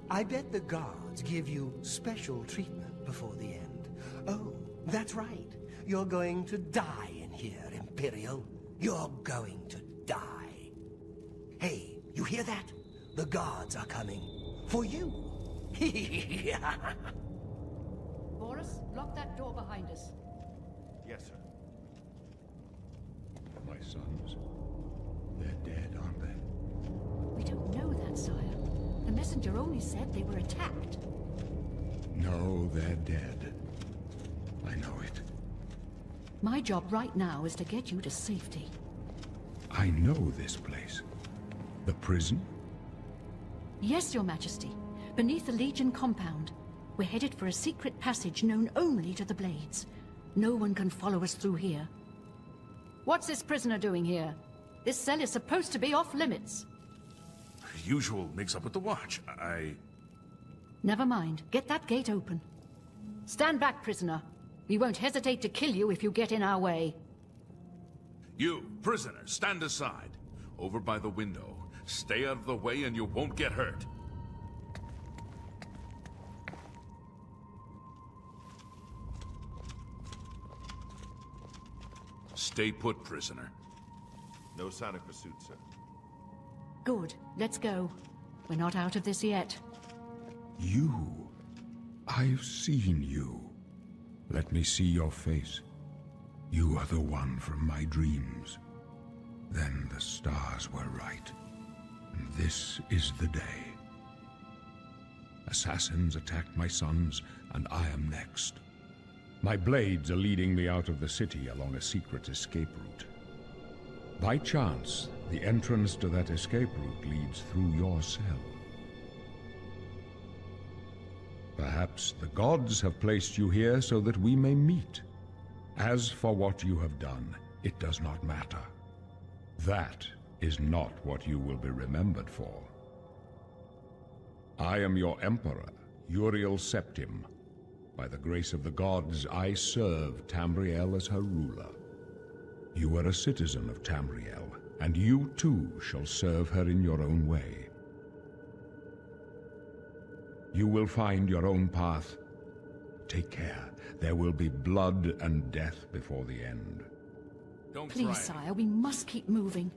I bet the guards give you special treatment before the end. Oh, that's right. You're going to die in here, Imperial. You're going to die. Hey, you hear that? The guards are coming. For you. Boris, lock that door behind us. Yes, sir. My sons, they're dead, aren't they? We don't know that, sire. The messenger only said they were attacked. No, they're dead. I know it. My job right now is to get you to safety. I know this place. The prison? Yes, Your Majesty. Beneath the Legion compound. We're headed for a secret passage known only to the Blades. No one can follow us through here. What's this prisoner doing here? This cell is supposed to be off limits. Usual mix-up with the watch. Never mind. Get that gate open. Stand back, prisoner. We won't hesitate to kill you if you get in our way. You, prisoner, stand aside. Over by the window. Stay out of the way and you won't get hurt. Stay put, prisoner. No sign of pursuit, sir. Good. Let's go. We're not out of this yet. You. I've seen you. Let me see your face. You are the one from my dreams. Then the stars were right. And this is the day. Assassins attacked my sons, and I am next. My blades are leading me out of the city along a secret escape route. By chance, the entrance to that escape route leads through your cell. Perhaps the gods have placed you here so that we may meet. As for what you have done, it does not matter. That is not what you will be remembered for. I am your emperor, Uriel Septim. By the grace of the gods, I serve Tamriel as her ruler. You are a citizen of Tamriel, and you too shall serve her in your own way. You will find your own path. Take care. There will be blood and death before the end. Please, sire, we must keep moving.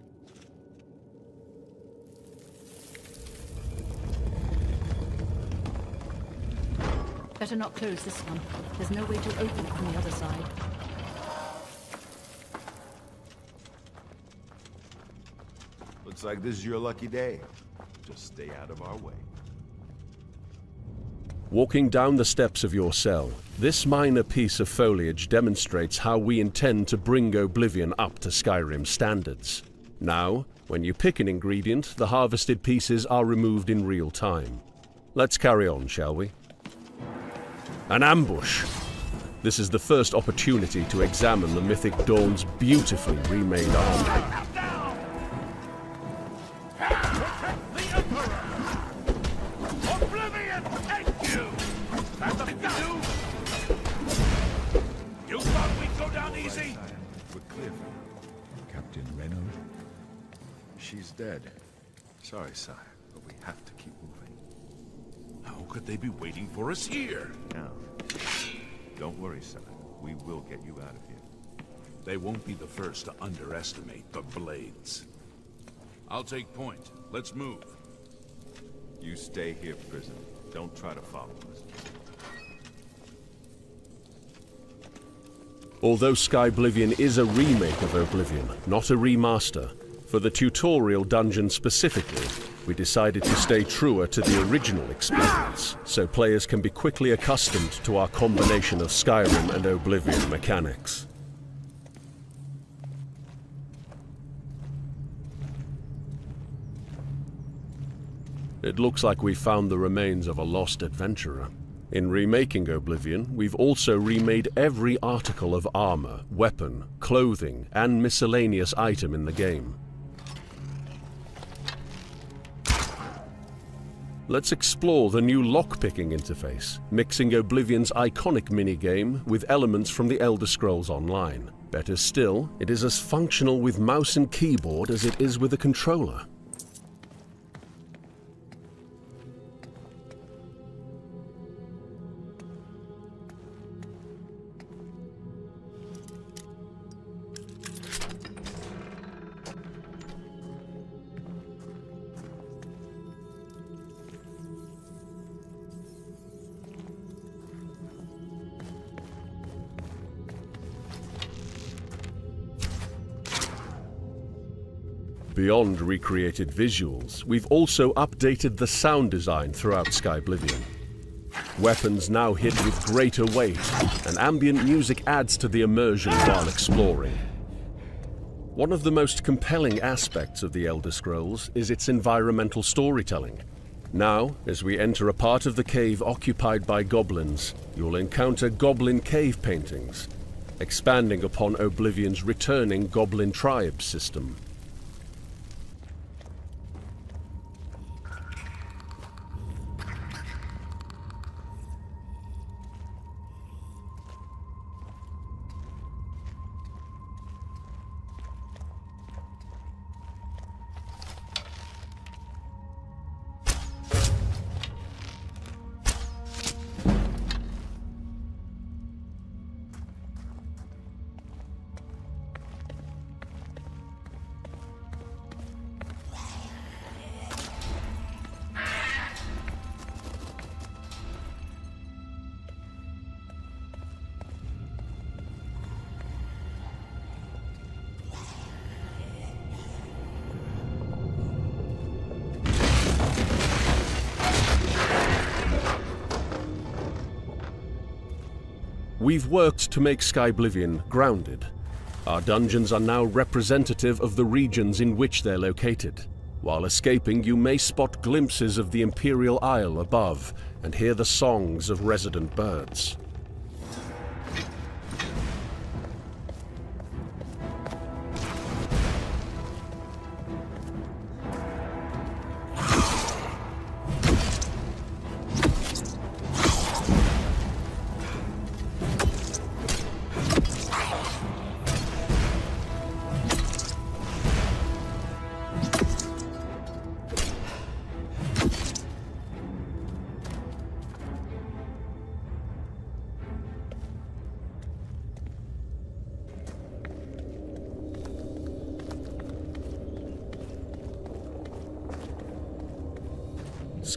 Better not close this one. There's no way to open it from the other side. Looks like this is your lucky day. Just stay out of our way. Walking down the steps of your cell, this minor piece of foliage demonstrates how we intend to bring Oblivion up to Skyrim standards. Now, when you pick an ingredient, the harvested pieces are removed in real time. Let's carry on, shall we? An ambush! This is the first opportunity to examine the Mythic Dawn's beautifully remade armor. Oblivion, take you! That's a you! You thought we'd go down easy? We're clear for now. Captain Renault? She's dead. Sorry, sire, but we have to keep moving. How could they be waiting for us here? Now, don't worry, sire. We will get you out of here. They won't be the first to underestimate the Blades. I'll take point. Let's move. You stay here, prisoner. Don't try to follow us. Although Skyblivion is a remake of Oblivion, not a remaster, for the tutorial dungeon specifically, we decided to stay truer to the original experience, so players can be quickly accustomed to our combination of Skyrim and Oblivion mechanics. It looks like we found the remains of a lost adventurer. In remaking Oblivion, we've also remade every article of armor, weapon, clothing, and miscellaneous item in the game. Let's explore the new lockpicking interface, mixing Oblivion's iconic minigame with elements from the Elder Scrolls Online. Better still, it is as functional with mouse and keyboard as it is with a controller. Beyond recreated visuals, we've also updated the sound design throughout Skyblivion. Weapons now hit with greater weight, and ambient music adds to the immersion while exploring. One of the most compelling aspects of the Elder Scrolls is its environmental storytelling. Now, as we enter a part of the cave occupied by goblins, you'll encounter goblin cave paintings, expanding upon Oblivion's returning goblin tribe system. We've worked to make Skyblivion grounded. Our dungeons are now representative of the regions in which they're located. While escaping, you may spot glimpses of the Imperial Isle above and hear the songs of resident birds.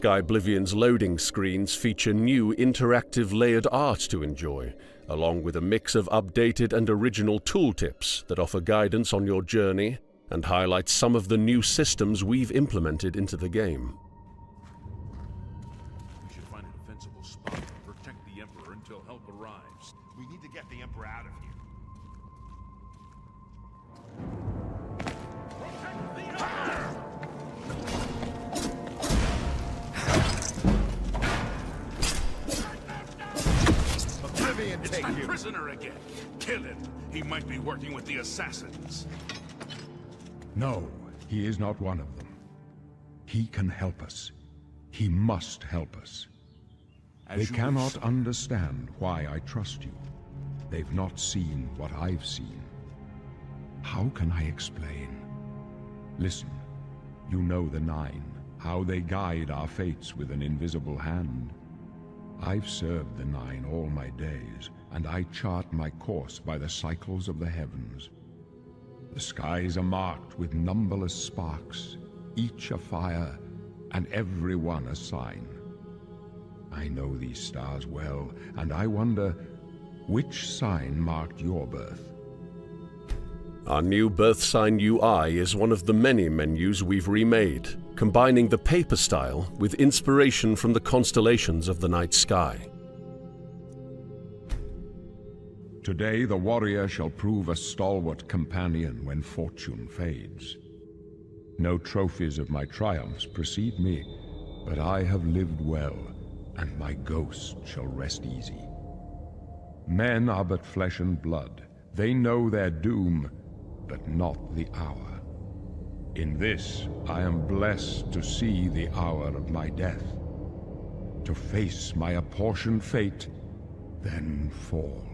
Skyblivion's loading screens feature new interactive layered art to enjoy, along with a mix of updated and original tooltips that offer guidance on your journey and highlight some of the new systems we've implemented into the game. We should find a defensible spot to protect the Emperor until help arrives. We need to get the Emperor out of here. It's that prisoner again. Kill him. He might be working with the assassins. No, he is not one of them. He can help us. He must help us. They cannot understand why I trust you. They've not seen what I've seen. How can I explain? Listen, you know the Nine, how they guide our fates with an invisible hand. I've served the Nine all my days, and I chart my course by the cycles of the heavens. The skies are marked with numberless sparks, each a fire, and every one a sign. I know these stars well, and I wonder, which sign marked your birth? Our new birth sign UI is one of the many menus we've remade, combining the paper style with inspiration from the constellations of the night sky. Today the warrior shall prove a stalwart companion when fortune fades. No trophies of my triumphs precede me, but I have lived well, and my ghost shall rest easy. Men are but flesh and blood. They know their doom, but not the hour. In this, I am blessed to see the hour of my death, to face my apportioned fate, then fall.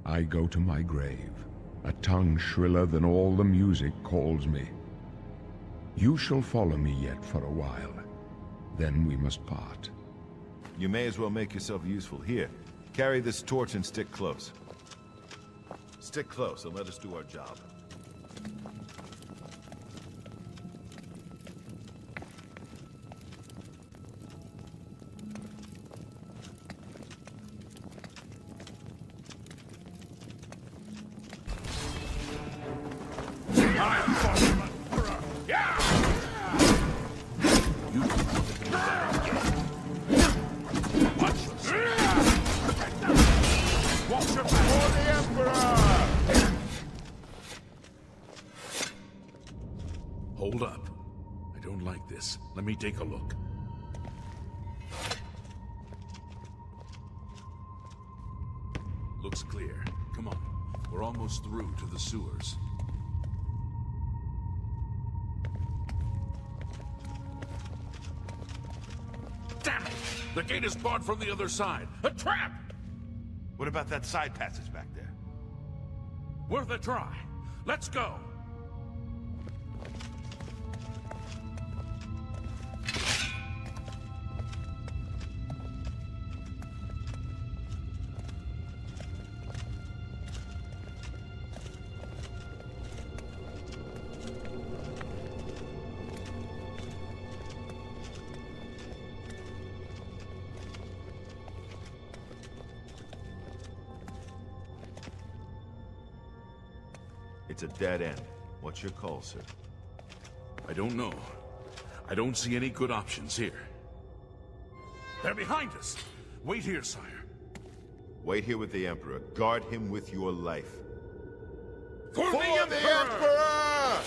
I go to my grave, a tongue shriller than all the music calls me. You shall follow me yet for a while, then we must part. You may as well make yourself useful. Here, carry this torch and stick close. Stick close and let us do our job. Hold up. I don't like this. Let me take a look. Looks clear. Come on. We're almost through to the sewers. Damn it! The gate is barred from the other side. A trap! What about that side passage back there? Worth a try. Let's go! It's a dead end. What's your call, sir? I don't know. I don't see any good options here. They're behind us! Wait here, sire. Wait here with the Emperor. Guard him with your life. For the Emperor!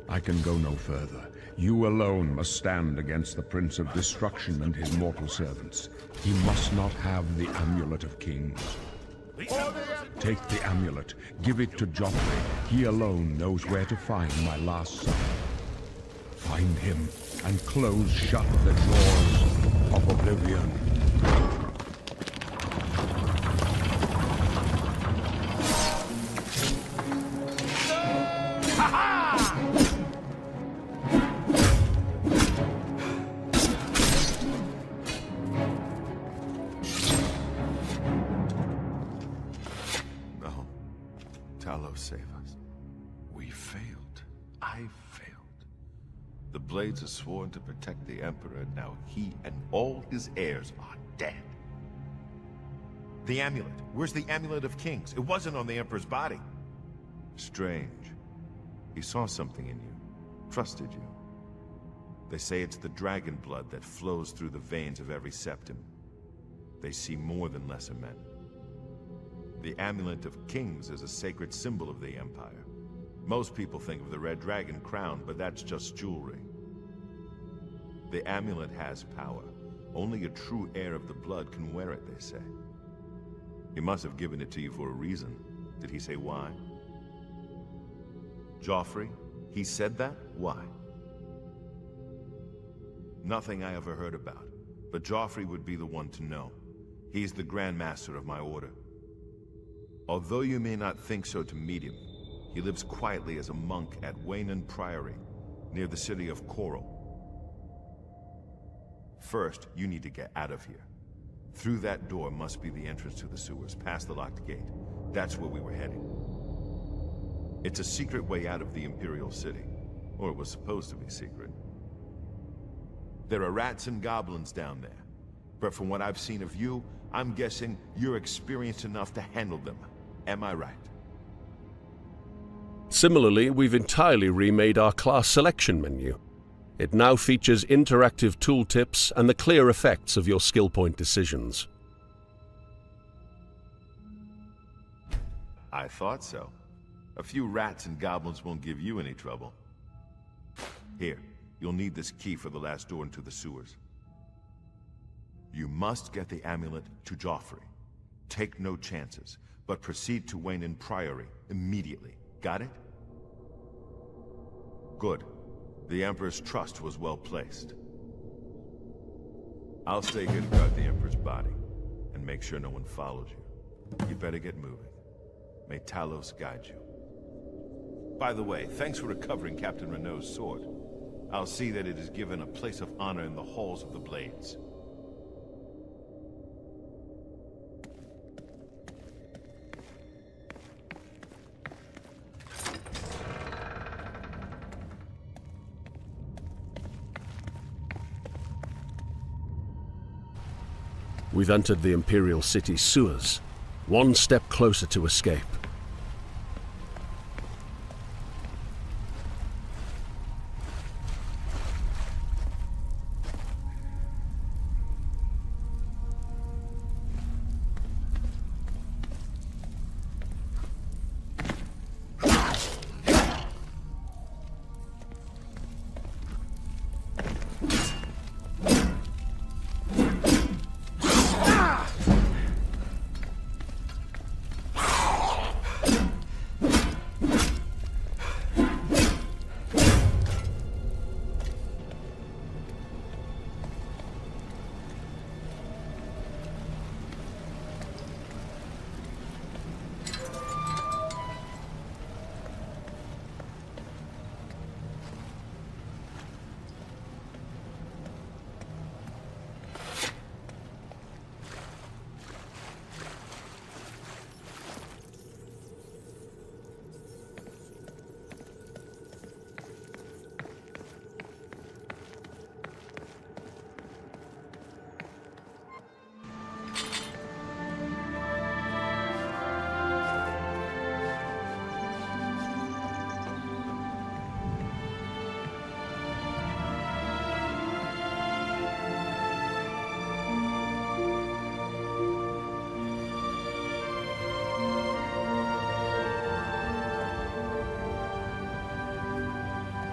I can go no further. You alone must stand against the Prince of Destruction and his mortal servants. He must not have the Amulet of Kings. Take the amulet, give it to Joffrey. He alone knows where to find my last son. Find him and close shut the doors of oblivion. Save us. We failed. I failed. The Blades are sworn to protect the Emperor, and now he and all his heirs are dead. The amulet. Where's the Amulet of Kings? It wasn't on the Emperor's body. Strange. He saw something in you. Trusted you. They say it's the dragon blood that flows through the veins of every septim. They see more than lesser men. The Amulet of Kings is a sacred symbol of the Empire. Most people think of the Red Dragon crown, but that's just jewelry. The amulet has power. Only a true heir of the blood can wear it, they say. He must have given it to you for a reason. Did he say why? Joffrey? He said that? Why? Nothing I ever heard about. But Joffrey would be the one to know. He's the Grand Master of my order. Although you may not think so to meet him, he lives quietly as a monk at Waynon Priory, near the city of Coral. First, you need to get out of here. Through that door must be the entrance to the sewers, past the locked gate. That's where we were heading. It's a secret way out of the Imperial City, or it was supposed to be secret. There are rats and goblins down there, but from what I've seen of you, I'm guessing you're experienced enough to handle them. Am I right? Similarly, we've entirely remade our class selection menu. It now features interactive tooltips and the clear effects of your skill point decisions. I thought so. A few rats and goblins won't give you any trouble. Here, You'll need this key for the last door into the sewers. You must get the amulet to Joffrey. Take no chances, but proceed to Wayne Priory immediately. Got it? Good. The Emperor's trust was well placed. I'll stay here to guard the Emperor's body, and make sure no one follows you. You better get moving. May Talos guide you. By the way, thanks for recovering Captain Renault's sword. I'll see that it is given a place of honor in the halls of the Blades. We've entered the Imperial City sewers, one step closer to escape.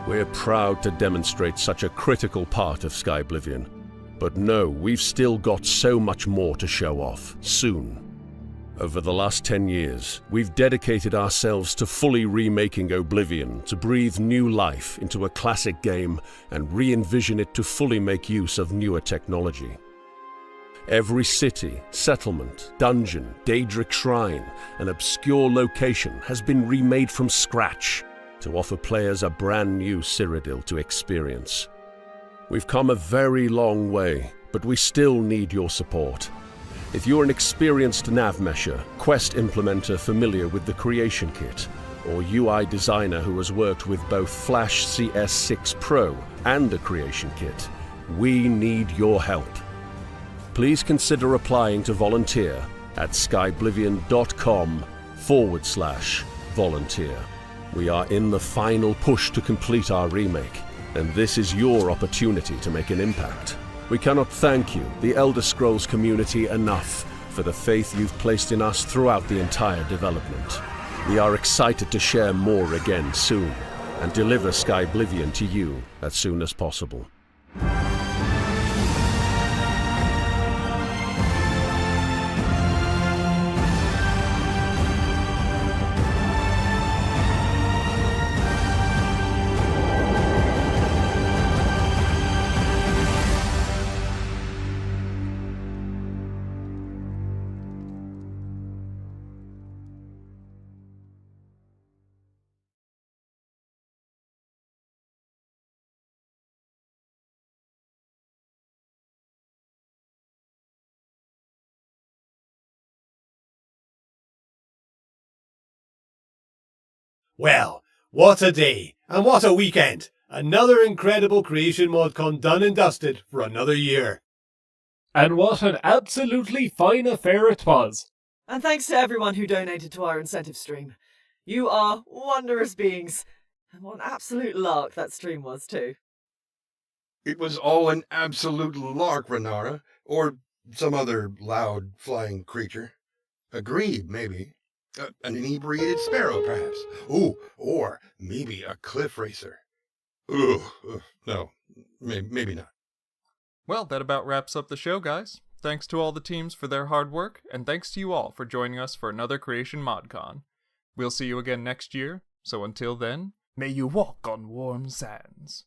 We're proud to demonstrate such a critical part of Skyblivion. But no, we've still got so much more to show off, soon. Over the last 10 years, we've dedicated ourselves to fully remaking Oblivion to breathe new life into a classic game and re-envision it to fully make use of newer technology. Every city, settlement, dungeon, Daedric shrine, and obscure location has been remade from scratch to offer players a brand new Cyrodiil to experience. We've come a very long way, but we still need your support. If you're an experienced nav mesher, quest implementer familiar with the Creation Kit, or UI designer who has worked with both Flash CS6 Pro and the Creation Kit, we need your help. Please consider applying to volunteer at skyblivion.com/volunteer. We are in the final push to complete our remake, and this is your opportunity to make an impact. We cannot thank you, the Elder Scrolls community, enough for the faith you've placed in us throughout the entire development. We are excited to share more again soon, and deliver Skyblivion to you as soon as possible. Well, what a day, and what a weekend! Another incredible Creation ModCon done and dusted for another year. And what an absolutely fine affair it was. And thanks to everyone who donated to our incentive stream. You are wondrous beings. And what an absolute lark that stream was too. It was all an absolute lark, Renara. Or some other loud, flying creature. A grebe, maybe. An inebriated sparrow, perhaps. Ooh, or maybe a cliff racer. No, maybe not. Well, that about wraps up the show, guys. Thanks to all the teams for their hard work, and thanks to you all for joining us for another Creation ModCon. We'll see you again next year, so until then, may you walk on warm sands.